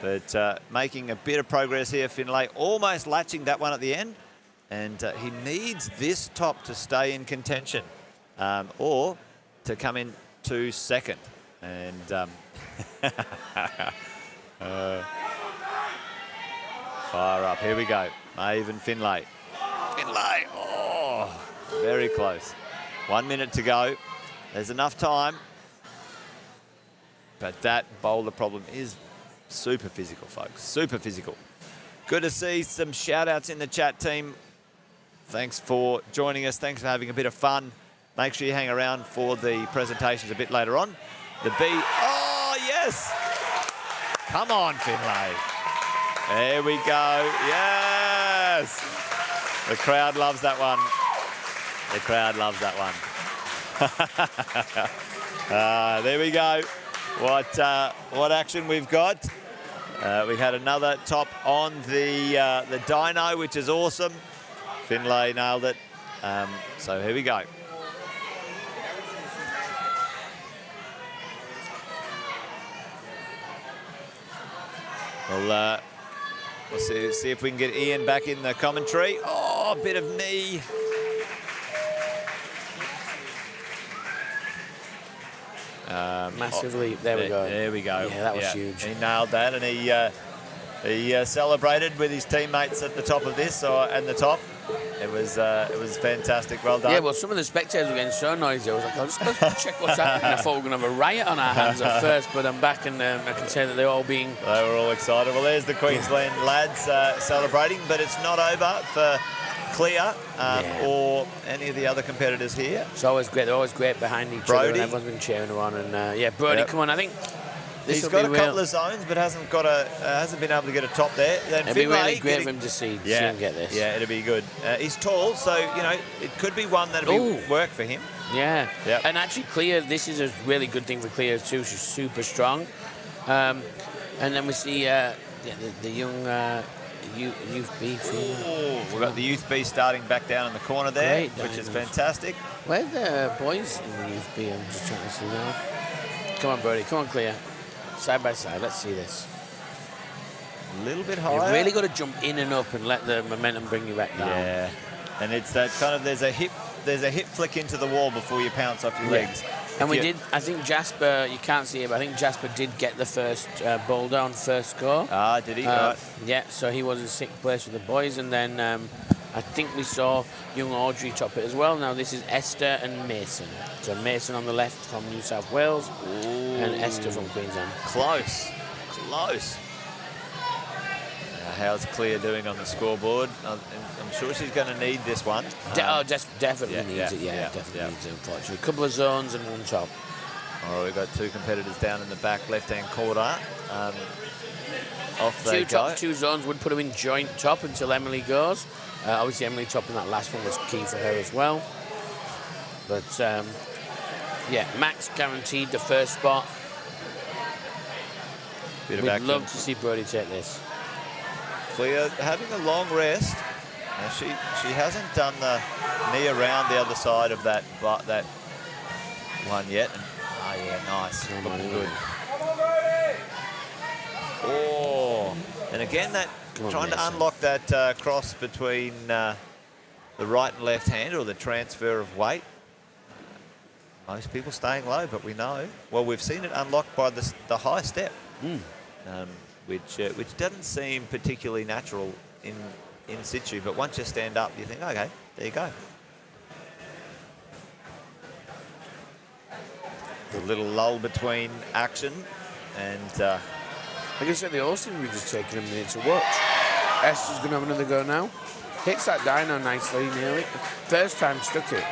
but making a bit of progress here. Finlay almost latching that one at the end. and he needs this top to stay in contention or to come in to second. And fire up. Here we go. Maeve and Finlay. Finlay. Oh, very close. 1 minute to go. There's enough time. But that boulder problem is super physical, folks. Super physical. Good to see some shout-outs in the chat team. Thanks for joining us. Thanks for having a bit of fun. Make sure you hang around for the presentations a bit later on. The B. Oh, yes. Come on, Finlay. There we go. Yes. The crowd loves that one. The crowd loves that one. There we go. What action we've got. We had another top on the dyno, which is awesome. Finlay nailed it. So here we go. We'll see if we can get Ian back in the commentary. Oh, a bit of knee. Massively. There we go. There we go. Yeah, that was huge. He nailed that, and he celebrated with his teammates at the top of this, and the top. It was fantastic. Well done. Yeah, well, some of the spectators were getting so noisy. I was like, I'll just go check what's happening. I thought we were going to have a riot on our hands at first, but I'm back, and I can say that they're all being... They were all excited. Well, there's the Queensland lads celebrating, but it's not over for Clear or any of the other competitors here. It's always great. They're always great behind each other, and everyone's been cheering them on. And yeah, Brody, come on. I think he's got a couple of zones, but hasn't been able to get a top there. Then it'd be really great for him to see him get this. Yeah, it'll be good. He's tall, so it could be one that'll work for him. Yeah. And actually, Clear, this is a really good thing for Clear too. She's super strong. And then we see the young. Youth B. We've got the Youth B starting back down in the corner there, which is fantastic. Where are the boys in the Youth B? I'm just trying to see now. Come on, Brody. Come on, Clear. Side by side. Let's see this. A little bit higher. You've really got to jump in and up and let the momentum bring you back down. Yeah. And it's that kind of, there's a hip flick into the wall before you pounce off your legs. And I think Jasper, you can't see it, but I think Jasper did get the first boulder on first go. Ah, did he? Right. Yeah, so he was in sixth place with the boys. And then I think we saw young Audrey top it as well. Now this is Esther and Mason. So Mason on the left from New South Wales and Esther from Queensland. Close. How's Clear doing on the scoreboard? I'm sure she's going to need this one. Definitely needs it. Yeah, definitely needs it, unfortunately. A couple of zones and one top. Oh, we've got two competitors down in the back left-hand corner. Off they go. Two zones would put them in joint top until Emily goes. Obviously, Emily top in that last one was key for her as well. But, yeah, Max guaranteed the first spot. We'd love to see Brody take this. Clear having a long rest. Now she hasn't done the knee around the other side of that one yet. Oh yeah, nice. Looking good. Oh, and again trying to unlock that cross between the right and left hand, or the transfer of weight. Most people staying low, but we know. Well, we've seen it unlocked by the high step. Which doesn't seem particularly natural in situ, but once you stand up, you think, okay, there you go. The little lull between action, and I guess at the Austin, we're just taking a minute to watch. Esther's going to have another go now. Hits that dyno nicely, nearly. First time stuck it.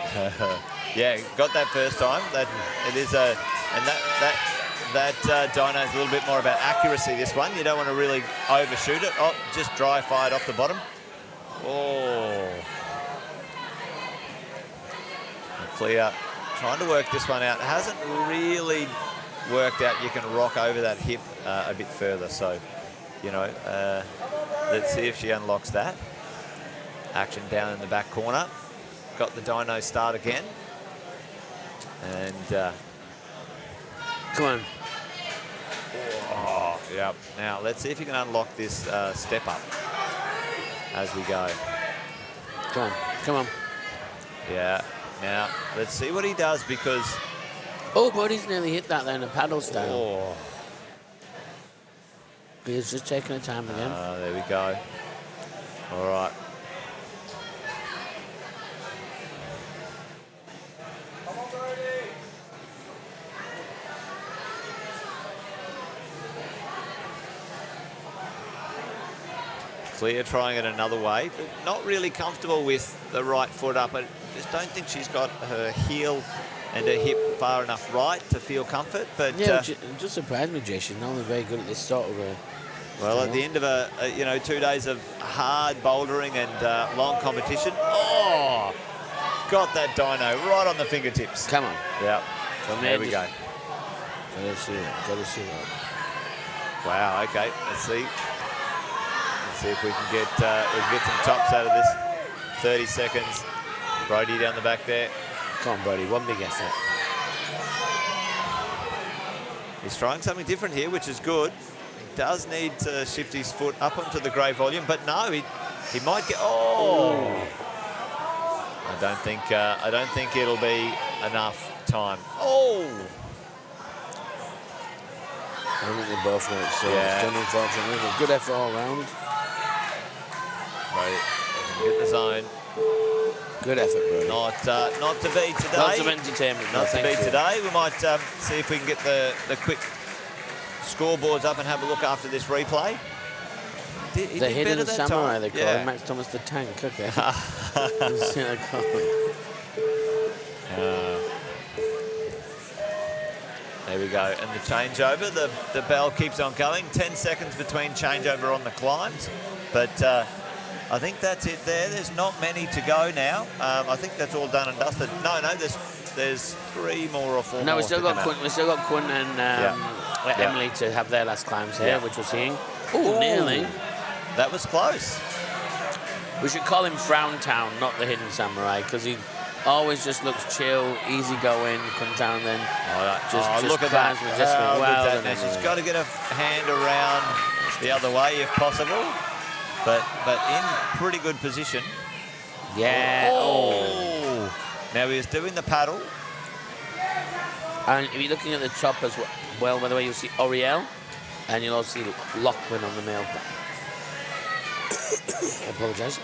Yeah, got that first time. That dyno is a little bit more about accuracy, this one. You don't want to really overshoot it. Oh, just dry fired off the bottom. Oh. Clear. Trying to work this one out. Hasn't really worked out. You can rock over that hip a bit further. So, let's see if she unlocks that. Action down in the back corner. Got the dyno start again. And... come on. Oh, yeah. Now, let's see if you can unlock this step up as we go. Come on, come on. Yeah. Now, let's see what he does because... Oh, Bodie's nearly hit that there in a paddle style. Oh. He's just taking a time again. There we go. All right. Clear trying it another way, but not really comfortable with the right foot up. I just don't think she's got her heel and her hip far enough right to feel comfort. But yeah, it just surprised me, Jay. She's not only very good at this sort of well, at the end of a 2 days of hard bouldering and long competition, oh, got that dyno right on the fingertips. Come on. Yeah. From there we go. Gotta see it. Gotta see it. Wow. Okay. Let's see. Let's see if we can get some tops out of this. 30 seconds. Brody down the back there. Come on, Brody. One big effort. He's trying something different here, which is good. He does need to shift his foot up onto the grey volume, but no, he might get. Oh! I don't think it'll be enough time. Oh! I don't think they both know it's done, unfortunately. Good effort all round. Right, get the zone. Good effort, bro. Not to be today. Lots of entertainment. Not to be today. We might see if we can get the quick scoreboards up and have a look after this replay. He the did hidden better that samurai, time. they call him. Max Thomas the Tank. Okay. There we go. And the changeover. The bell keeps on going. 10 seconds between changeover on the climbs. But I think that's it there. There's not many to go now. I think that's all done and dusted. No, there's 3 more or 4 more. No, we still got Quinn and Emily to have their last climbs here, which we're seeing. Oh, nearly. That was close. We should call him Frown Town, not the Hidden Samurai, because he always just looks chill, easy going, comes down then. Just look at that. Well, she's got to get a hand around the other way if possible. But in pretty good position. Yeah. Oh. Now he was doing the paddle. And if you're looking at the top as well, by the way, you'll see Oriel, and you'll also see Lachlan on the male. I apologise.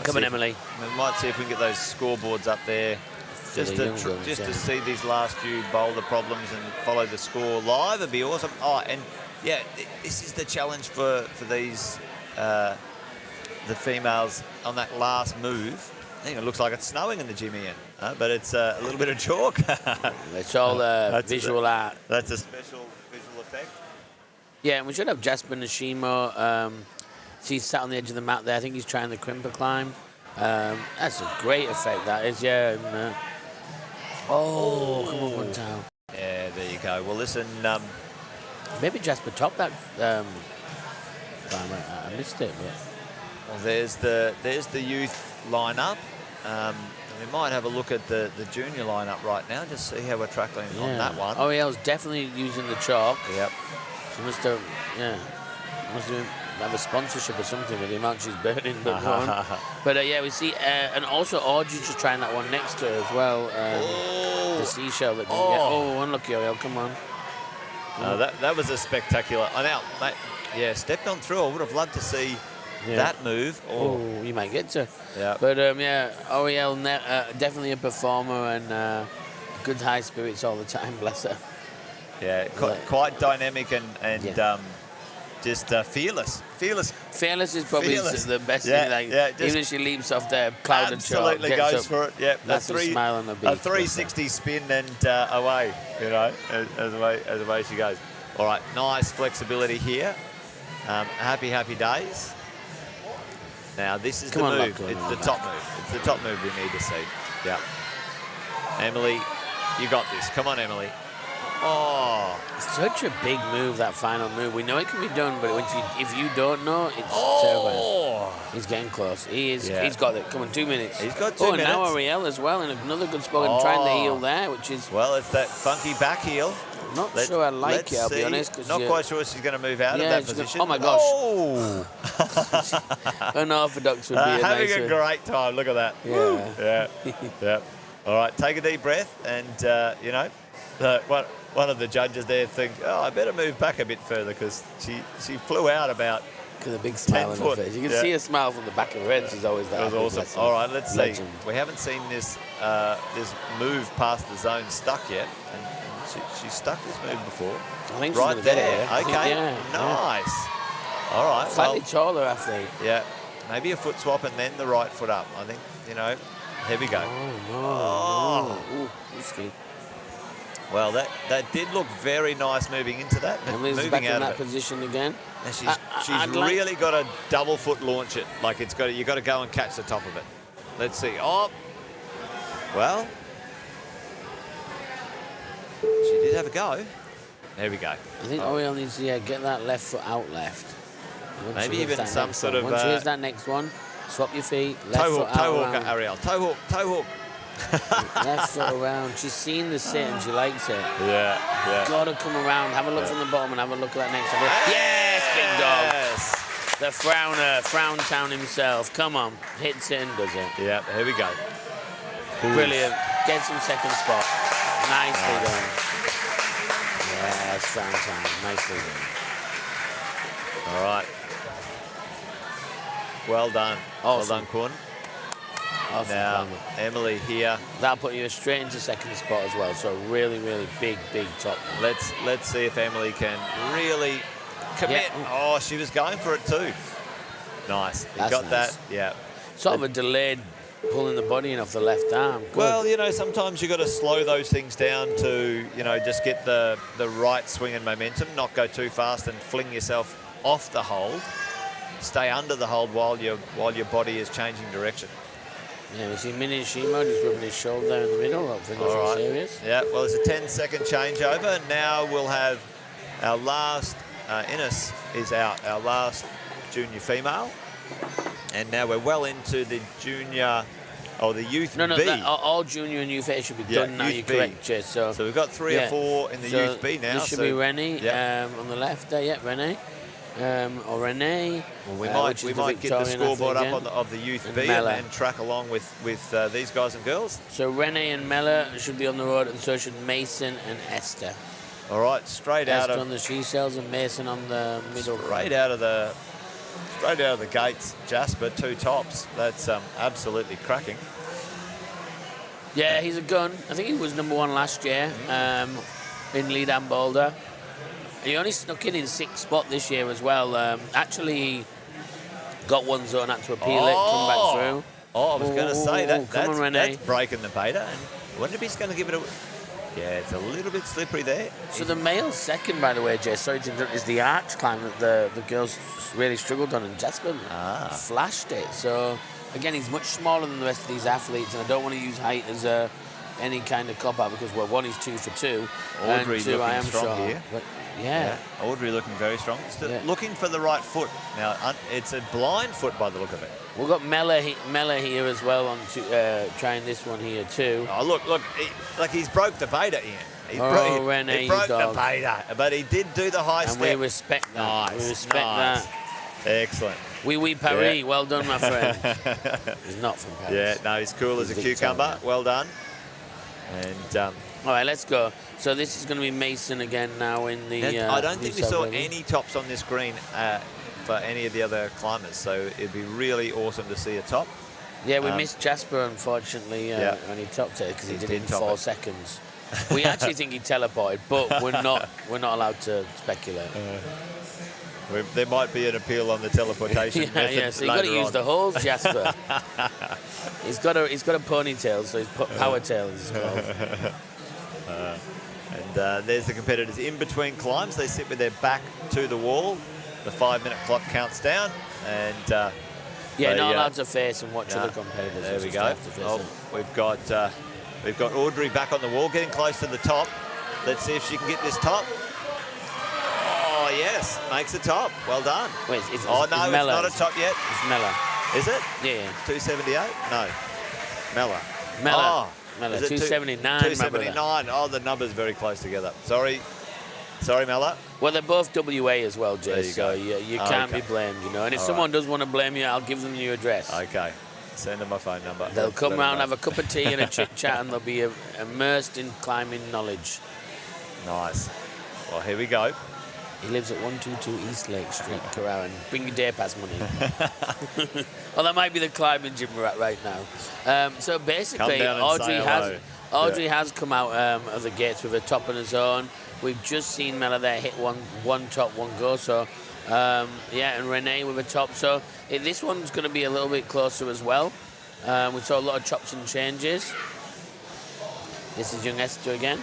Come on, Emily. We might see if we can get those scoreboards up there. Just to see these last few boulder problems and follow the score live would be awesome. Oh, and yeah, this is the challenge for these the females on that last move. I think it looks like it's snowing in the gym, Ian, but it's a little bit of chalk. It's all visual art. That's a special visual effect. Yeah, and we should have Jasper Nishimo. He's sat on the edge of the mat there. I think he's trying the crimper climb. That's a great effect, that is, yeah. And, come on, one time. Yeah, there you go. Well, listen. Maybe Jasper topped that climb. I missed it, but. Well, there's the youth lineup. We might have a look at the junior lineup right now, just see how we're tracking on that one. Oriel's definitely using the chalk. Yep. She must have have a sponsorship or something with the amount she's burning. But we see, and also Audrey's just trying that one next to her as well. The seashell that didn't get. Oh, unlucky Oriel, come on. That was a spectacular. Now, mate, stepped on through. I would have loved to see that move. Oh, you might get to. Yeah. But Oriel definitely a performer and good high spirits all the time. Bless her. Yeah, quite dynamic and just fearless. Fearless is probably the best thing. Even if she leaps off there, cloud and chalk, absolutely goes for it. Yeah, that's a smile on the beach. A 360 spin and away. As away she goes. All right, nice flexibility here. Happy days. Now this is the move. It's the top move. It's the top move we need to see. Yeah. Emily, you got this. Come on, Emily. Oh, such a big move, that final move. We know it can be done, but if you don't know, it's terrible. He's getting close. He is. Yeah. He's got it. Come on, 2 minutes. He's got 2 minutes. And now Ariel as well, and another good spot and trying the heel there, which is... Well, it's that funky back heel. Not sure I like it, I'll be honest. Not quite sure she's going to move out of that position. Oh, my gosh. Oh! Unorthodox would be a having nicer. a great time. Look at that. Yeah. Yeah. All right, take a deep breath, and you know, one of the judges there thinks, oh, I better move back a bit further because she flew out about. With a big smile on her face. You can see a smile from the back of her head. She's always that. That was awesome. All right, let's Legend. see. We haven't seen this this move past the zone stuck yet, and she stuck this move before. I think she's right gonna there. get it. Okay, Yeah, nice. All right. Slightly well, taller athlete. yeah, maybe a foot swap and then the right foot up. I think, you know, here we go. Oh, no. Ooh, risky. Well, that did look very nice moving into that, but Emily's moving back in out that of it. position again. And she's really got to double foot launch it. Like you got to go and catch the top of it. Let's see. Oh, well, she did have a go. There we go. I think Oriel needs to get that left foot out left. Once Maybe she hits even that some next sort one. of Once she hits that next one, swap your feet, left toe foot hook, out around. Ariel. Toe hook. Left foot around. She's seen the sit and she likes it. Yeah. Got to come around, have a look from the bottom and have a look at that next one. Yes, big dog. Yes. The frowner, Frown Town himself. Come on, hits it and does it. Yeah, here we go. Brilliant. Gets him second spot. Nicely done. Yes, Frown Town. Nicely done. All right. Well done. Awesome. Well done, Corn. Awesome. Now, Emily here. That'll put you straight into second spot as well. So really, really big top. Let's see if Emily can really commit. Yeah. Oh, she was going for it too. Nice. You That's got nice. that. Yeah. Sort of a delayed pulling the body in off the left arm. Good. Well, you know, sometimes you got to slow those things down to, you know, just get the right swing and momentum, not go too fast and fling yourself off the hold. Stay under the hold while your body is changing direction. Yeah, we see Mini Shimo just rubbing his shoulder there in the middle. I don't think nothing serious. Yeah, well, it's a 10-second changeover. Now we'll have our last, Ines is out, our last junior female. And now we're well into the junior, or the youth No, B. all junior and youth A should be done now. youth You're B. correct, Chase. So we've got 3 or 4 in the youth B now. This should be Rennie on the left there. Yeah, Rennie. Or Renee. Well, we might get the scoreboard up of the youth B and track along with these guys and girls. So Renee and Mella should be on the road, and so should Mason and Esther. All right, straight out Esther of on the she cells and Mason on the middle. Straight out of the gates, Jasper, 2 tops. That's absolutely cracking. Yeah, he's a gun. I think he was number 1 last year in lead and boulder. He only snuck in 6th spot this year as well. Actually, got one zone, had to appeal it, come back through. Oh, I was going to say that's breaking the beta. And I wonder if he's going to give it a... Yeah, it's a little bit slippery there. So the male second, by the way, Jay, sorry to interrupt, is the arch climb that the girls really struggled on, and Jasper flashed it. So, again, he's much smaller than the rest of these athletes, and I don't want to use height as any kind of cop-out because, well, 1 is 2 for 2, Audrey and 2 I am strong short. here. But, yeah. Audrey looking very strong. Looking for the right foot. Now, it's a blind foot by the look of it. We've got Mella here as well on trying this one here too. Oh, look, he's broke the beta, Ian. He broke the beta, but he did do the high step. And we respect that. Nice, we respect that. Excellent. Oui, Paris. Yeah. Well done, my friend. He's not from Paris. Yeah, no, he's cool as a cucumber. Well done. And all right, let's go. So this is going to be Mason again now in the... I don't think we saw any tops on this green for any of the other climbers, so it'd be really awesome to see a top. Yeah, we missed Jasper, unfortunately, when he topped it because he did it in 4 seconds. We actually think he teleported, but we're not allowed to speculate. There might be an appeal on the teleportation method. Yeah, so you've got to use the holes, Jasper. he's got a ponytail, so he's power tail is called. And there's the competitors in between climbs. They sit with their back to the wall. The 5-minute clock counts down, and not allowed to face and watch other competitors. There we go. We've got Audrey back on the wall, getting close to the top. Let's see if she can get this top. Oh yes, makes the top. Well done. Wait, it's no, it's not a top yet. It's Mella. Is it? Yeah. 278? No. Mella. Mella, 279. 279. Oh, the numbers very close together. Sorry. Sorry, Mella. Well, they're both WA as well, Jay, There you so go. you can't be blamed, you know. And if someone does want to blame you, I'll give them your address. Okay. Send them my phone number. They'll come round, have a cup of tea and a chit-chat, and they'll be immersed in climbing knowledge. Nice. Well, here we go. He lives at 122 East Lake Street, Carrara. Bring your day pass money. Well, that might be the climbing gym we're at right now. So basically, Audrey has come out of the gates with a top on his own. We've just seen Mella there hit one top, one go. So, yeah, and Renee with a top. So this one's going to be a little bit closer as well. We saw a lot of chops and changes. This is young Esther again.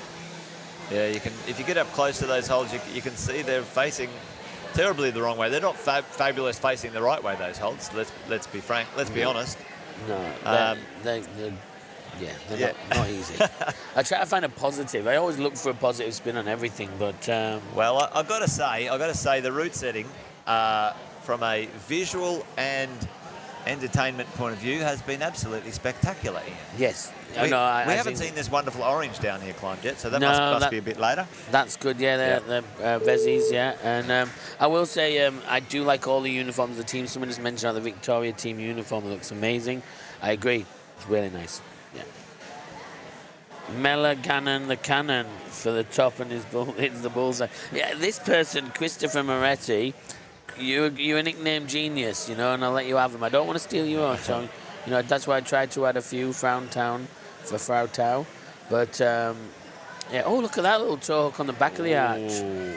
Yeah, you can. If you get up close to those holes, you can see they're facing terribly the wrong way. They're not fabulous facing the right way, those holes. Let's be frank. Let's be honest. No, they're not easy. I try to find a positive. I always look for a positive spin on everything, but well, I've got to say, the route setting from a visual and entertainment point of view has been absolutely spectacular, Ian. Yes. We haven't seen this wonderful orange down here climbed yet, so that must be a bit later. That's good, yeah, the Vezies, yeah. And I will say I do like all the uniforms of the team. Someone just mentioned the Victoria team uniform. It looks amazing. I agree. It's really nice. Yeah. Mella Gannon, the cannon for the top, and hits the bullseye. Yeah, this person, Christopher Moretti, you're a nickname genius, you know, and I'll let you have them. I don't want to steal your own, so, you know, that's why I tried to add a few Frowntown for Frau Tau. But, yeah, oh, look at that little toe hook on the back of the arch. Ooh.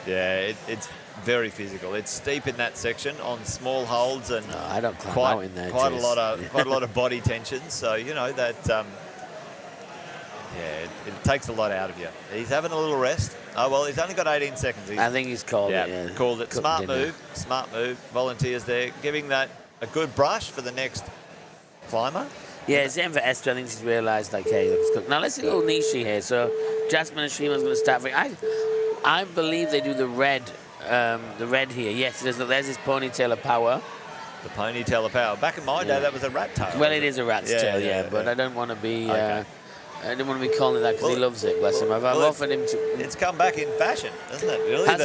Yeah, it's very physical. It's steep in that section on small holds, and no, I don't climb out in there. Quite a lot of body tension. So you know that. Yeah, it takes a lot out of you. He's having a little rest. Oh well, he's only got 18 seconds. I think he's called it. Yeah, called it. Smart move. Volunteers there, giving that a good brush for the next climber. Yeah, same for Esther. I think she's realised, like, hey, looks good. Now, let's see a little niche here. So, Jasmine and Shrima's going to start. I believe they do the red here. Yes, there's this ponytail of power. The ponytail of power. Back in my day, that was a rat tail. Well, it is a rat's tail, yeah, but I don't want to be... Okay. I didn't want to be calling it that because he loves it, bless him. I've offered him to... It's come back in fashion, hasn't it? Really? Has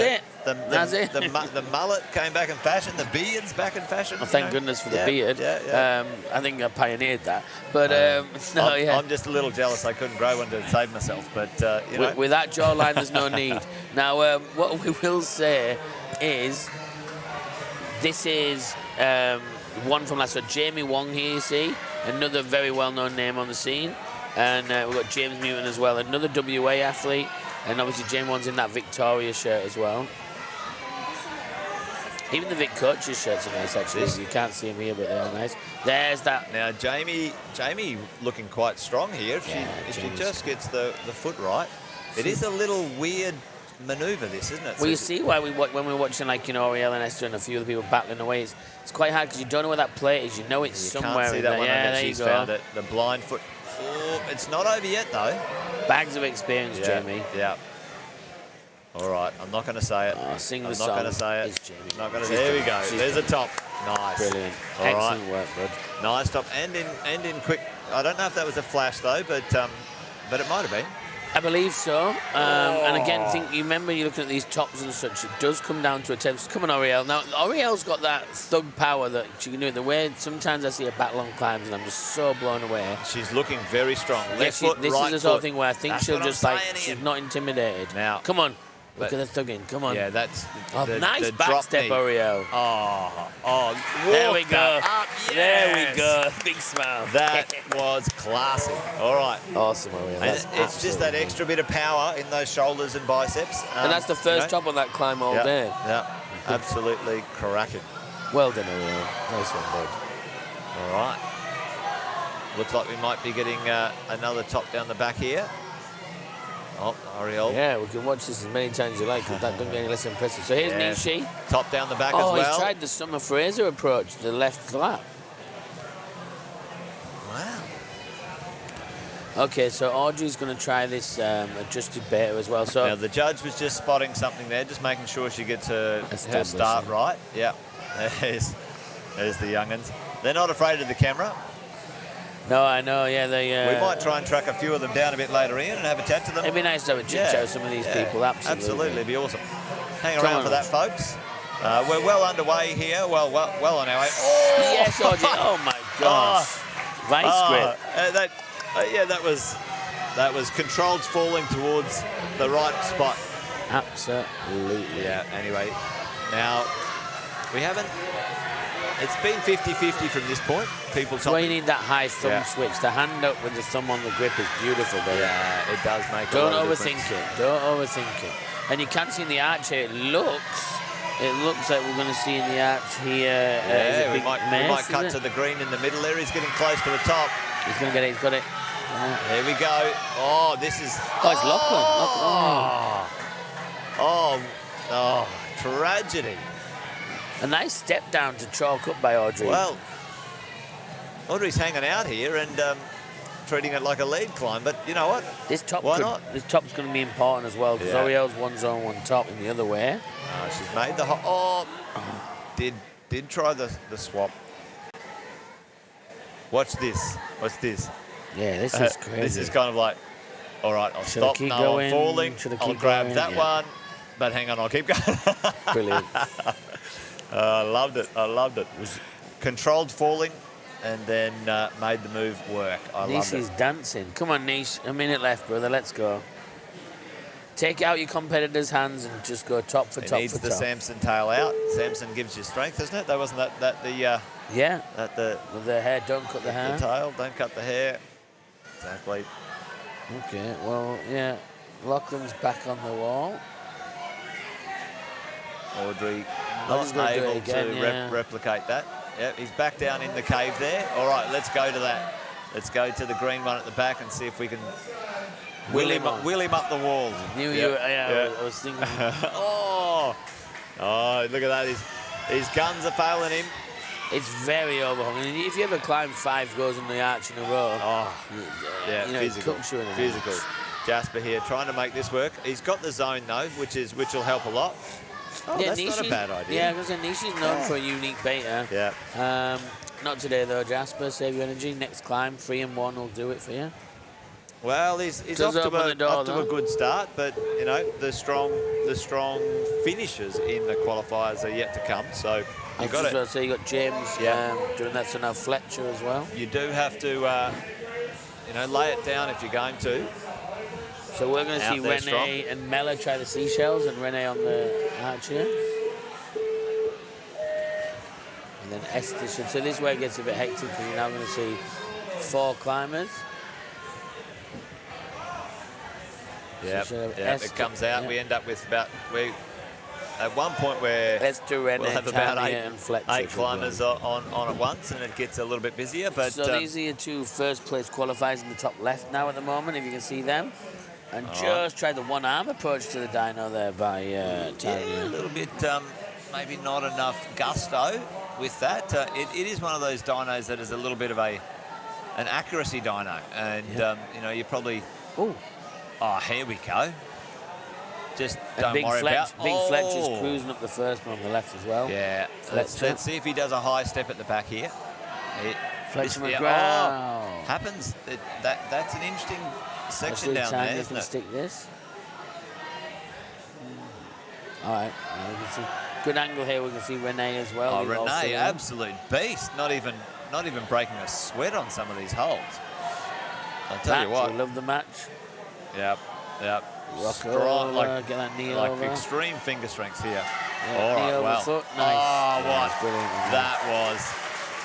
it? The mullet came back in fashion. The beard's back in fashion. Well, thank goodness for the beard. Yeah. I think I pioneered that. But, I'm just a little jealous I couldn't grow one to save myself. But, you know. With that jawline, there's no need. Now, what we will say is this is one from last. So Jamie Wong here, you see. Another very well-known name on the scene. And we've got James Newton as well, another WA athlete. And obviously James Wong's in that Victoria shirt as well. Even the Vic Coaches shirts are nice, actually. You can't see them here, but they're nice. There's that. Now, Jamie looking quite strong here. If she just gets the foot right. It is a little weird manoeuvre, this, isn't it? Well, you see why when we're watching, like, you know, Ariel and Esther and a few of the people battling away, it's quite hard because you don't know where that plate is. You know it's somewhere can't see in that there. One yeah, there she's you go. Found it. The blind foot. Oh, it's not over yet, though. Bags of experience, Jamie. Yeah. All right, I'm not going to say it. Sing the I'm song. not going to say it. It's Jamie. Not going to. There we go. There's a top. Nice. Brilliant. All Excellent work, bud. Nice top. And in quick. I don't know if that was a flash though, but it might have been. I believe so. And again, you remember you're looking at these tops and such, it does come down to attempts. Come on, Ariel. Now, Ariel's got that thug power that she can do it. The way sometimes I see her battle on climbs and I'm just so blown away. She's looking very strong. This is the sort of thing where I think she'll just, like, she's not intimidated. Now, come on. Look at the thugging. Come on. Yeah, that's nice back step, Ariel. There we go. Yes. There we go. Big smile. That was classy. All right. Awesome, Ariel. It's just that extra bit of power in those shoulders and biceps. And that's the first top on that climb all day. Yeah, absolutely cracking. Well done, Ariel. Nice one, bud. All right. Looks like we might be getting another top down the back here. Oh, Ariel. Yeah, we can watch this as many times as you like, because that doesn't get any less impressive. So here's Nishi. Top down the back as well. Oh, he's tried the Summer Fraser approach, the left flat. Wow. Okay, so Audrey's going to try this adjusted beta as well. So now the judge was just spotting something there, just making sure she gets her start right. Yeah, there's the young'uns. They're not afraid of the camera. No, I know, yeah. They, we might try and track a few of them down a bit later in and have a chat to them. It'd be nice to have a chit-chat with some of these people, absolutely. Absolutely, it'd be awesome. Hang around for that, folks. We're well underway here, well on our way. Oh! Yes, OG. Oh, my gosh. Vice grip. That was controlled falling towards the right spot. Absolutely. Yeah, anyway, now we haven't... It's been 50-50 from this point. People well, you need that high thumb switch. The hand up with the thumb on the grip is beautiful, baby. Yeah, it does make Don't a lot of overthink difference. it. Don't overthink it. And you can see in the arch here, it looks like we're going to see in the arch here. Yeah, we might cut to the green in the middle there. He's getting close to the top. He's going to get it. He's got it. There we go. Oh, this is... Oh, it's Lachlan. Oh, tragedy. A nice step down to chalk up by Audrey. Well, Audrey's hanging out here and treating it like a lead climb, but you know what? This top Why not? This top's going to be important as well, because Oriel's one zone, one top in the other way. She's made the did try the swap. Watch this. What's this? Yeah, this is crazy. This is kind of like, all right, I'll Should I stop. keep No, going? I'm falling. Should I I'll keep grab going? that one, but hang on, I'll keep going. Brilliant. I loved it. I loved it. It was controlled falling and then made the move work. I loved it. Nish is dancing. Come on, Nish. A minute left, brother. Let's go. Take out your competitor's hands and just go top for top for top. Needs the Samson tail out. Samson gives you strength, isn't it? That wasn't that the yeah. That the hair. Don't cut the hair. The tail. Don't cut the hair. Exactly. Okay. Well, yeah. Lachlan's back on the wall. Audrey not able to replicate that. Yep, he's back down in the cave there. All right, let's go to that. Let's go to the green one at the back and see if we can wheel him up the wall. I was thinking. oh, look at that. His guns are failing him. It's very overhung. And if you ever climb 5 goes on the arch in a row, physical. Physical. Jasper here trying to make this work. He's got the zone though, which will help a lot. Oh, that's not a bad idea. Yeah, because Nish is known for a unique beta. Yeah. Not today though, Jasper. Save your energy. Next climb, 3 and 1 will do it for you. Well, he's off to a good start, but you know the strong finishers in the qualifiers are yet to come. So you got it. So you got James doing that. So now Fletcher as well. You do have to lay it down if you're going to. So we're going to see Renee and Mella try the seashells, and Renee on the arch here. And then Esther should. So this is where it gets a bit hectic, because you're now going to see 4 climbers. Yeah, it comes out. We end up with at one point where Renee, we'll have about Tanya and Fletcher 8 climbers on at once, and it gets a little bit busier. But so these are your 2 first-place qualifiers in the top left now at the moment, if you can see them. And just tried the one-arm approach to the dyno there by Tanya. Yeah, a little bit, maybe not enough gusto with that. It is one of those dynos that is a little bit of an accuracy dyno, and you probably. Oh, here we go. Just don't worry about. Big Fletcher's cruising up the first one on the left as well. Yeah. Let's see if he does a high step at the back here. Fletcher McGraw. Happens. That's an interesting section down there, isn't it? Stick this. All right. We can see good angle here. We can see Renee as well. Oh, Renee, absolute beast. Not even breaking a sweat on some of these holds. I'll tell you what. We love the match. Yep. Strong, get that knee over. Extreme finger strength here. Yeah, all right, well. Foot. Nice. Oh, what? Brilliant. That was.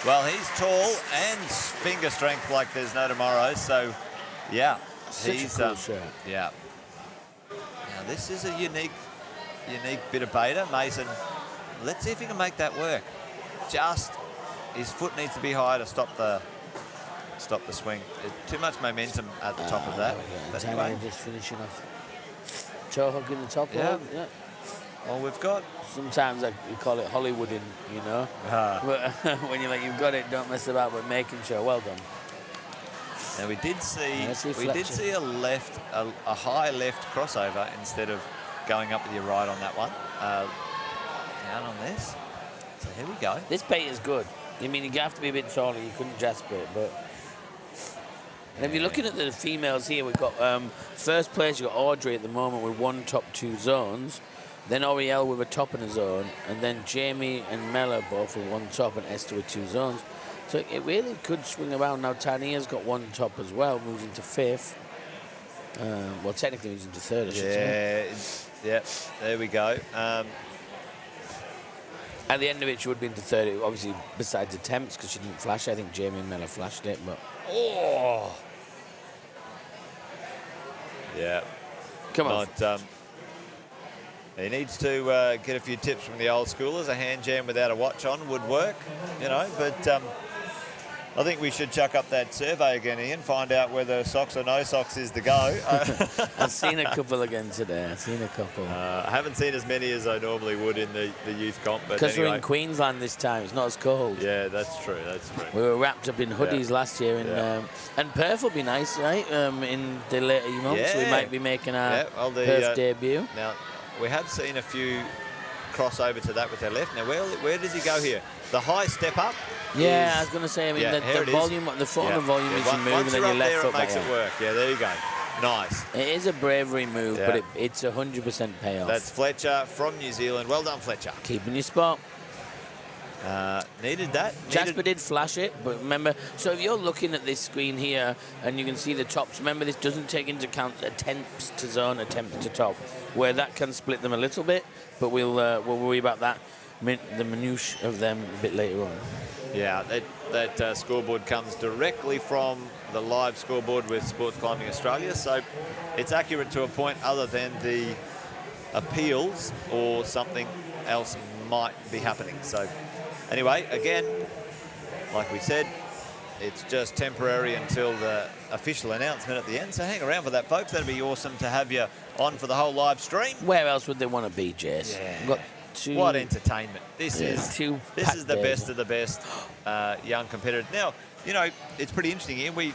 Well, he's tall and finger strength like there's no tomorrow. So, yeah. He's a cool shirt. Yeah. Now, this is a unique bit of beta. Mason, let's see if he can make that work. His foot needs to be higher to stop the swing. Too much momentum at the top of that. But anyway, just finishing off. Toe hook in the top hold. Yeah. Well, we've got. Sometimes you call it Hollywooding, But when you've got it, don't mess about with making sure. Well done. Now we did see a high left crossover instead of going up with your right on that one. Down on this. So here we go. This bait is good. I mean, you have to be a bit taller. You couldn't Jasper it, but And if you're looking at the females here, we've got first place, you've got Audrey at the moment with 1 top, 2 zones. Then Oriel with a top and a zone. And then Jamie and Mella both with 1 top and Esther with 2 zones. So it really could swing around. Now Tania's got 1 top as well, moves into 5th. Well, technically moves into 3rd, I should say. Yeah, there we go. At the end of it, she would be into 3rd, obviously, besides attempts, because she didn't flash. I think Jamie and Mella flashed it, but... Oh! Yeah. Come on. He needs to get a few tips from the old schoolers. A hand jam without a watch on would work, you know, but I think we should chuck up that survey again, Ian, find out whether socks or no socks is the go. I've seen a couple again today. I've seen a couple. I haven't seen as many as I normally would in the youth comp. Because we're in Queensland this time. It's not as cold. Yeah, that's true. That's true. We were wrapped up in hoodies last year. And Perth will be nice, right, in the later months. Yeah. We might be making our Perth debut. Now, we have seen a few cross over to that with their left. Now, where does he go here? The high step up? Yeah, I was going to say, I mean, the volume, the foot on the volume is you move and then your left foot back. It makes it work. Yeah, there you go. Nice. It is a bravery move, but it's 100% payoff. That's Fletcher from New Zealand. Well done, Fletcher. Keeping your spot. Needed that. Jasper did flash it, but remember, so if you're looking at this screen here and you can see the tops, remember this doesn't take into account attempts to zone, attempts to top, where that can split them a little bit, but we'll worry about that, the minutiae of them a bit later on. Yeah, that scoreboard comes directly from the live scoreboard with Sports Climbing Australia, so it's accurate to a point other than the appeals or something else might be happening. So anyway, again, like we said, it's just temporary until the official announcement at the end, so hang around for that, folks. That'd be awesome to have you on for the whole live stream. Where else would they want to be, Jess? Yeah. What entertainment. This is the best of the best young competitors. Now, you know, it's pretty interesting here. We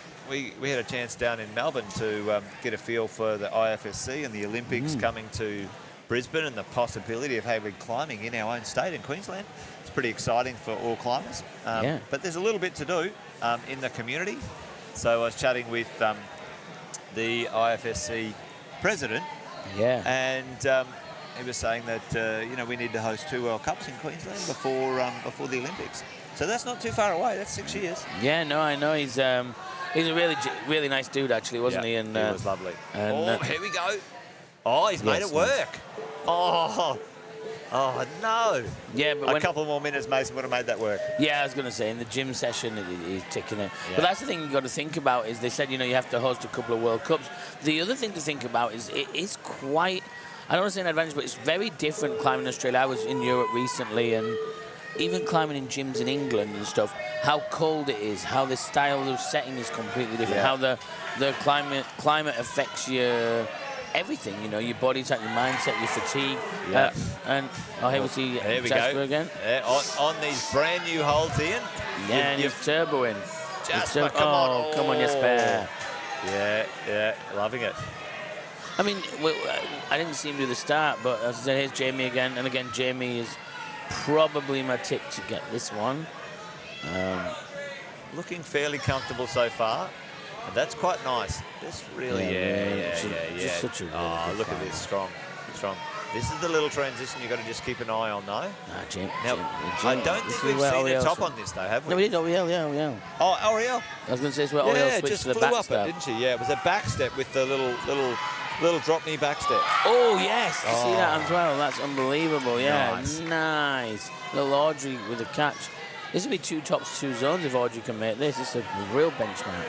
had a chance down in Melbourne to get a feel for the IFSC and the Olympics coming to Brisbane and the possibility of having climbing in our own state in Queensland. It's pretty exciting for all climbers. But there's a little bit to do in the community. So I was chatting with the IFSC president. Yeah. And he was saying that you know, we need to host 2 World Cups in Queensland before the Olympics. So that's not too far away. That's 6 years. Yeah, no, I know. He's a really nice dude, actually, wasn't he? And he was lovely. And, here we go. Oh, he's made it work. Oh no. Yeah, but a couple more minutes, Mason would have made that work. Yeah, I was going to say, in the gym session, he's ticking it. Yeah. But that's the thing you've got to think about is they said, you know, you have to host a couple of World Cups. The other thing to think about is it is quite, I don't want to say an advantage, but it's very different climbing in Australia. I was in Europe recently, and even climbing in gyms in England and stuff, how cold it is, how the style of setting is completely different, how the climate affects your everything, you know, your body type, your mindset, your fatigue. And here we see Jasper again. Yeah, on these brand new holds, Ian. Yeah, and he's turboing. Jasper, come on. Come on, Jasper. Yeah, loving it. I mean, I didn't see him do the start, but as I said, here's Jamie again. And again, Jamie is probably my tip to get this one. Looking fairly comfortable so far. And that's quite nice. This really, Just such a really look at this, strong. This is the little transition you've got to just keep an eye on, though. Jamie, I don't think we've seen a top on this, though, have we? No, we did Oriel. Oh, Oriel. I was going to say it's where Oriel switched to the back step. Didn't she? Yeah, it was a back step with the little drop knee back step. Oh, yes. You see that as well? That's unbelievable. Yeah, nice. Little Audrey with a catch. This will be 2 tops, 2 zones if Audrey can make this. It's a real benchmark.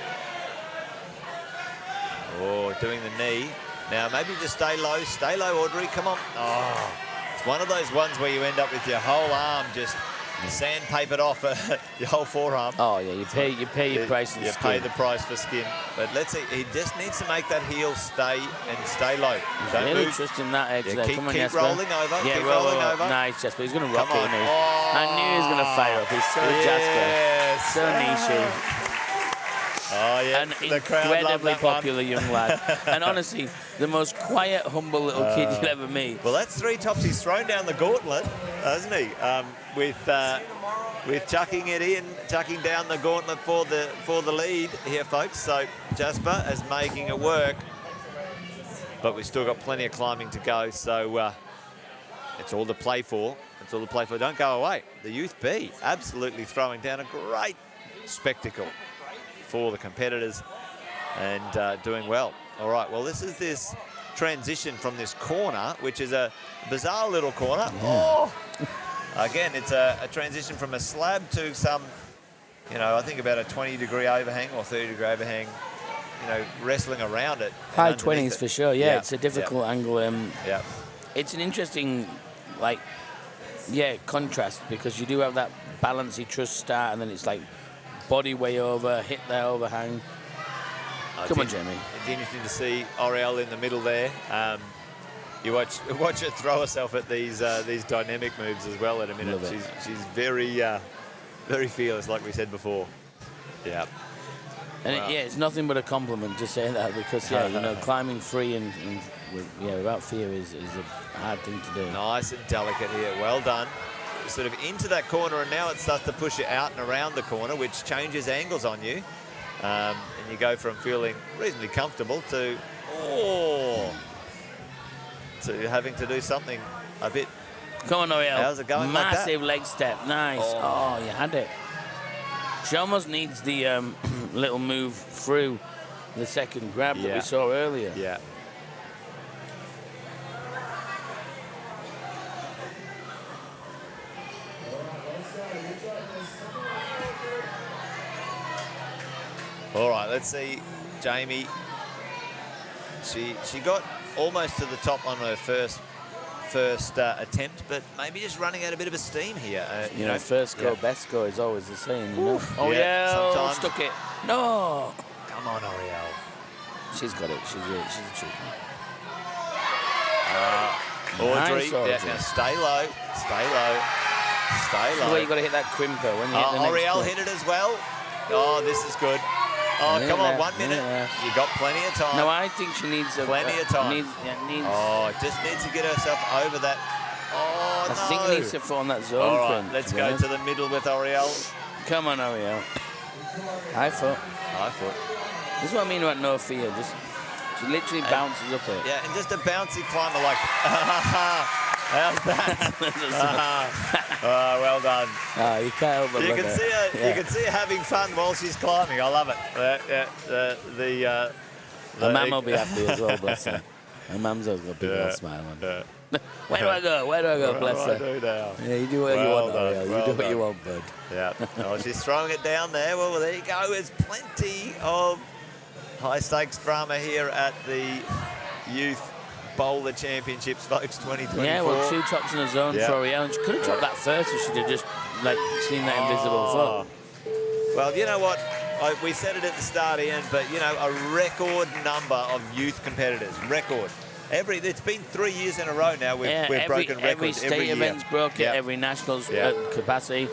Oh, doing the knee. Now, maybe just stay low, Audrey, come on. Oh, it's one of those ones where you end up with your whole arm just sandpapered off your whole forearm. Oh, yeah, you pay your price in skin. You pay the price for skin. But let's see, he just needs to make that heel stay low. Don't really move. Trusting that edge there. Come on, keep Jasper. rolling over. Yeah, keep rolling over. Nice, Jasper. He's going to rock it, isn't he? Oh, I knew he was going to fire up. He's so Jasper. So niche. Oh, yeah. An incredibly popular young lad. And honestly, the most quiet, humble little kid you'll ever meet. Well, that's 3 tops. He's thrown down the gauntlet, hasn't he? With with chucking it in, chucking down the gauntlet for the lead here, folks. So Jasper is making it work, but we've still got plenty of climbing to go. So it's all to play for. It's all to play for. Don't go away. The Youth B absolutely throwing down a great spectacle for the competitors and doing well. All right, well, this is this transition from this corner, which is a bizarre little corner. Yeah. Oh! Again, it's a transition from a slab to some, you know, I think about a 20-degree overhang or 30-degree overhang, you know, wrestling around it. High 20s for sure, yeah. It's a difficult angle. Yeah. It's an interesting, like, contrast, because you do have that balancy trust start, and then it's like body way over, hit that overhang. Come on, Jamie. It's interesting to see Oriel in the middle there. You watch her throw herself at these dynamic moves as well in a minute. She's very very fearless, like we said before. Yeah. And wow. It's nothing but a compliment to say that, because you know, climbing free and without fear is a hard thing to do. Nice and delicate here. Well done. Sort of into that corner, and now it starts to push you out and around the corner, which changes angles on you. And you go from feeling reasonably comfortable to having to do something a bit. Come on, Oriel. How's it going? Massive like leg step. Nice. Oh, you had it. She almost needs the little move through the second grab that we saw earlier. Yeah. All right, let's see, Jamie. She got almost to the top on her first attempt, but maybe just running out a bit of a steam here. You know, first go, best go is always the same, you know. Sometimes. Stuck it. No. Come on, Oriel. She's got it. She's a trooper. Audrey, nice, Audrey. Now stay low, stay low, stay low. That's where you got to hit that crimper when you hit the next Oriel hit it as well. Oh, this is good. Oh, come on, 1 minute. You got plenty of time. No, I think she needs plenty of time. Needs. Just needs to get herself over that. Oh, I think it needs to fall on that zone. All right, let's go to the middle with Oriel. Come on, Oriel. High foot. High foot. This is what I mean about no fear. She literally bounces up it. Yeah, and just a bouncy climber like. How's that? Well done. You can't help but you can see her. You can see her having fun while she's climbing. I love it. Her mum will be happy as well, bless her. Her mum's always got a big old smile on. Where do I go? Where do I go? Bless her. What do I do now? Yeah, you do what you want, Ariel. You do what you want, bud. Yeah. Oh, she's throwing it down there. Well, there you go. There's plenty of high stakes drama here at the Youth Boulder Championships, folks, 2024. Yeah, well, 2 tops in a zone for Oriel, and she could have topped that first if she'd have just seen that invisible foot. Well, you know what? We said it at the start, Ian, but you know, a record number of youth competitors. Record. It's been 3 years in a row now. We've broken records every state event's broke it. Every nationals capacity.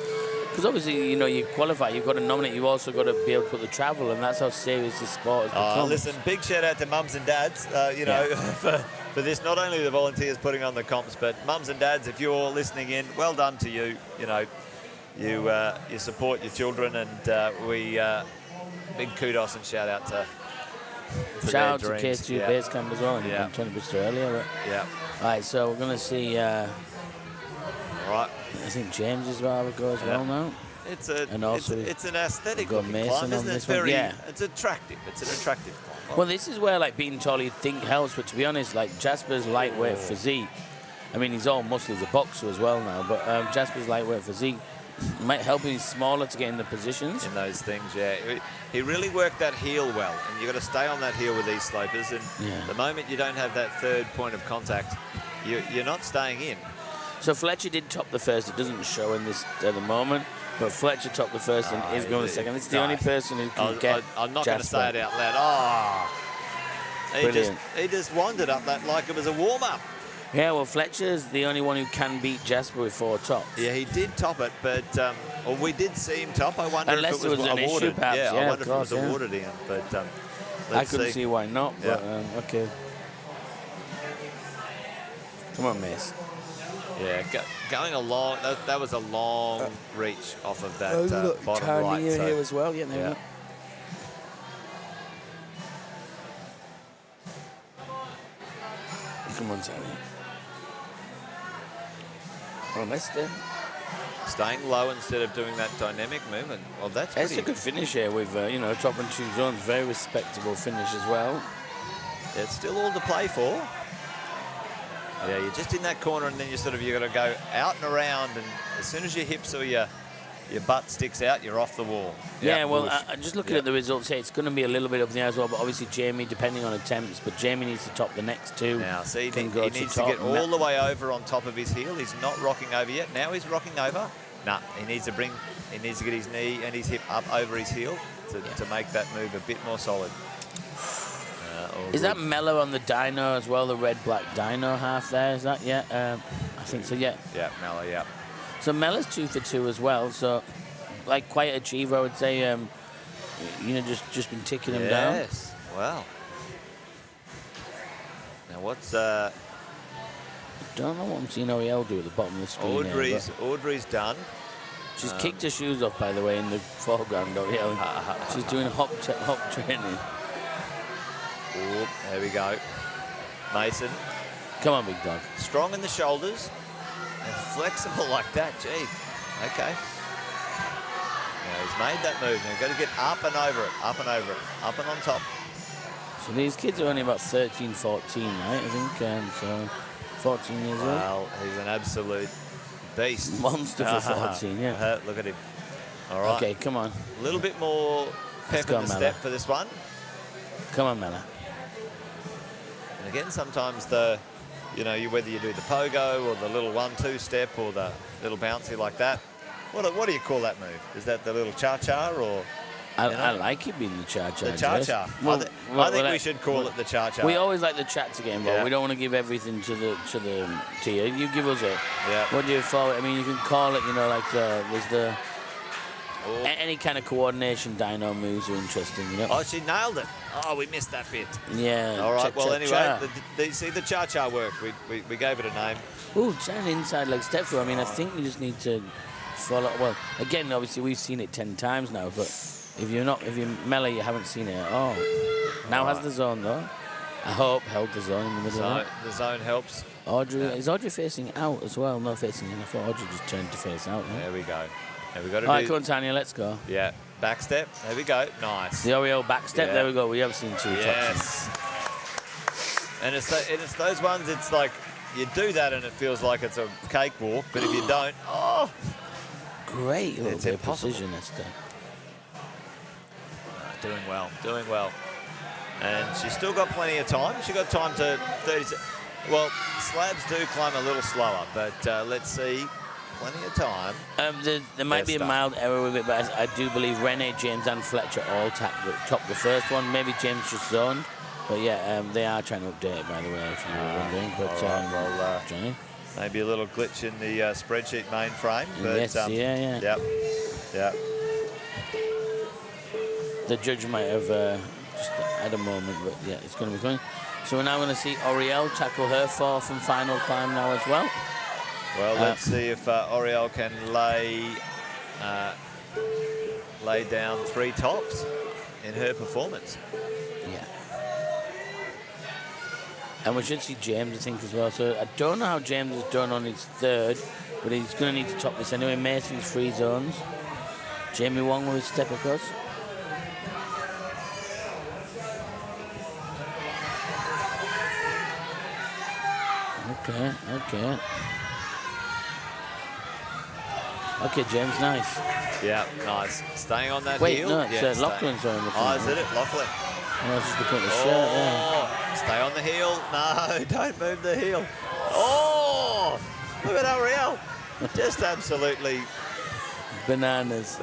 Because obviously, you know, you qualify, you've got to nominate, you've also got to be able to put the travel, and that's how serious this sport has become. Listen, big shout out to mums and dads, you know, for this. Not only the volunteers putting on the comps, but mums and dads, if you're listening in, well done to you. You know, you support your children, and we big kudos and shout out to shout out to K2 Base Camp as well, and 20 minutes earlier. Yeah. All right, so we're going to see. Right. I think James as well would go as well now. It's an aesthetic climb, isn't it? It's very, it's attractive. It's an attractive climb. Well, this is where being tall you'd think helps, but to be honest, Jasper's lightweight physique. I mean, he's all muscle as a boxer as well now, but Jasper's lightweight physique might help him. He's smaller to get in the positions. In those things, he really worked that heel well, and you've got to stay on that heel with these slopers. And the moment you don't have that third point of contact, you're not staying in. So Fletcher did top the first. It doesn't show in this at the moment, but Fletcher topped the first and is going the second. It's the only person who can get I'm not going to say it out loud. He just wandered up that like it was a warm-up. Yeah, well, Fletcher's the only one who can beat Jasper with 4 tops. Yeah, he did top it, but we did see him top. I wonder if it was an awarded. Issue, perhaps. I wonder if it was awarded him. But I couldn't see why not. But, okay. Come on, Mace. Yeah, going along. That was a long reach off of that bottom right. So here as well. Yeah, there we go. Come on, Tony. Oh, missed it. Staying low instead of doing that dynamic movement. Well, that's a good finish here with, you know, top and 2 zones. Very respectable finish as well. It's still all to play for. Yeah, you're just in that corner, and then you got to go out and around, and as soon as your hips or your butt sticks out, you're off the wall. Yeah, well, just looking at the results here, it's going to be a little bit up in the air as well, but obviously Jamie, depending on attempts, but Jamie needs to top the next 2. Now, see, he needs to get all the way over on top of his heel. He's not rocking over yet. Now he's rocking over. Nah, he needs to get his knee and his hip up over his heel to make that move a bit more solid. Is that Mello on the dyno as well, the red-black dyno half there? Is that, I think so, yeah. Yeah, Mello, yeah. So Mella's 2 for 2 as well, so like quite a achiever, I would say. You know, just been ticking them down. Yes, wow. Now what's I don't know what I'm seeing Oriel do at the bottom of the screen. Audrey's done. She's kicked her shoes off, by the way, in the foreground. Oriel. She's doing hop training. Oh, there we go. Mason. Come on, big dog. Strong in the shoulders. And flexible like that, gee. Okay. Now he's made that move. Now you've got to get up and over it, up and over it, up and on top. So these kids are only about 13, 14, right? I think, so 14 years old. Well, he's an absolute beast. Monster for 14, yeah. Look at him. All right. Okay, come on. A little bit more pep in the step for this one. Come on, Mella. And again, sometimes whether you do the pogo or the little 1-2 step or the little bouncy like that. What do you call that move? Is that the little cha-cha or? I like it being the cha-cha. The cha-cha. I think we should call it the cha-cha. We always like the chat to get involved. We don't want to give everything to you. You give us it. Yeah. What do you follow? I mean, you can call it, like there's the any kind of coordination dyno moves are interesting, Oh, she nailed it. Oh, we missed that bit. Yeah. All right. Anyway, see the cha-cha work. We gave it a name. Ooh, it's an inside leg step through. I mean, I think you just need to follow. Well, again, obviously we've seen it 10 times now, but if you're Mello, you haven't seen it at all. Now has the zone though. I hope held the zone in the middle. So the zone helps. Is Audrey facing out as well? No, facing in. I thought Audrey just turned to face out. There we go. Now we got to all right, come on, Tanya, let's go. Yeah, back step. There we go. Nice. The Oriel back step. Yeah. There we go. We have seen 2 yes. And it's those ones. It's like you do that and it feels like it's a cakewalk, but if you don't, great little bit of precision, Esther. Doing well. And she's still got plenty of time. She got time to 30. Well, slabs do climb a little slower, but let's see. Plenty of time. There might be a mild error with it, but I do believe Renee, James, and Fletcher all topped the first one. Maybe James just zoned, but yeah, they are trying to update it, by the way, if you were wondering. But Johnny, maybe a little glitch in the spreadsheet mainframe. But yes, yeah. Yep. The judge might have just had a moment, but yeah, it's going to be coming. So we're now going to see Oriel tackle her 4th and final climb now as well. Well, let's see if Oriel can lay down 3 tops in her performance. Yeah. And we should see James, I think, as well. So I don't know how James has done on his 3rd, but he's going to need to top this anyway. Mason's 3 zones. Jamie Wong with his step across. Okay. Okay, James, nice. Yeah, nice. Staying on that heel. No, it's Lachlan's on the corner. Oh, is it? Lachlan. No, it's just the front of the shirt, yeah. Stay on the heel. No, don't move the heel. Oh, look at Oriel. Just absolutely... Bananas.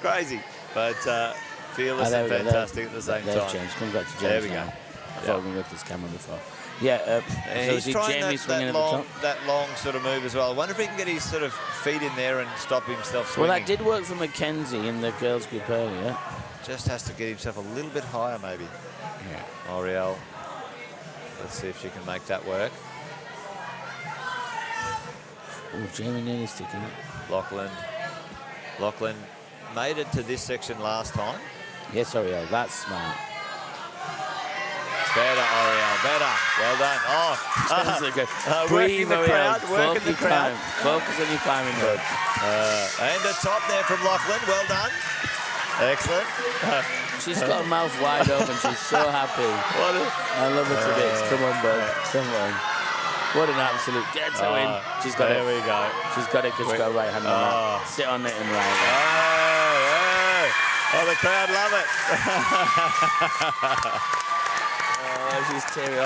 Crazy. But fearless and fantastic at the same time. James. Come back to James. There we now. go. I thought we looked at this camera before. Yeah, so he's trying that long sort of move as well. I wonder if he can get his sort of feet in there and stop himself swinging. Well, that did work for Mackenzie in the girls' group earlier. Just has to get himself a little bit higher, maybe. Yeah. Oriel. Let's see if she can make that work. Oh, Jamie nearly sticking it. Lachlan made it to this section last time. Yes, Oriel, that's smart. Better, Oriel, better. Well done. Breathe, working the crowd, Oriel. working the crowd. Focus on your climbing mode. And the top there from Lachlan. Well done. Excellent. She's got her mouth wide open. She's so happy. I love her to bits. Come on, bud. Come on. What an absolute dead to win. She's got there it. we go. She's got it because she's got a right hand on that. Sit on it and right. Oh, the crowd love it. She's teary.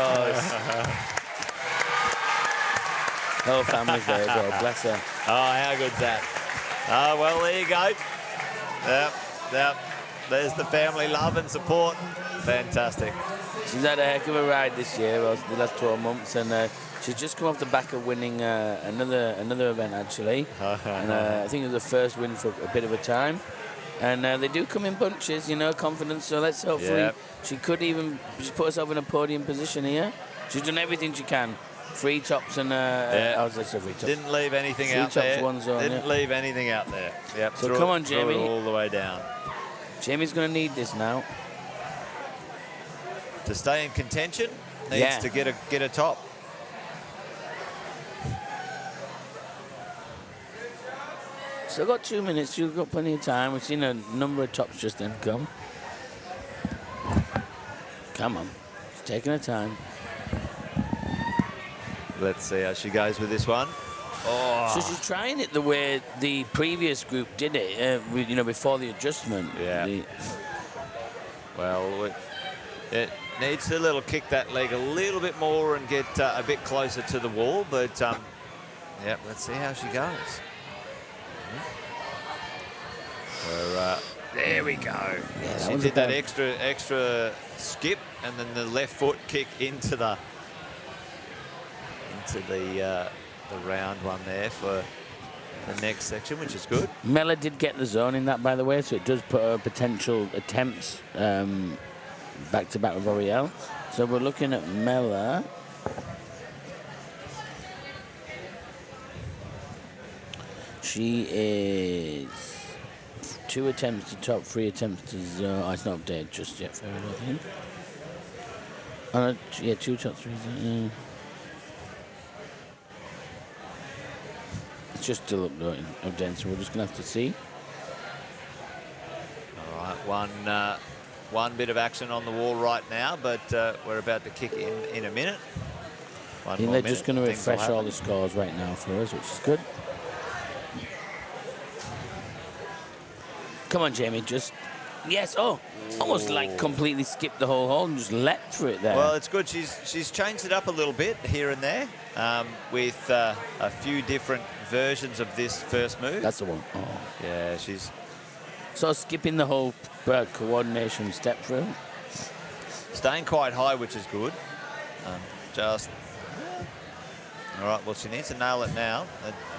Whole family's there as well. Bless her. How good's that? Well, there you go. Yep. There's the family love and support. Fantastic. She's had a heck of a ride this year, the last 12 months, and she's just come off the back of winning another event, actually. And I think it was the first win for a bit of a time. And they do come in bunches, you know, confidence. So let's hopefully she put herself in a podium position here. She's done everything she can. 3 tops and I was just 3 tops. Didn't leave anything 3 out tops, there. 1 zone. Didn't leave anything out there. Yep. So come on, Jamie. Threw it all the way down. Jamie's going to need this now. To stay in contention, needs to get a top. Still got 2 minutes. You've got plenty of time. We've seen a number of tops just then come. Come on. She's taking her time. Let's see how she goes with this one. So she's trying it the way the previous group did it, before the adjustment. Yeah. Well, it needs to kick that leg a little bit more and get a bit closer to the wall. But let's see how she goes. So, there we go. Yeah, she did that extra skip and then the left foot kick into the round one there for the next section, which is good. Mella did get the zone in that, by the way, so it does put her potential attempts back-to-back with Oriel. So we're looking at Mella. She is 2 attempts to top, 3 attempts to zone. It's not dead just yet, fair enough, I think. 2 top, 3 zone. It's just still updating, so we're just going to have to see. All right, one bit of action on the wall right now, but we're about to kick in a minute. I think they're just going to refresh all the scores right now for us, which is good. Come on, Jamie, just... Yes, almost like completely skipped the whole hole and just leapt for it there. Well, it's good. She's changed it up a little bit here and there with a few different versions of this first move. That's the one. Yeah, she's... So skipping the whole coordination step through. Staying quite high, which is good. All right, well, she needs to nail it now.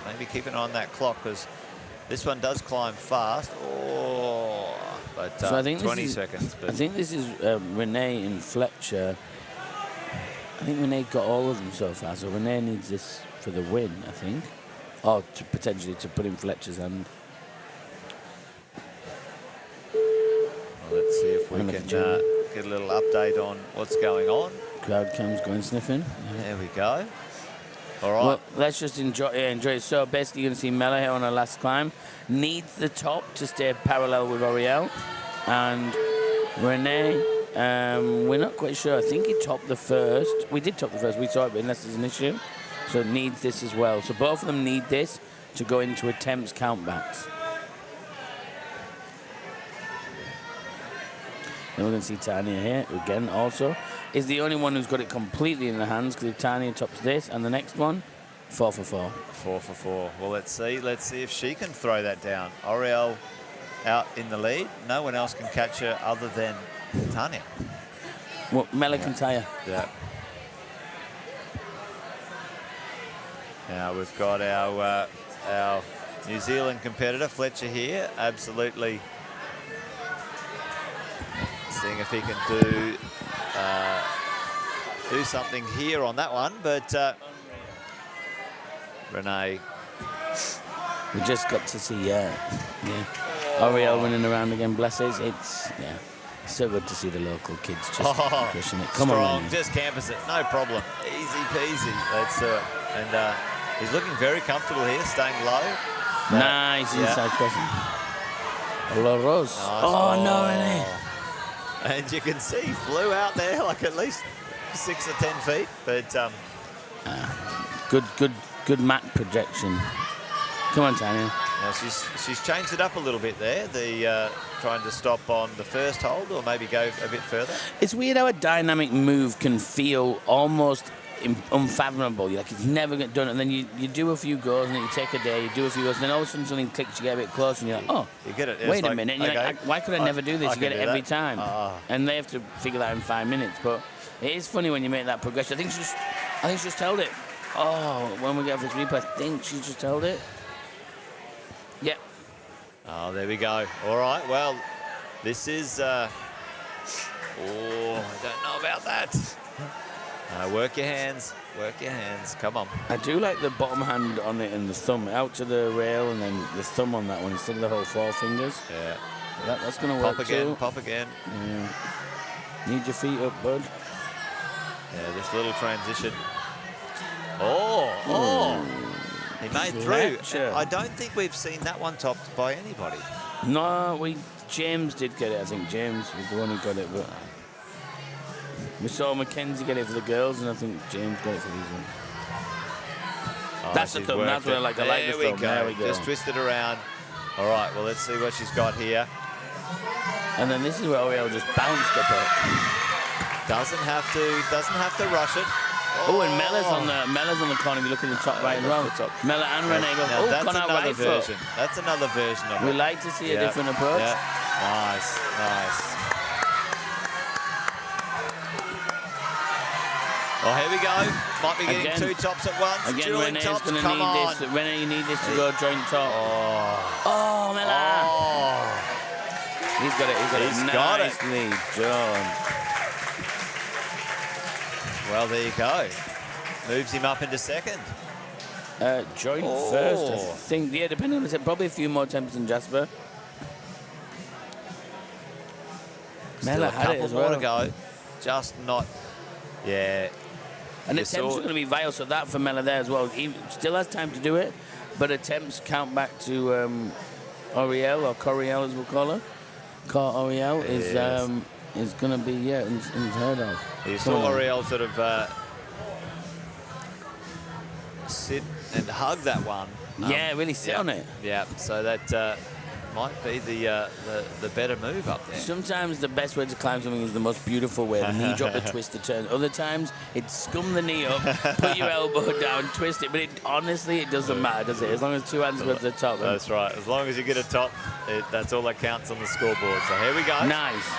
Maybe keep an eye on that clock because this one does climb fast. But so I think 20 seconds. But I think this is Renee and Fletcher. I think Renee got all of them so far, so Renee needs this for the win, I think. Or potentially to put in Fletcher's hand. Well, let's see if we can get a little update on what's going on. Crowd cam's going sniffing. Yeah. There we go. All right. Well, let's just enjoy it. So basically you're going to see Mella here on her last climb. Needs the top to stay parallel with Oriel. And Renee, we're not quite sure. I think he topped the first. We did top the first. We saw it, but unless there's an issue. So it needs this as well. So both of them need this to go into attempts countbacks. Then we're going to see Tanya here again also. Is the only one who's got it completely in the hands because if Tanya tops this and the next one, 4 for 4. 4 for 4. Well, let's see. Let's see if she can throw that down. Oriel out in the lead. No one else can catch her other than Tanya. Well, Mella can tie her. Yeah. Now we've got our New Zealand competitor, Fletcher, here. Absolutely seeing if he can do something here on that one. But Renee We just got to see, Oriel running around again, bless it. It's so good to see the local kids just pushing it. Come strong, on, just campus it, no problem. Easy peasy. Let's do it. And he's looking very comfortable here, staying low. Nice inside crossing. La Rose. Nice. No, Renee. And you can see, flew out there like at least 6 or 10 feet. But good mat projection. Come on, Tanya. Now she's changed it up a little bit there. The trying to stop on the first hold, or maybe go a bit further. It's weird how a dynamic move can feel almost unfathomable. You're like, it's never get done, and then you do a few goals, and then you take a day, you do a few goals, and then all of a sudden something clicks, you get a bit closer, and you're like, oh, you get it. Wait a minute. And you're like, why could I never do this? You get it every time, and they have to figure that out in 5 minutes. But it is funny when you make that progression. I think she's just held it. Oh, when we get this replay, I think she's just held it. Yep. Oh, there we go. All right. Well, this is. I don't know about that. Work your hands. Work your hands. Come on. I do like the bottom hand on it and the thumb out to the rail, and then the thumb on that one instead of the whole 4 fingers. Yeah. That's going to work too. Pop again. Yeah. Need your feet up, bud. Yeah, this little transition. He made through. I don't think we've seen that one topped by anybody. No, James did get it. I think James was the one who got it, but we saw Mackenzie get it for the girls, and I think James got it for these ones. That's the thumb. That's what I like. I like the thumb. There we go. Just twist it around. All right. Well, let's see what she's got here. And then this is where Oriel just bounced up it. Doesn't have to rush it. Oh, and Mella's on the corner. If you look at the top right as well. Mella and Renee go. That's another right version. Foot. That's another version of it. We like to see a different approach. Yeah. Nice. Oh, here we go. Might be getting 2 tops at once. Again, Renee's going to need this. Renee, you need this to go joint top. Oh, Mella. He's got it. He's got it. Nicely done. Well, there you go. Moves him up into second. Joint first, I think. Yeah, depending on the probably a few more attempts than Jasper. Mella had it as well. More to go. Just not. Yeah. And attempts are going to be vital, so that for Mella there as well. He still has time to do it, but attempts count back to Oriel, or Coriel as we'll call her. Oriel is going to be unheard of. You saw Oriel sort of sit and hug that one. Really sit on it. Yeah, so that might be the better move up there. Sometimes the best way to climb something is the most beautiful way. The knee drop, the twist, the turn. Other times, it's scum the knee up, put your elbow down, twist it. But honestly, it doesn't matter, does it? As long as 2 hands go to the top. That's right. As long as you get a top, that's all that counts on the scoreboard. So here we go. Nice.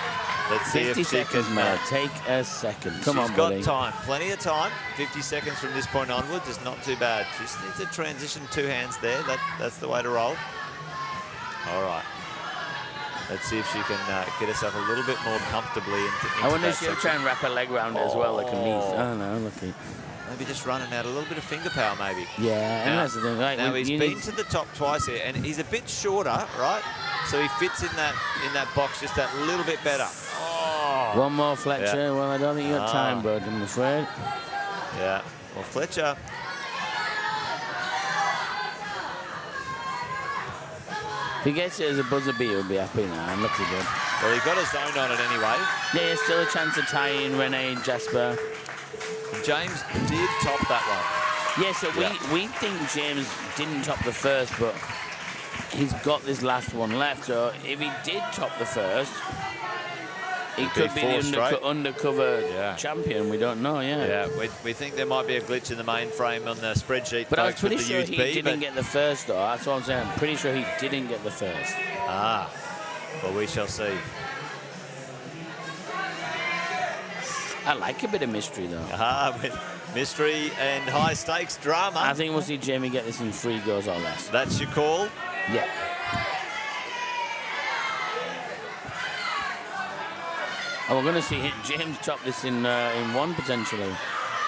Let's see if she can take a second. Come on, buddy. She's got time. Plenty of time. 50 seconds from this point onwards is not too bad. She just needs to transition 2 hands there. That's the way to roll. All right. Let's see if she can get herself a little bit more comfortably into I wonder if she'll try and wrap her leg around it as well, like a knee. Oh, no, lucky. Maybe just running out a little bit of finger power, maybe. Yeah, and that's the thing. Right, now, he's been to the top twice here, and he's a bit shorter, right? So he fits in that box just that little bit better. Oh. One more, Fletcher. Yeah. Well, I don't think you got time, bud, I'm afraid. Yeah. Well, Fletcher... If he gets it as a buzzer beat, he'll be happy now. I'm lucky, good. Well, he got a zone on it anyway. Yeah, still a chance to tie in Renee and Jasper. James did top that one. Yeah, so we think James didn't top the first, but he's got this last one left. So if he did top the first, he could be the undercover champion. We don't know, Yeah, we think there might be a glitch in the mainframe on the spreadsheet. But I was pretty sure he didn't get the first, though. That's what I'm saying. I'm pretty sure he didn't get the first. Well, we shall see. I like a bit of mystery, though. With mystery and high-stakes drama. I think we'll see Jamie get this in 3 goals or less. That's your call? Yeah. Oh, we're going to see James top this in 1 potentially.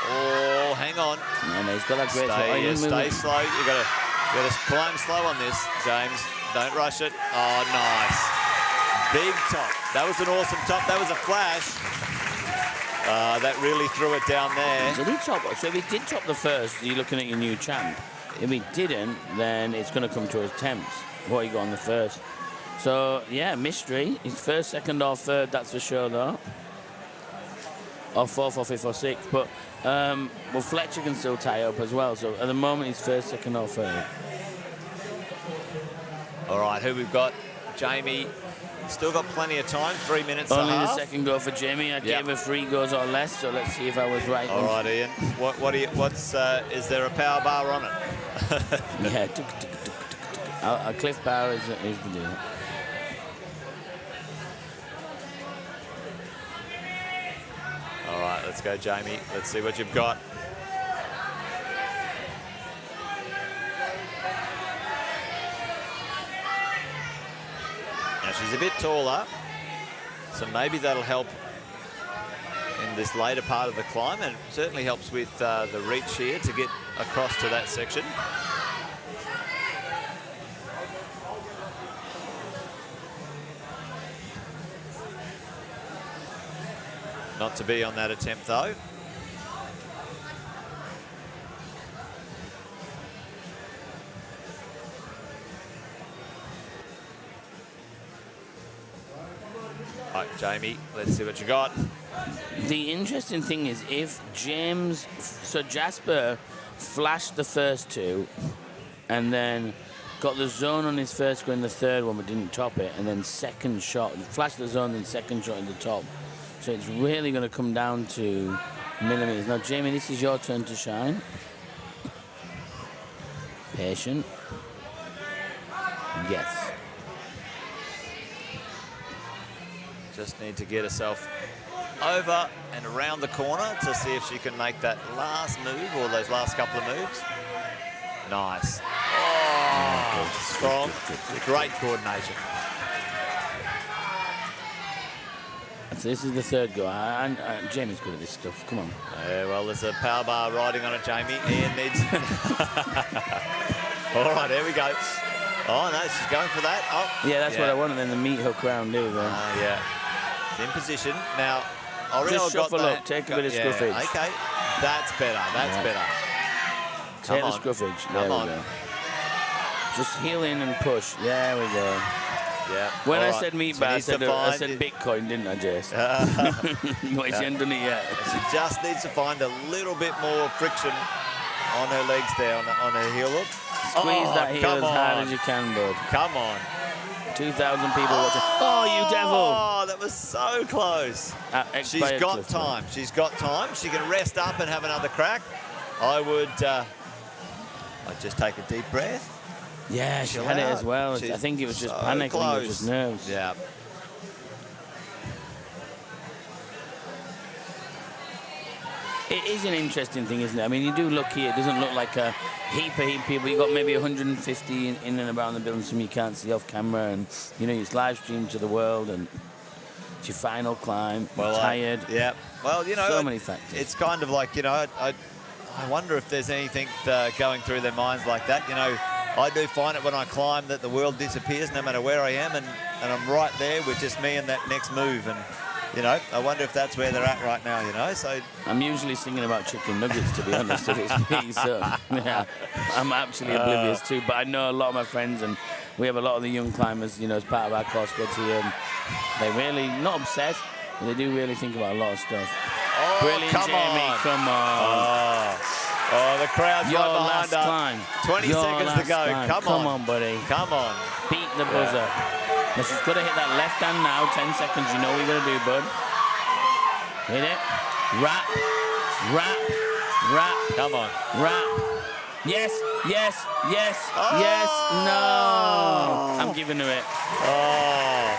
Oh, hang on. No, he's got that great stay slow. You got to Got to climb slow on this, James. Don't rush it. Oh, nice. Big top. That was an awesome top. That was a flash. That really threw it down there. Did he top? So if he did top the first, you're looking at your new champ. If he didn't, then it's going to come to attempts. What he got on the first. So, yeah, mystery. He's first, second, or third, that's for sure, though. Or fourth, or fifth, or sixth. But, well, Fletcher can still tie up as well. So, at the moment, he's first, second, or third. All right, who we've got? Jamie. Still got plenty of time, 3 minutes Only and a the half. Second go for Jamie. I gave her 3 goes or less, so let's see if I was right. All right, Ian. Is there a power bar on it? Yeah, a cliff bar is the deal. All right, let's go, Jamie. Let's see what you've got. Now, she's a bit taller, so maybe that'll help in this later part of the climb, and it certainly helps with the reach here to get across to that section. Not to be on that attempt, though. All right, Jamie, let's see what you got. The interesting thing is if James, so Jasper flashed the first 2 and then got the zone on his first go in the third one but didn't top it, and then second shot, flashed the zone and second shot in the top. So it's really going to come down to millimeters. Now, Jamie, this is your turn to shine. Patient. Yes. Just need to get herself over and around the corner to see if she can make that last move or those last couple of moves. Nice. Oh, strong. Great coordination. So this is the third go. And Jamie's good at this stuff. Come on. Yeah, well, there's a power bar riding on it, Jamie. Ian needs... All right, here we go. Oh, no, she's going for that. Oh, yeah, that's what I want. And then the meat hook round, do there. Yeah. It's in position. Now, just shuffle up. Take a bit of scruffage. Okay. That's better. That's better. Take the scruffage. There we go. Just heel in and push. There we go. Yeah. When I said meat bar, I said Bitcoin, didn't I, Jace? Well, she hasn't done it yet. She just needs to find a little bit more friction on her legs there, on her heel hook. Squeeze that heel as hard as you can, bud. Come on. 2,000 people watching. Oh, you devil! Oh, that was so close. She's got time. She's got time. She can rest up and have another crack. I would I'd just take a deep breath. Yeah, she had it as well. I think it was just panic. I think it was just nerves. Yeah. It is an interesting thing, isn't it? I mean, you do look here. It doesn't look like a heap of people. You've got maybe 150 in and around the building, some you can't see off camera. And, you know, it's live streamed to the world. And it's your final climb. Well, tired. Yeah. Well, you know. So many factors. It's kind of like, you know, I wonder if there's anything going through their minds like that. You know, I do find it when I climb that the world disappears no matter where I am, and I'm right there with just me and that next move. And, you know, I wonder if that's where they're at right now, you know. So I'm usually singing about chicken nuggets, to be honest, if it's me. So, yeah, I'm actually oblivious too. But I know a lot of my friends, and we have a lot of the young climbers, you know, as part of our course squads here. And they really, not obsessed, but they do really think about a lot of stuff. Oh, brilliant, Jamie, come on. Oh, the crowd's your right last behind climb. 20 seconds to go. Climb. Come on, buddy. Come on. Beat the buzzer. Now she's got to hit that left hand now. 10 seconds. You know what you're going to do, bud. Hit it. Wrap. Wrap. Wrap. Come on. Wrap. Yes. Yes. Yes. Oh. Yes. No. I'm giving her it. Oh.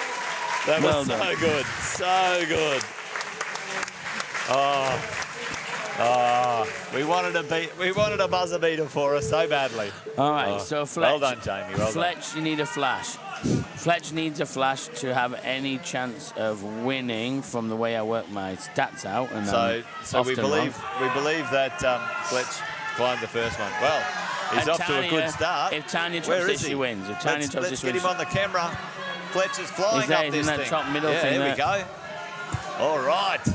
That was so done. good. So good. Oh. Oh, we wanted a buzzer beater for us so badly. All right, so Fletch. Well done, Jamie. Well Fletch, you need a flash. Fletch needs a flash to have any chance of winning from the way I work my stats out. And so we believe that Fletch climbed the first one. Well, He's And off to a good start. If Tanya Where tops is this, he? she wins. If Tanya tops Let's this, get wins. him on the camera. Fletcher's flying He's there, up he's this in that thing. top middle yeah, thing here there. we go. All right.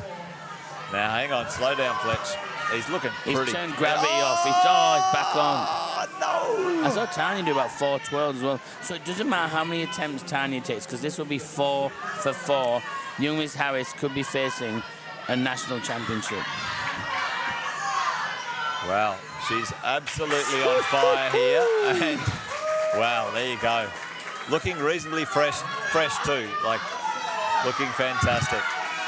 Now, hang on. Slow down, Fletch. He's looking He's pretty. turned gravity off. He's back on. Oh, no. I saw Tanya do about 4 twirls as well. So it doesn't matter how many attempts Tanya takes, because this will be 4 for 4. Young Miss Harris could be facing a national championship. Wow, she's absolutely on fire here. And, wow, there you go. Looking reasonably fresh too. Like, looking fantastic.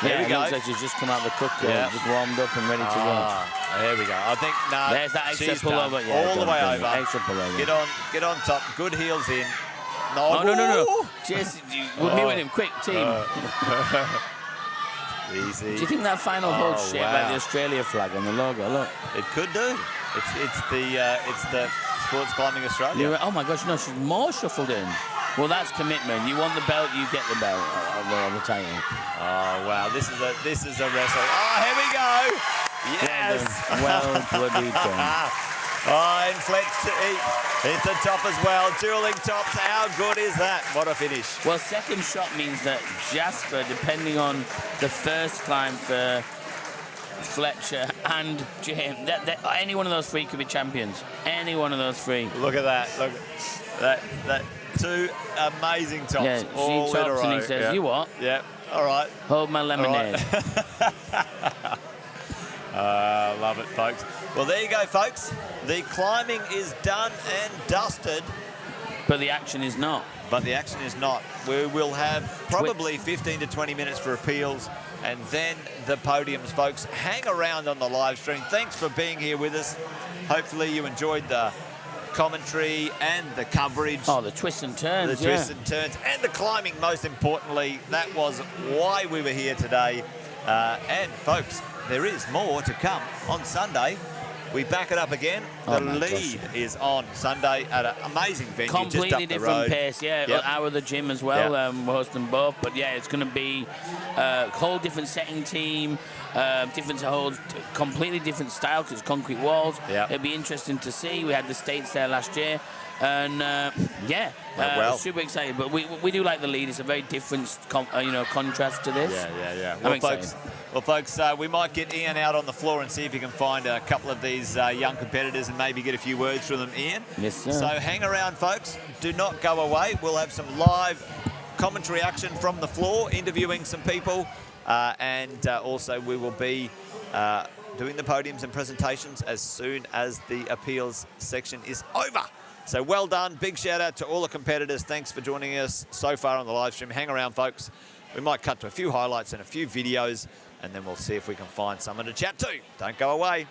There we it go. looks like she's just come out of the cooker, just warmed up and ready to go. There we go. I think, there's that extra she's pullover. done. Yeah, all the way done. over. Extra pullover. Get on top. Good heels in. Oh, no. Jess, we'll be with him. Quick, team. Easy. Do you think that final hold shaped like the Australia flag on the logo? Look. It could do. It's the Sports Climbing Australia. Oh my gosh, no, she's more shuffled in. Well, that's commitment. You want the belt, you get the belt. I'll tell you. Oh wow, this is a wrestle. Oh, here we go. Yes. Well bloody done. Oh, and Fletch hits the top as well. Dueling tops. How good is that? What a finish. Well, second shot means that Jasper, depending on the first climb for Fletcher and James, any one of those 3 could be champions. Any one of those 3. Look at that. Look at that. 2 amazing tops. Yeah, she all in a tops row. and he says, "You what? Yeah. All right. Hold my lemonade." Love it, folks. Well, there you go, folks. The climbing is done and dusted. But the action is not. We will have probably 15 to 20 minutes for appeals and then the podiums, folks. Hang around on the live stream. Thanks for being here with us. Hopefully you enjoyed the commentary and the coverage. Oh, the twists and turns. The twists and turns and the climbing, most importantly. That was why we were here today. And, folks, there is more to come on Sunday. We back it up again. The lead is on Sunday at an amazing venue Completely just up the different road. pace, Hour of the gym as well. We're hosting both, but it's going to be a whole different setting team, different holds, completely different style because it's concrete walls. It'll be interesting to see. We had the States there last year. And super excited. But we do like the lead. It's a very different, contrast to this. Well, folks, we might get Ian out on the floor and see if you can find a couple of these young competitors and maybe get a few words from them, Ian. Yes, sir. So hang around, folks. Do not go away. We'll have some live commentary action from the floor, interviewing some people, and also we will be doing the podiums and presentations as soon as the appeals section is over. So well done. Big shout out to all the competitors. Thanks for joining us so far on the live stream. Hang around, folks. We might cut to a few highlights and a few videos, and then we'll see if we can find someone to chat to. Don't go away.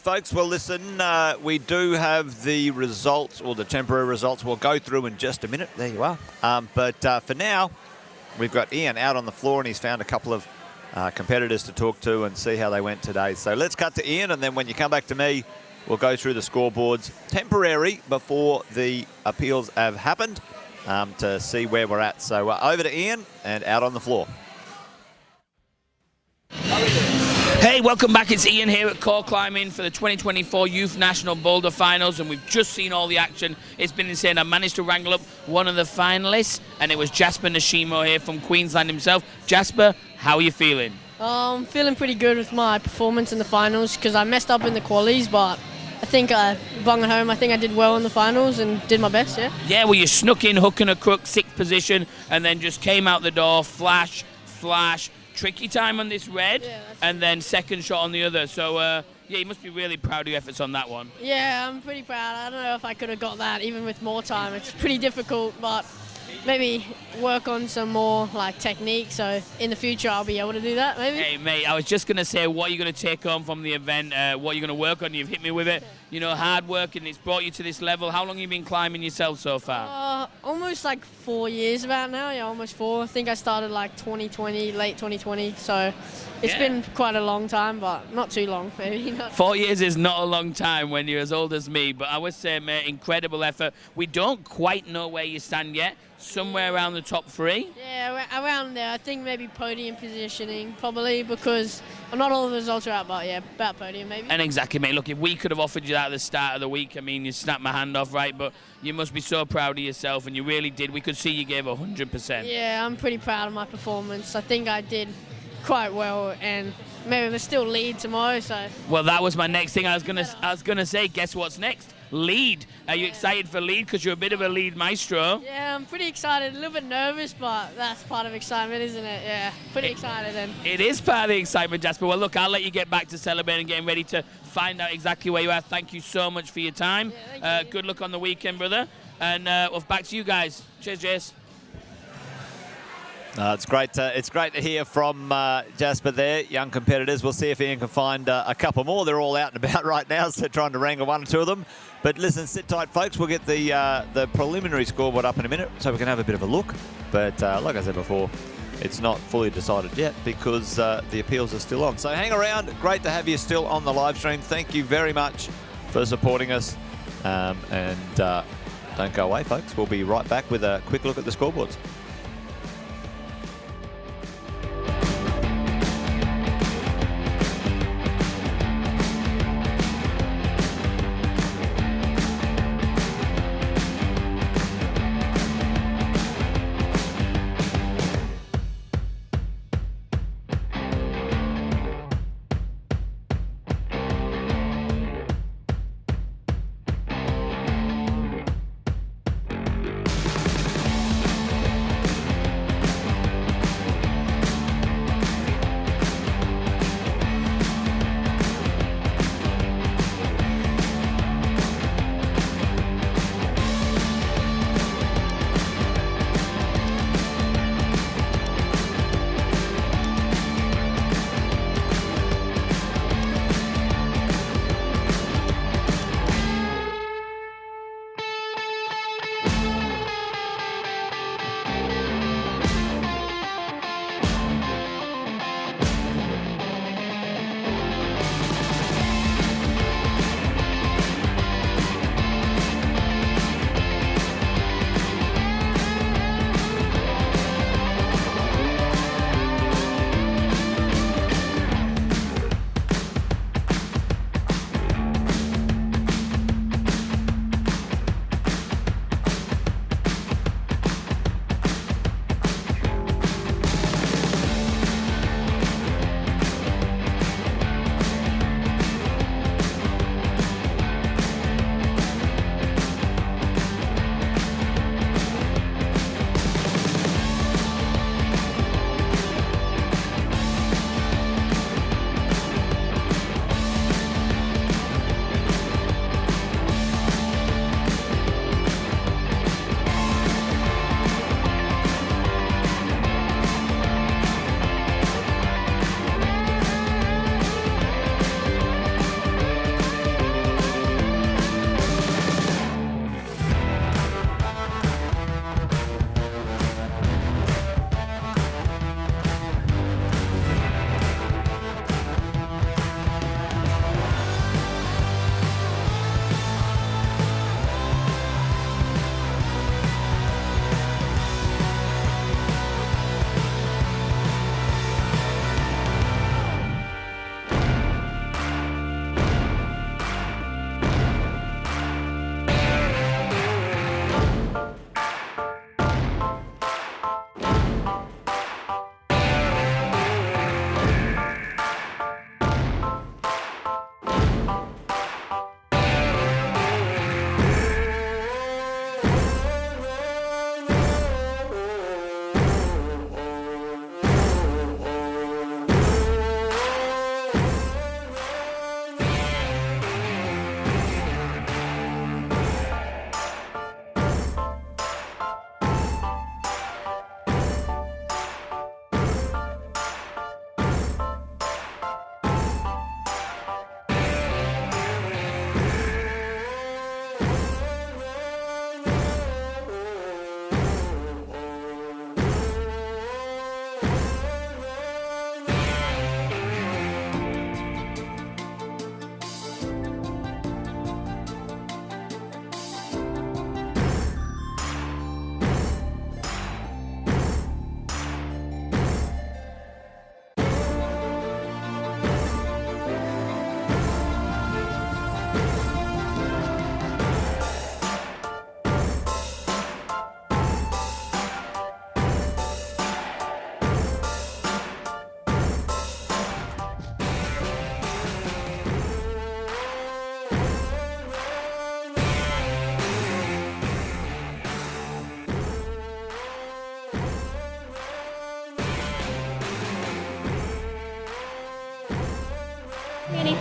folks. Well, listen, we do have the results, or the temporary results, we'll go through in just a minute. There you are. But for now, we've got Ian out on the floor, and he's found a couple of competitors to talk to and see how they went today. So let's cut to Ian, and then when you come back to me, we'll go through the scoreboards temporary before the appeals have happened to see where we're at. So over to Ian and out on the floor. Hey, welcome back. It's Ian here at Core Climbing for the 2024 Youth National Boulder Finals, and we've just seen all the action. It's been insane. I managed to wrangle up one of the finalists, and it was Jasper Nishimo here from Queensland himself. Jasper, how are you feeling? I'm feeling pretty good with my performance in the finals because I messed up in the qualies, but I think I bung it home. I think I did well in the finals and did my best, yeah. Yeah, well, you snuck in hook and a crook, 6th position, and then just came out the door, flash, tricky time on this red, and then second shot on the other. So, yeah, you must be really proud of your efforts on that one. Yeah, I'm pretty proud. I don't know if I could have got that even with more time. It's pretty difficult, but maybe work on some more like technique, so in the future I'll be able to do that maybe. Hey mate, I was just going to say, what are you going to take home from the event, what are you going to work on? You've hit me with it, you know, hard work, and it's brought you to this level. How long have you been climbing yourself so far? Almost like 4 years about now, yeah, almost 4. I think I started like 2020, late 2020, so it's been quite a long time, but not too long maybe. 4 years is not a long time when you're as old as me, but I would say, mate, incredible effort. We don't quite know where you stand yet. Somewhere around the top 3? Yeah, around there. I think maybe podium positioning, probably, because not all the results are out, but yeah, about podium maybe. And exactly, mate. Look, if we could have offered you that at the start of the week, I mean, you snapped my hand off, right? But you must be so proud of yourself, and you really did. We could see you gave 100%. Yeah, I'm pretty proud of my performance. I think I did quite well, and maybe there's still lead tomorrow, so. Well, that was my next thing. I was gonna say, guess what's next? Lead. Are you excited for lead? Because you're a bit of a lead maestro. Yeah, I'm pretty excited. A little bit nervous, but that's part of excitement, isn't it? Yeah, pretty excited then. It is part of the excitement, Jasper. Well, look, I'll let you get back to celebrating and getting ready to find out exactly where you are. Thank you so much for your time. Yeah, thank you. Good luck on the weekend, brother. And well, back to you guys. Cheers, Jace. It's great to hear from Jasper there, young competitors. We'll see if Ian can find a couple more. They're all out and about right now, so trying to wrangle one or two of them. But listen, sit tight, folks. We'll get the preliminary scoreboard up in a minute so we can have a bit of a look. But like I said before, it's not fully decided yet because the appeals are still on. So hang around. Great to have you still on the live stream. Thank you very much for supporting us. And don't go away, folks. We'll be right back with a quick look at the scoreboards.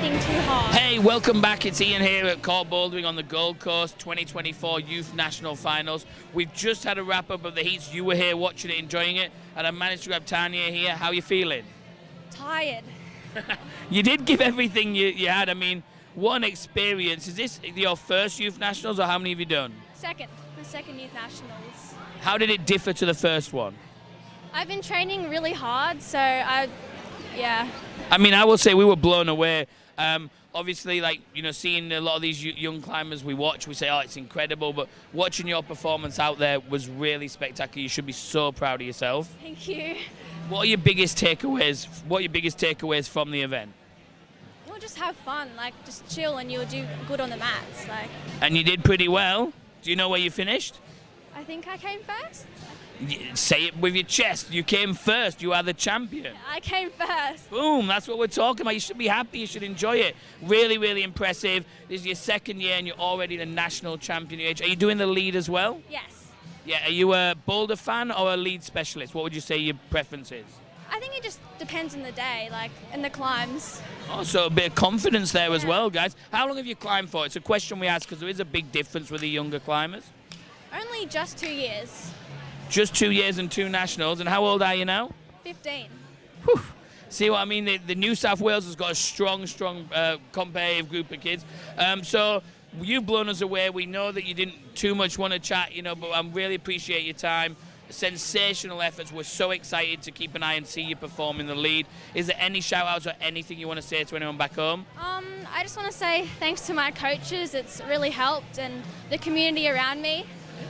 anything too hard. Hey, welcome back. It's Ian here at Court Bouldering on the Gold Coast 2024 Youth National Finals. We've just had a wrap-up of the heats. You were here watching it, enjoying it, and I managed to grab Tanya here. How are you feeling? Tired. You did give everything you had. I mean, what an experience. Is this your first Youth Nationals, or how many have you done? The second Youth Nationals. How did it differ to the first one? I've been training really hard, so yeah. I mean, I will say we were blown away. Obviously, like, you know, seeing a lot of these young climbers we watch, we say, oh, it's incredible. But watching your performance out there was really spectacular. You should be so proud of yourself. Thank you. What are your biggest takeaways? What are your biggest takeaways from the event? You'll just have fun, like just chill, and you'll do good on the mats. Like. And you did pretty well. Do you know where you finished? I think I came first. Say it with your chest. You came first. You are the champion. I came first. Boom. That's what we're talking about. You should be happy. You should enjoy it. Really, really impressive. This is your second year and you're already the national champion. Are you doing the lead as well? Yes. Yeah. Are you a boulder fan or a lead specialist? What would you say your preference is? I think it just depends on the day, like, and the climbs. Oh, so a bit of confidence there as well, guys. How long have you climbed for? It's a question we ask because there is a big difference with the younger climbers. Only just 2 years. Just 2 years and 2 nationals. And how old are you now? 15. Whew. See what I mean? The New South Wales has got a strong competitive group of kids. So you've blown us away. We know that you didn't too much want to chat, you know, but I really appreciate your time. Sensational efforts. We're so excited to keep an eye and see you perform in the lead. Is there any shout-outs or anything you want to say to anyone back home? I just want to say thanks to my coaches. It's really helped, and the community around me.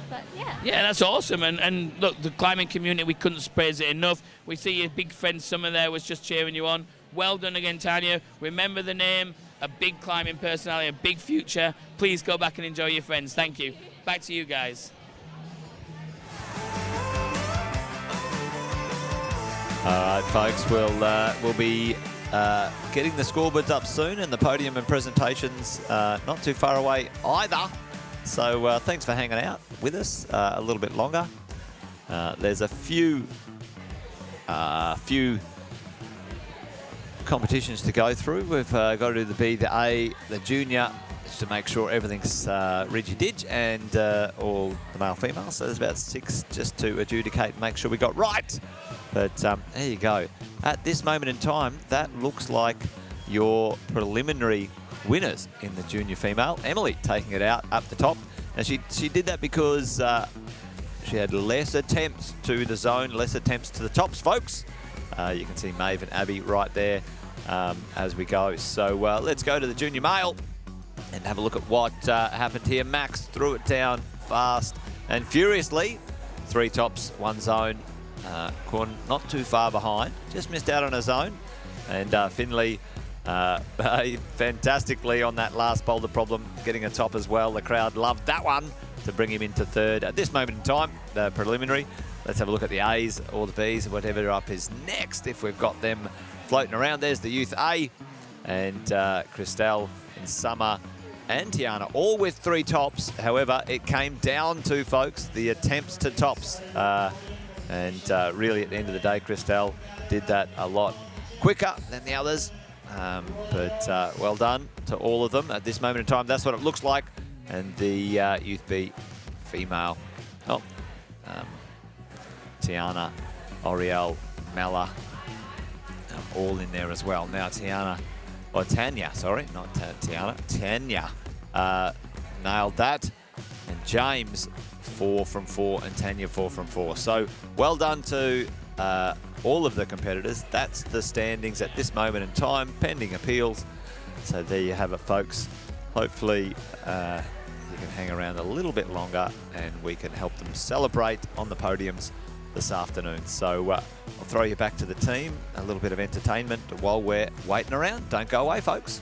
But yeah. Yeah, that's awesome. And look, the climbing community, we couldn't praise it enough. We see your big friend Summer there was just cheering you on. Well done again, Tanya. Remember the name, a big climbing personality, a big future. Please go back and enjoy your friends. Thank you. Back to you guys. All right, folks, we'll be getting the scoreboards up soon, and the podium and presentations not too far away either. So thanks for hanging out with us a little bit longer. There's a few competitions to go through. We've got to do the B, the A, the junior, just to make sure everything's ridgy-dig, and all the male-female. So there's about 6 just to adjudicate and make sure we got right. But there you go. At this moment in time, that looks like your preliminary winners in the junior female. Emily taking it out up the top. And she did that because she had less attempts to the zone, less attempts to the tops, folks. You can see Maeve and Abby right there as we go. So let's go to the junior male and have a look at what happened here. Max threw it down fast and furiously. 3 tops, 1 zone. Korn not too far behind, just missed out on a zone. And Finley fantastically on that last boulder problem, getting a top as well. The crowd loved that one to bring him into 3rd. At this moment in time, the preliminary, let's have a look at the A's or the B's, whatever up is next, if we've got them floating around. There's the Youth A, and Christelle and Summer and Tiana, all with 3 tops. However, it came down to, folks, the attempts to tops. And really, at the end of the day, Christelle did that a lot quicker than the others. But well done to all of them. At this moment in time, that's what it looks like. And the Youth B female, Tiana, Oriel, Mala, all in there as well. Now Tanya, sorry, not Tiana, Tanya nailed that. And James, 4 from 4, and Tanya 4 from 4. So well done to all of the competitors. That's the standings at this moment in time, pending appeals. So there you have it, folks. Hopefully you can hang around a little bit longer and we can help them celebrate on the podiums this afternoon. So I'll throw you back to the team, a little bit of entertainment while we're waiting around. Don't go away, folks.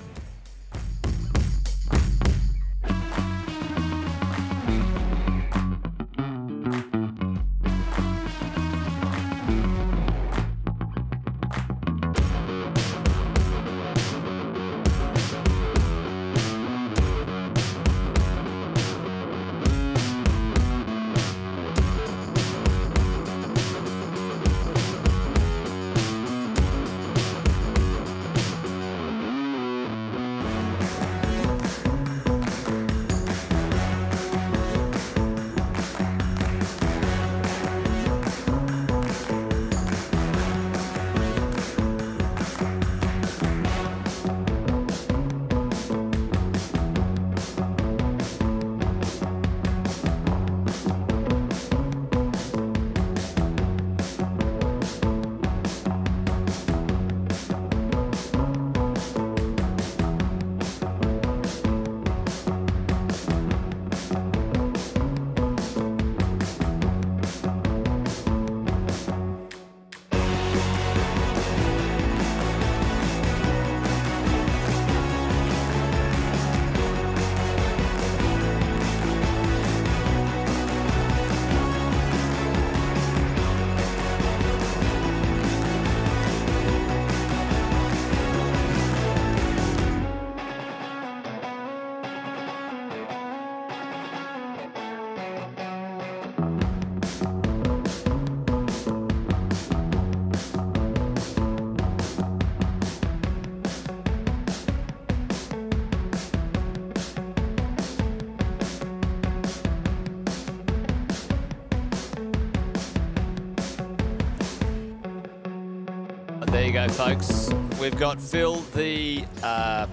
you go, folks. We've got Phil, the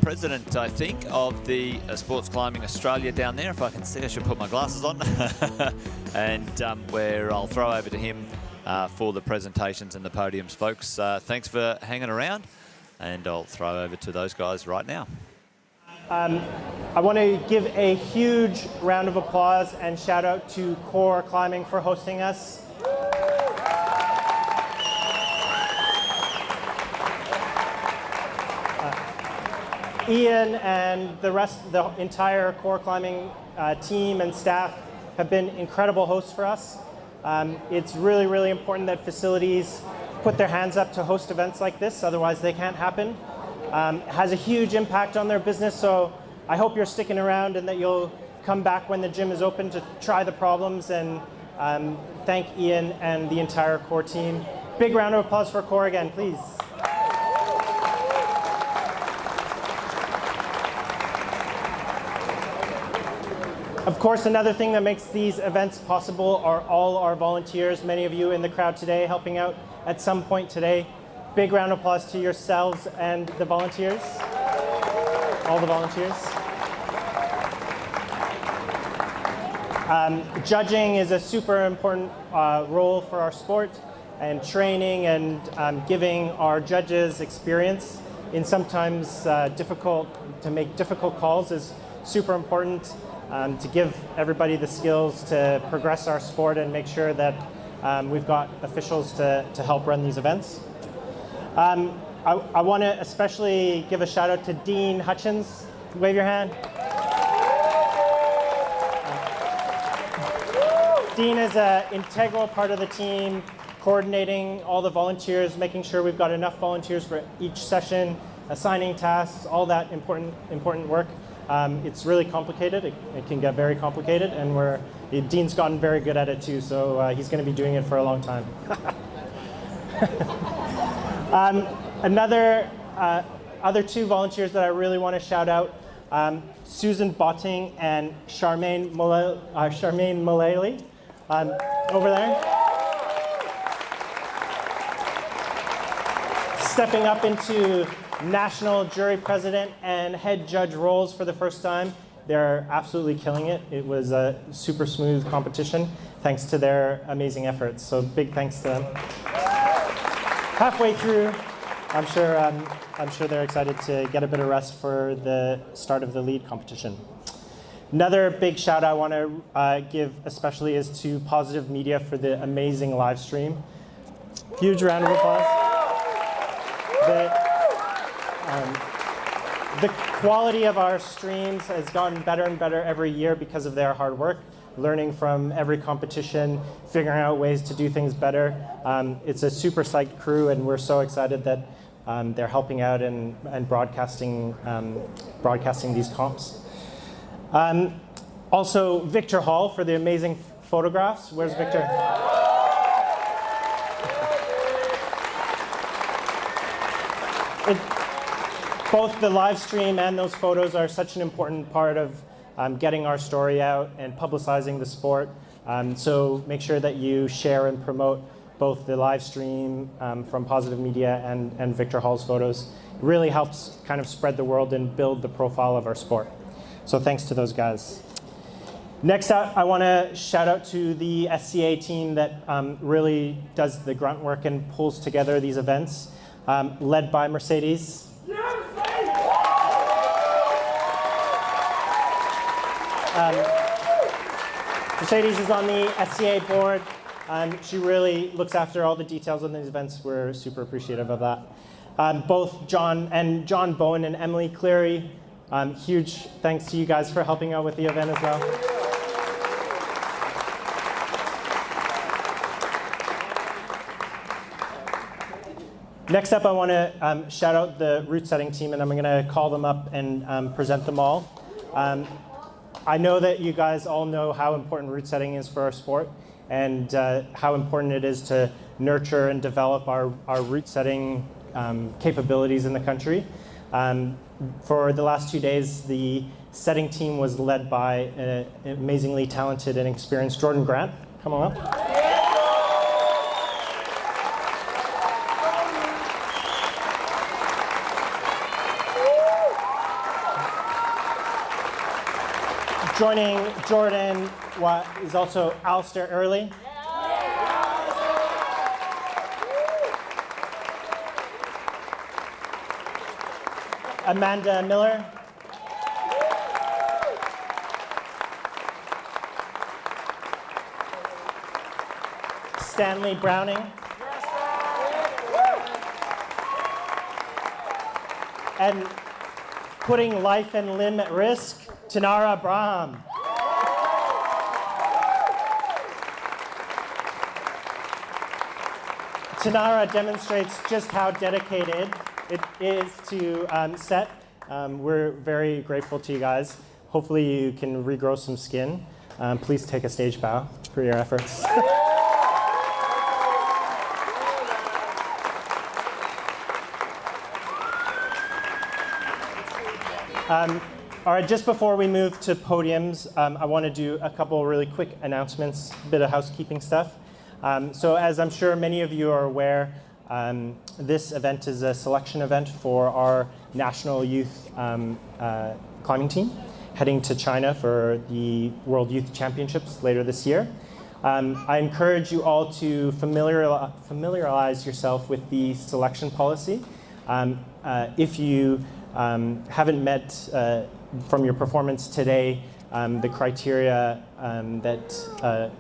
president, I think, of the Sports Climbing Australia down there. If I can see, I should put my glasses on. And where I'll throw over to him for the presentations and the podiums, folks. Thanks for hanging around, and I'll throw over to those guys right now. I want to give a huge round of applause and shout out to Core Climbing for hosting us. Ian and the entire Core Climbing team and staff have been incredible hosts for us. It's really, really important that facilities put their hands up to host events like this, otherwise they can't happen. It has a huge impact on their business, so I hope you're sticking around and that you'll come back when the gym is open to try the problems, and thank Ian and the entire Core team. Big round of applause for Core again, please. Of course, another thing that makes these events possible are all our volunteers, many of you in the crowd today helping out at some point today. Big round of applause to yourselves and the volunteers, all the volunteers. Judging is a super important role for our sport, and training and giving our judges experience in sometimes to make difficult calls is super important. To give everybody the skills to progress our sport and make sure that we've got officials to help run these events. I want to especially give a shout out to Dean Hutchins. Wave your hand. Dean is an integral part of the team, coordinating all the volunteers, making sure we've got enough volunteers for each session, assigning tasks, all that important work. It's really complicated. It can get very complicated, and Dean's gotten very good at it too, so he's going to be doing it for a long time. Other two volunteers that I really want to shout out, Susan Botting and Charmaine Mullally, over there. Stepping up into national jury president and head judge roles for the first time. They're absolutely killing it. It was a super smooth competition thanks to their amazing efforts. So big thanks to them. Halfway through, I'm sure they're excited to get a bit of rest for the start of the lead competition. Another big shout I want to give especially is to Positive Media for the amazing live stream. Huge round of applause. The quality of our streams has gotten better and better every year because of their hard work, learning from every competition, figuring out ways to do things better. It's a super psyched crew, and we're so excited that they're helping out and broadcasting these comps. Also, Victor Hall for the amazing photographs. Where's Victor? Both the live stream and those photos are such an important part of getting our story out and publicizing the sport. So make sure that you share and promote both the live stream from Positive Media and Victor Hall's photos. It really helps kind of spread the word and build the profile of our sport. So thanks to those guys. Next up, I want to shout out to the SCA team that really does the grunt work and pulls together these events, led by Mercedes. Mercedes is on the SCA board. She really looks after all the details on these events. We're super appreciative of that. Both John Bowen and Emily Cleary, huge thanks to you guys for helping out with the event as well. Next up, I want to shout out the route setting team, and I'm going to call them up and present them all. I know that you guys all know how important route setting is for our sport, and how important it is to nurture and develop our route setting capabilities in the country. For the last 2 days, the setting team was led by an amazingly talented and experienced Jordan Grant. Come on up. Joining Jordan is also Alistair Early. Amanda Miller. Stanley Browning. And putting life and limb at risk, Tanara Braham. Tanara demonstrates just how dedicated it is to set. We're very grateful to you guys. Hopefully you can regrow some skin. Please take a stage bow for your efforts. All right, just before we move to podiums, I want to do a couple really quick announcements, a bit of housekeeping stuff. So as I'm sure many of you are aware, this event is a selection event for our national youth climbing team, heading to China for the World Youth Championships later this year. I encourage you all to familiarize yourself with the selection policy. If you haven't met from your performance today the criteria that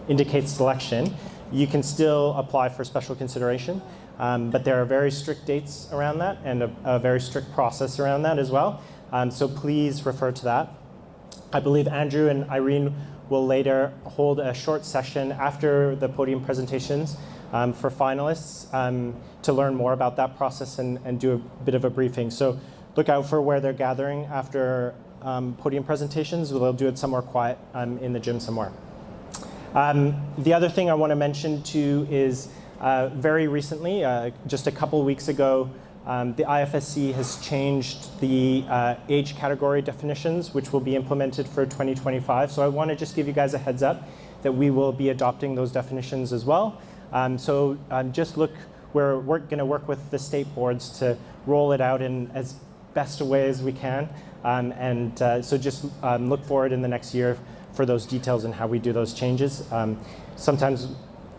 indicates selection, you can still apply for special consideration. But there are very strict dates around that and a very strict process around that as well. So please refer to that. I believe Andrew and Irene will later hold a short session after the podium presentations for finalists to learn more about that process and do a bit of a briefing. So look out for where they're gathering after podium presentations. They'll do it somewhere quiet in the gym somewhere. The other thing I want to mention too is very recently, just a couple weeks ago, the IFSC has changed the age category definitions, which will be implemented for 2025. So I want to just give you guys a heads up that we will be adopting those definitions as well. So just look, we're going to work with the state boards to roll it out in as best a way as we can. So just look forward in the next year for those details and how we do those changes. Sometimes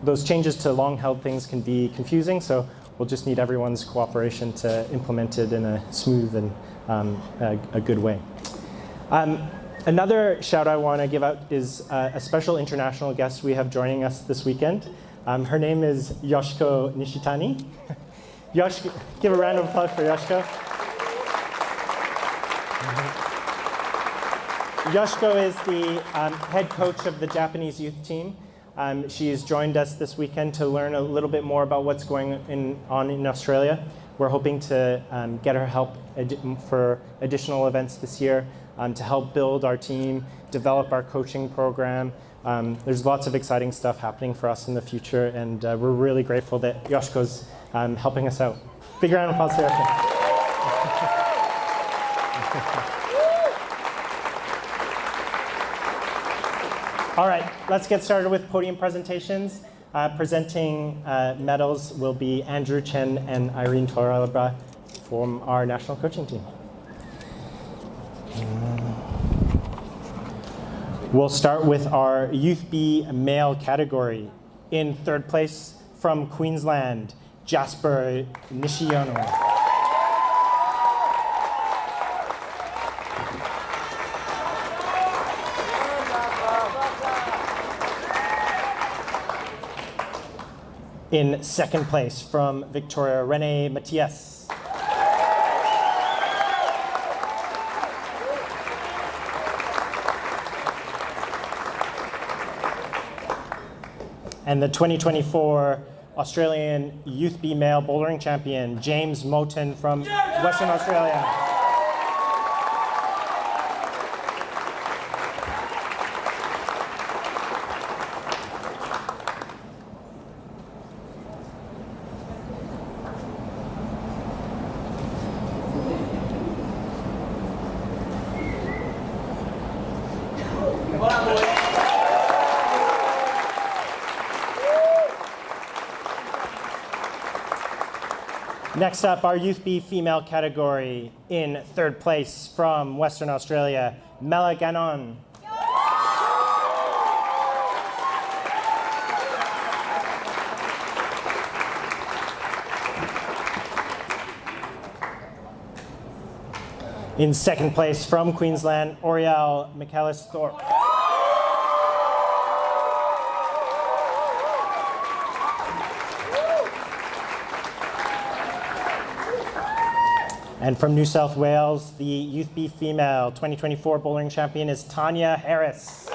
those changes to long-held things can be confusing, so we'll just need everyone's cooperation to implement it in a smooth and a good way. Another shout I want to give out is a special international guest we have joining us this weekend. Her name is Yoshiko Nishitani. Yoshiko, give a round of applause for Yoshiko. Yoshiko is the head coach of the Japanese youth team. She has joined us this weekend to learn a little bit more about what's going on in Australia. We're hoping to get her help for additional events this year to help build our team, develop our coaching program. There's lots of exciting stuff happening for us in the future, and we're really grateful that Yoshiko's helping us out. Big round of applause to Yoshiko. All right, let's get started with podium presentations. Presenting medals will be Andrew Chen and Irene Toralabra from our national coaching team. We'll start with our Youth B male category. In third place from Queensland, Jasper Nishiono. In second place from Victoria, Renee Matias. And the 2024 Australian Youth B Male Bouldering Champion, James Moten from Western Australia. Next up, our Youth B female category. In third place from Western Australia, Mela Gannon. In second place from Queensland, Oriel McAllis-Thorpe. And from New South Wales, the Youth B Female 2024 Bouldering Champion is Tanya Harris.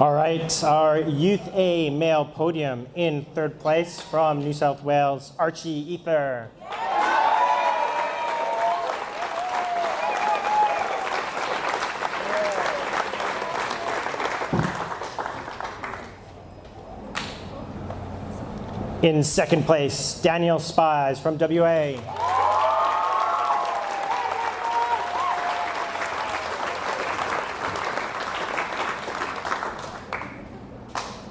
All right, our Youth A male podium. In third place from New South Wales, Archie Ether. In second place, Daniel Spies from WA.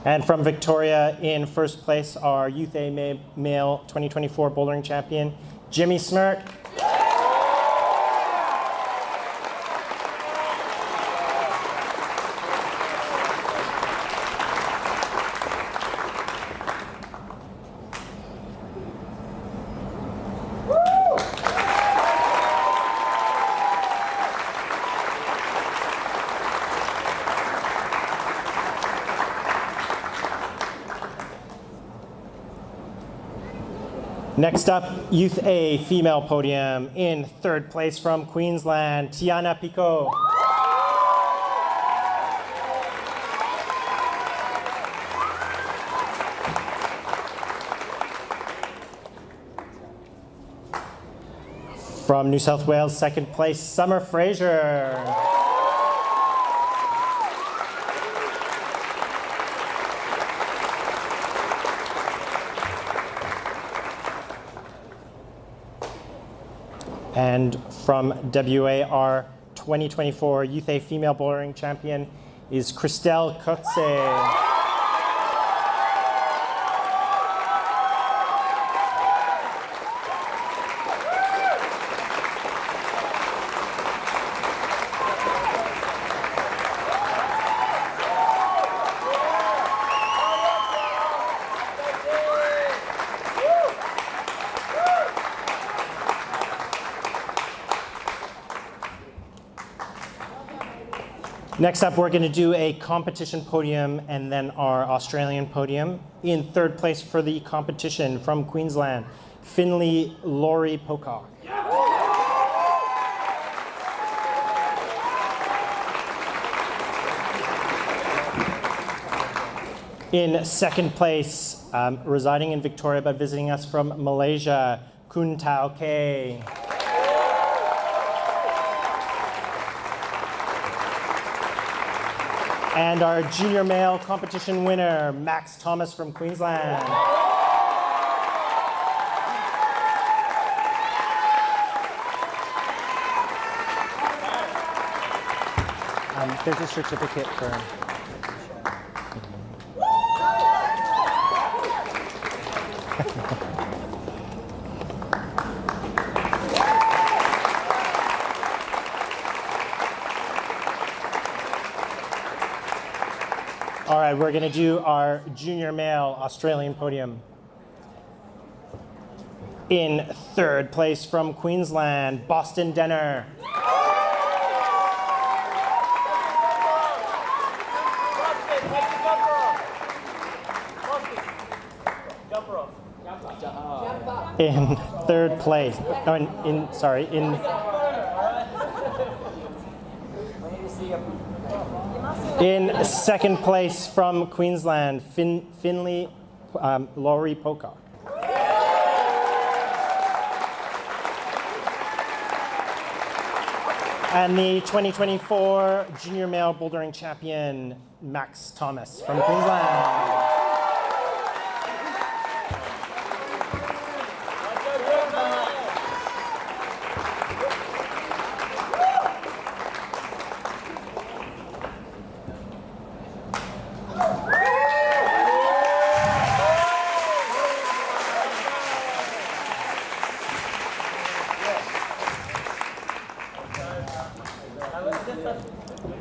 And from Victoria, in first place, our Youth A Male 2024 Bouldering Champion, Jimmy Smirk. Next up, Youth A female podium. In third place from Queensland, Tiana Pico. From New South Wales, second place, Summer Fraser. And from WA, our 2024 Youth A Female Bouldering Champion is Christelle Kotze. Next up, we're going to do a competition podium and then our Australian podium. In third place for the competition from Queensland, Finley Laurie Pocock. In second place, residing in Victoria but visiting us from Malaysia, Kun Tao K. And our junior male competition winner, Max Thomas from Queensland. There's a certificate for... All right, we're going to do our junior male Australian podium. In third place from Queensland, Boston Denner. In third place, in second place from Queensland, Finley Laurie Pocock. And the 2024 Junior Male Bouldering Champion, Max Thomas from Queensland.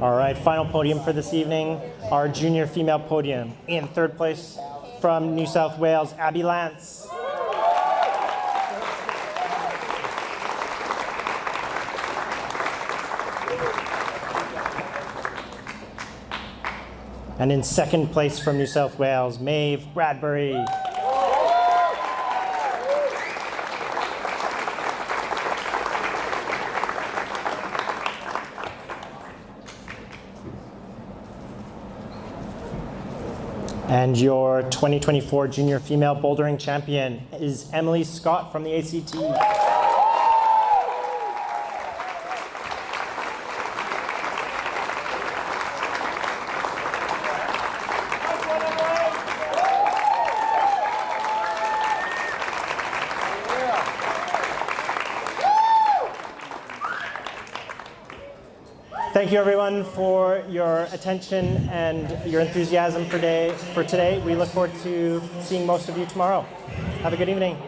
All right, final podium for this evening, our junior female podium. In third place from New South Wales, Abby Lance. And in second place from New South Wales, Maeve Bradbury. And your 2024 Junior Female Bouldering Champion is Emily Scott from the ACT. Thank you, everyone, for your attention and your enthusiasm for today. We look forward to seeing most of you tomorrow. Have a good evening.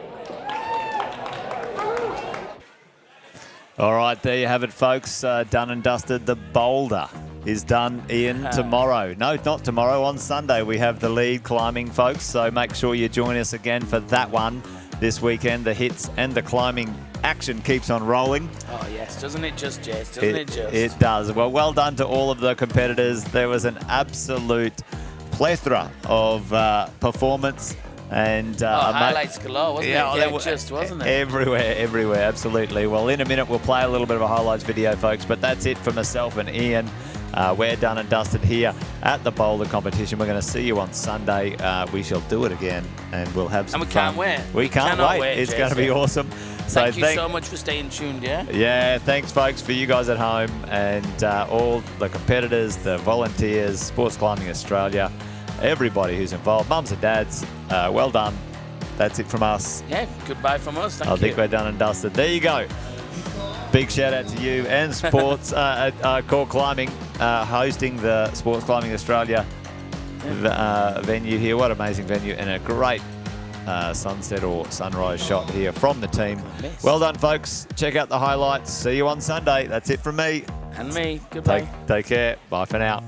All right, there you have it, folks. Done and dusted. The boulder is done, Ian, tomorrow. No, not tomorrow. On Sunday, we have the lead climbing, folks. So make sure you join us again for that one this weekend. The hits and the climbing action keeps on rolling. Oh, yes. Doesn't it just, Jess? Doesn't it just? It does. Well done to all of the competitors. There was an absolute plethora of performance. And highlights galore, wasn't it? Yeah, just, wasn't it? Everywhere, absolutely. Well, in a minute, we'll play a little bit of a highlights video, folks. But that's it for myself and Ian. We're done and dusted here at the boulder competition. We're going to see you on Sunday. We shall do it again, and we'll have some fun. And we can't wait. We can't wait. It's going to be awesome. Thank you so much for staying tuned, yeah? Yeah, thanks, folks, for you guys at home and all the competitors, the volunteers, Sports Climbing Australia, everybody who's involved, mums and dads, well done. That's it from us. Yeah, goodbye from us. Thank you. I think we're done and dusted. There you go. Big shout out to you and Sports Core Climbing hosting the Sports Climbing Australia venue here. What an amazing venue and a great sunset or sunrise shot here from the team. Well done, folks. Check out the highlights. See you on Sunday. That's it from me. And me. Goodbye. Take care. Bye for now.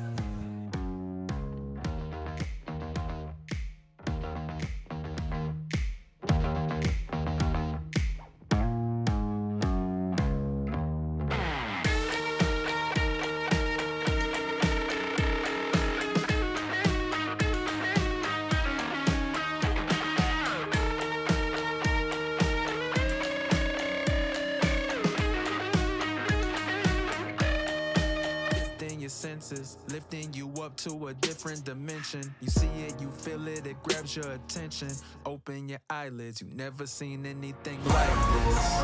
Lifting you up to a different dimension. You see it, you feel it, it grabs your attention. Open your eyelids, you've never seen anything like this.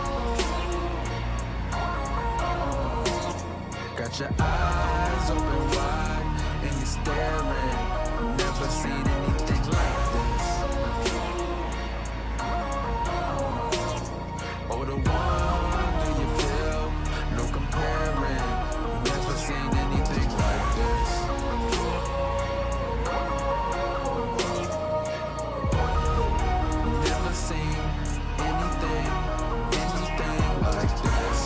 Got your eyes open wide and you're staring. You've never seen anything like this. Oh, the wonder you feel, no comparing. You've never seen anything like this. Never seen anything like this.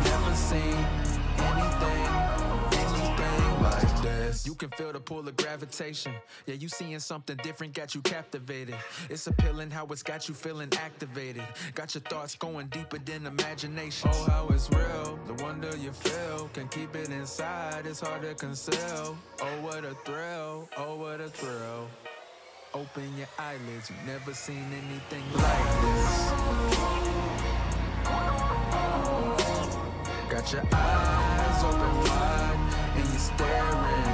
Never seen anything like this. You can feel the pull of gravitation. Yeah, you seeing something different, got you captivated. It's appealing how it's got you feeling activated. Got your thoughts going deeper than imagination. Oh, how it's real, the wonder you feel. Can keep it inside, it's hard to conceal. Oh, what a thrill, oh, what a thrill. Open your eyelids, you've never seen anything like this. Got your eyes open wide and you're staring.